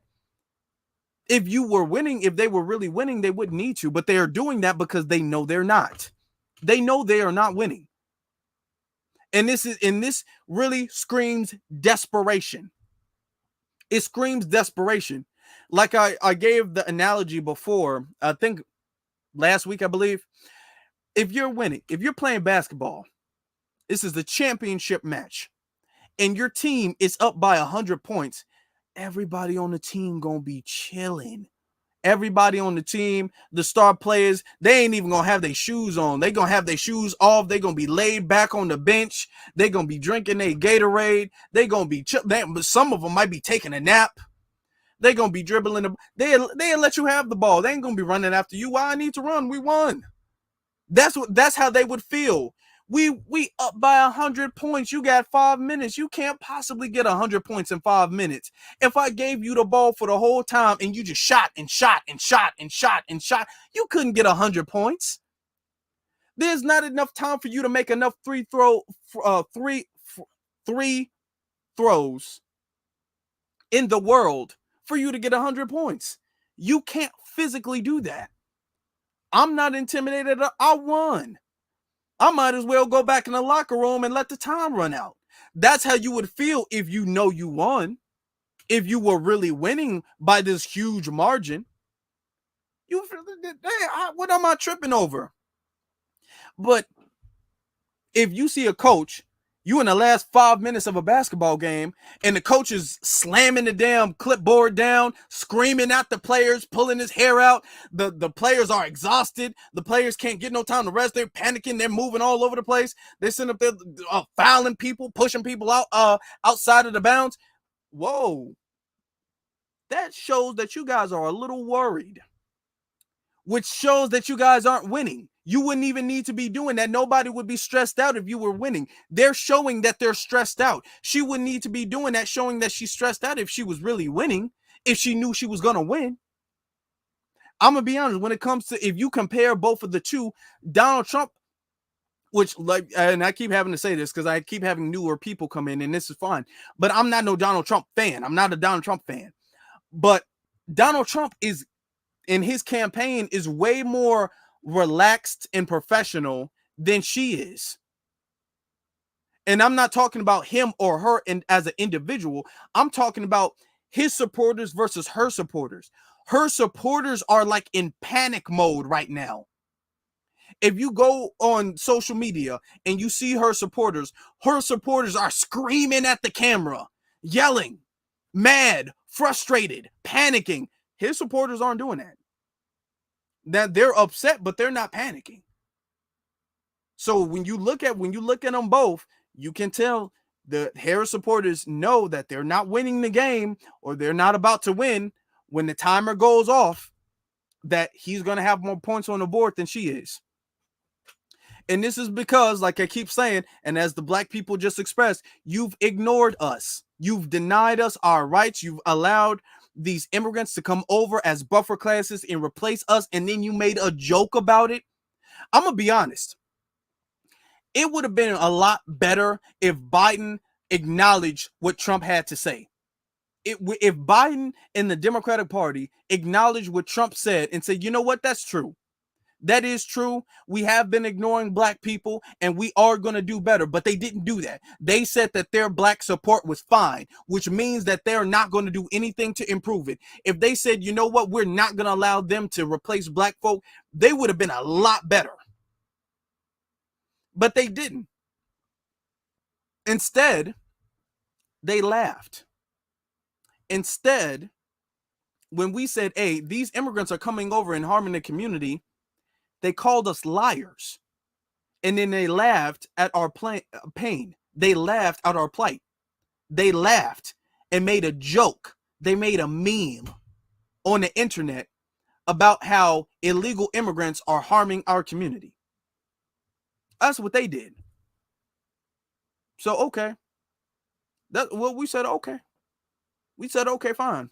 If you were winning, if they were really winning, they wouldn't need to, but they are doing that because they know they're not. They know they are not winning. And this really screams desperation. It screams desperation. Like I gave the analogy before, I think last week, I believe. If you're winning, if you're playing basketball, this is the championship match, and your team is up by 100 points, everybody on the team gonna be chilling. Everybody on the team, the star players, they ain't even gonna have their shoes on. They gonna have their shoes off. They gonna be laid back on the bench. They gonna be drinking their Gatorade. They gonna be some of them might be taking a nap. They gonna be dribbling. They'll let you have the ball. They ain't gonna be running after you. Why I need to run? We won. That's how they would feel. We up by 100 points. You got 5 minutes. You can't possibly get 100 points in 5 minutes. If I gave you the ball for the whole time and you just shot and shot and shot and shot and shot, you couldn't get 100 points. There's not enough time for you to make enough three throws in the world for you to get 100 points. You can't physically do that. I'm not intimidated. I won. I might as well go back in the locker room and let the time run out. That's how you would feel if you know you won. If you were really winning by this huge margin. What am I tripping over? But if you see a coach, you in the last 5 minutes of a basketball game, and the coach is slamming the damn clipboard down, screaming at the players, pulling his hair out. The players are exhausted. The players can't get no time to rest. They're panicking. They're moving all over the place. They're sitting up there fouling people, pushing people out outside of the bounds. Whoa. That shows that you guys are a little worried, which shows that you guys aren't winning. You wouldn't even need to be doing that. Nobody would be stressed out if you were winning. They're showing that they're stressed out. She wouldn't need to be doing that, showing that she's stressed out if she was really winning, if she knew she was going to win. I'm going to be honest, when it comes to, if you compare both of the two, Donald Trump, which, like, and I keep having to say this because I keep having newer people come in, and this is fine, but I'm not no Donald Trump fan. I'm not a Donald Trump fan. But Donald Trump is, in his campaign, is way more relaxed and professional than she is. And I'm not talking about him or her as an individual. I'm talking about his supporters versus her supporters. Her supporters are like in panic mode right now. If you go on social media and you see her supporters are screaming at the camera, yelling, mad, frustrated, panicking. His supporters aren't doing that. That they're upset, but they're not panicking. So when you look at them both, you can tell the Harris supporters know that they're not winning the game, or they're not about to win. When the timer goes off, that he's going to have more points on the board than she is. And this is because, like I keep saying, and as the black people just expressed, you've ignored us. You've denied us our rights. You've allowed these immigrants to come over as buffer classes and replace us, and then you made a joke about it. I'm gonna be honest. It would have been a lot better if Biden acknowledged what Trump had to say. If Biden and the Democratic Party acknowledged what Trump said and said, you know what, that's true. That is true. We have been ignoring black people, and we are going to do better. But they didn't do that. They said that their black support was fine, which means that they're not going to do anything to improve it. If they said, you know what, we're not going to allow them to replace black folk, they would have been a lot better. But they didn't. Instead, they laughed. Instead, when we said, hey, these immigrants are coming over and harming the community, they called us liars. And then they laughed at our pain. They laughed at our plight. They laughed and made a joke. They made a meme on the internet about how illegal immigrants are harming our community. That's what they did. So, okay. We said, okay. We said, okay, fine.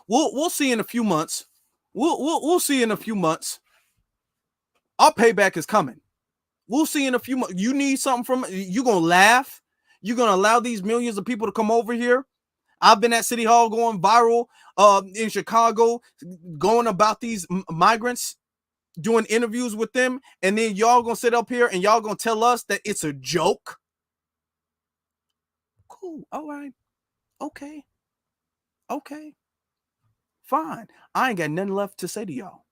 We'll see in a few months. We'll see in a few months. Our payback is coming. We'll see in a few months. You need something from you gonna laugh. You're gonna allow these millions of people to come over here. I've been at City Hall going viral in Chicago, going about these migrants, doing interviews with them, and then y'all gonna sit up here and y'all gonna tell us that it's a joke. Cool. All right. Okay. Fine. I ain't got nothing left to say to y'all.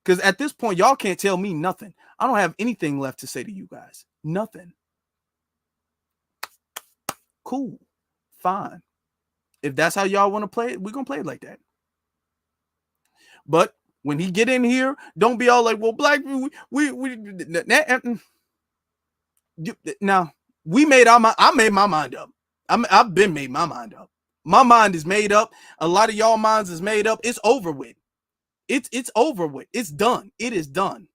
Because at this point, y'all can't tell me nothing. I don't have anything left to say to you guys. Nothing. Cool. Fine. If that's how y'all want to play it, we're going to play it like that. But when he get in here, don't be all like, well, black people, now, we made our mind. I made my mind up. I've been made my mind up. My mind is made up. A lot of y'all minds is made up. It's over with. It's over with. It's done. It is done.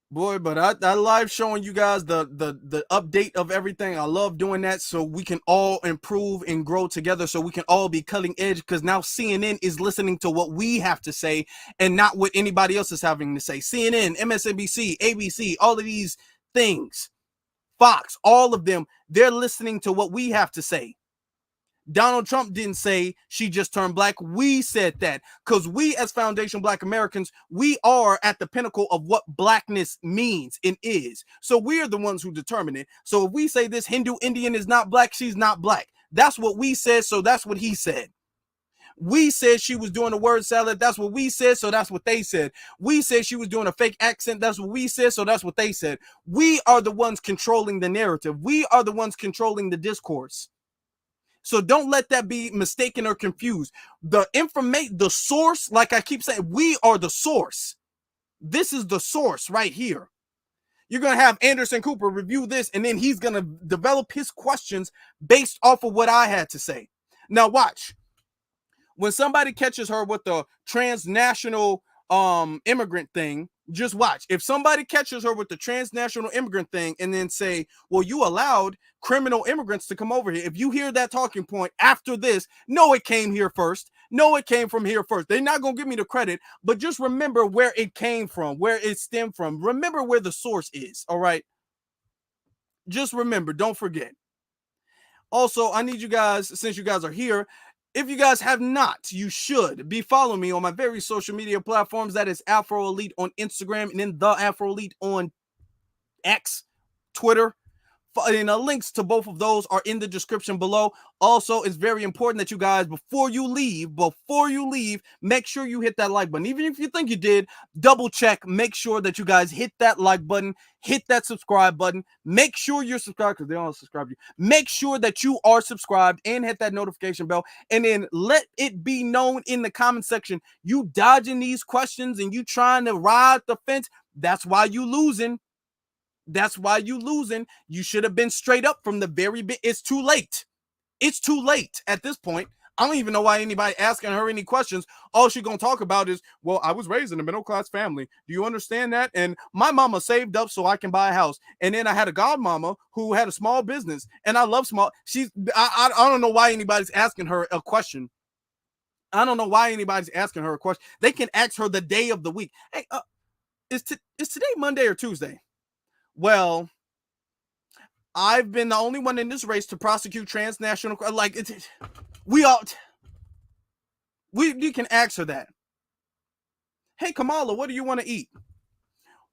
Boy, but I live showing you guys the update of everything. I love doing that so we can all improve and grow together, so we can all be cutting edge, because now CNN is listening to what we have to say and not what anybody else is having to say. CNN, MSNBC, ABC, all of these things, Fox, all of them, they're listening to what we have to say. Donald Trump didn't say she just turned black. We said that because we, as Foundation Black Americans, we are at the pinnacle of what blackness means and is. So we are the ones who determine it. So if we say this Hindu Indian is not black, she's not black. That's what we said. So that's what he said. We said she was doing a word salad. That's what we said. So that's what they said. We said she was doing a fake accent. That's what we said. So that's what they said. We are the ones controlling the narrative. We are the ones controlling the discourse. So don't let that be mistaken or confused. The information, the source, like I keep saying, we are the source. This is the source right here. You're going to have Anderson Cooper review this, and then he's going to develop his questions based off of what I had to say. Now watch. When somebody catches her with the transnational immigrant thing, just watch. If somebody catches her with the transnational immigrant thing and then say, well, you allowed criminal immigrants to come over here. If you hear that talking point after this, no, it came here first. No, it came from here first. They're not going to give me the credit, but just remember where it came from, where it stemmed from. Remember where the source is. All right. Just remember, don't forget. Also, I need you guys, since you guys are here, if you guys have not, you should be following me on my various social media platforms. That is Afro Elite on Instagram and then The Afro Elite on X, Twitter. And links to both of those are in the description below. Also, it's very important that you guys, before you leave, make sure you hit that like button. Even if you think you did, double check. Make sure that you guys hit that like button, hit that subscribe button. Make sure you're subscribed, because they don't subscribe to you. Make sure that you are subscribed and hit that notification bell. And then let it be known in the comment section, you dodging these questions and you trying to ride the fence. That's why you losing. That's why you losing. You should have been straight up from the very bit. It's too late. It's too late at this point. I don't even know why anybody asking her any questions. All she's going to talk about is, well, I was raised in a middle-class family. Do you understand that? And my mama saved up so I can buy a house. And then I had a godmama who had a small business. And I love small. I don't know why anybody's asking her a question. I don't know why anybody's asking her a question. They can ask her the day of the week. Hey, is today Monday or Tuesday? Well, I've been the only one in this race to prosecute transnational. Like, you can ask her that. Hey, Kamala, what do you want to eat?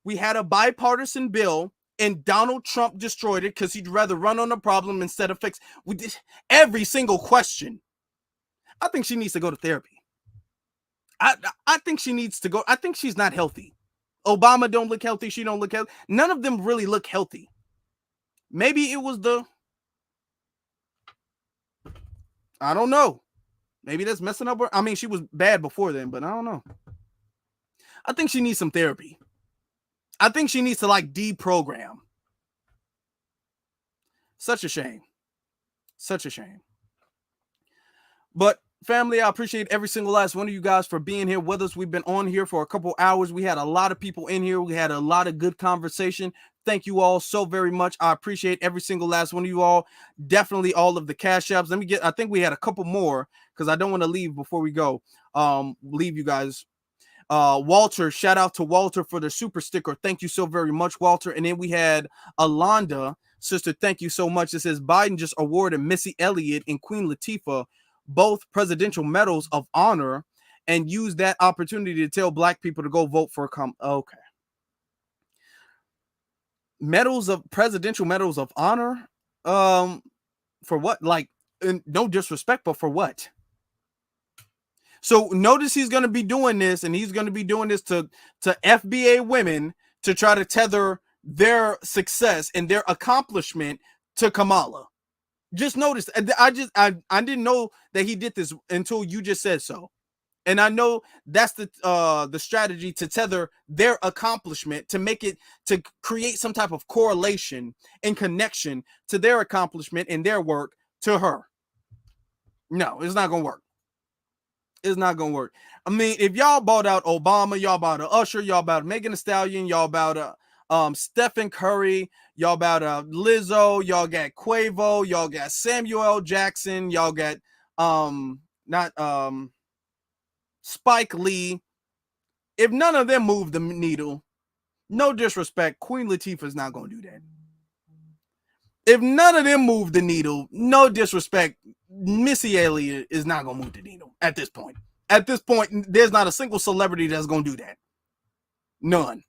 We had a bipartisan bill and Donald Trump destroyed it because he'd rather run on the problem instead of fix. We did every single question. I think she needs to go to therapy. I think she needs to go. I think she's not healthy. Obama don't look healthy. She don't look healthy. None of them really look healthy. Maybe it was I don't know. Maybe that's messing up her. I mean, she was bad before then, but I don't know. I think she needs some therapy. I think she needs to like deprogram. Such a shame. Such a shame. But family, I appreciate every single last one of you guys for being here with us. We've been on here for a couple hours. We had a lot of people in here. We had a lot of good conversation. Thank you all so very much. I appreciate every single last one of you all. Definitely all of the cash apps. Let me get, I think we had a couple more because I don't want to leave before we go. Leave you guys. Walter, shout out to Walter for the super sticker. Thank you so very much, Walter. And then we had Alonda, sister, thank you so much. It says Biden just awarded Missy Elliott and Queen Latifah both presidential medals of honor and used that opportunity to tell black people to go vote for okay. Presidential medals of honor? For what? Like, no disrespect, but for what? So notice he's going to be doing this, and he's going to be doing this to FBA women to try to tether their success and their accomplishment to Kamala. Just notice, I didn't know that he did this until you just said so. And I know that's the strategy to tether their accomplishment, to make it, to create some type of correlation and connection to their accomplishment and their work to her. No, it's not going to work. It's not going to work. I mean, if y'all bought out Obama, y'all bought Usher, y'all bought Megan Thee Stallion, y'all bought Stephen Curry, y'all about Lizzo, y'all got Quavo, y'all got Samuel L. Jackson, y'all got Spike Lee. If none of them move the needle, no disrespect, Queen Latifah is not going to do that. If none of them move the needle, no disrespect, Missy Elliott is not going to move the needle at this point. At this point, there's not a single celebrity that's going to do that. None.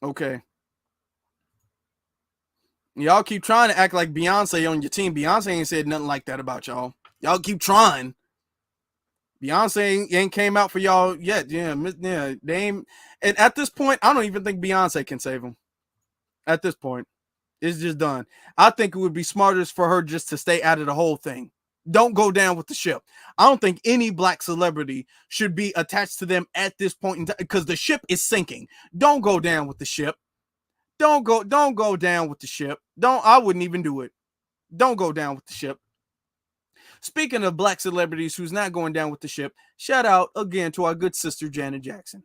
Okay. Y'all keep trying to act like Beyonce on your team. Beyonce ain't said nothing like that about y'all. Y'all keep trying. Beyonce ain't came out for y'all yet. Yeah, they ain't. And at this point, I don't even think Beyonce can save them. At this point, it's just done. I think it would be smarter for her just to stay out of the whole thing. Don't go down with the ship. I don't think any black celebrity should be attached to them at this point in time because the ship is sinking. Don't go down with the ship. Don't go down with the ship. I wouldn't even do it. Don't go down with the ship. Speaking of black celebrities who's not going down with the ship, shout out again to our good sister Janet Jackson.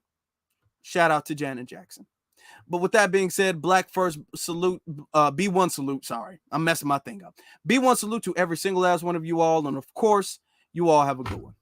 Shout out to Janet Jackson. But with that being said, Black First salute, B1 salute. Sorry, I'm messing my thing up. B1 salute to every single last one of you all. And of course, you all have a good one.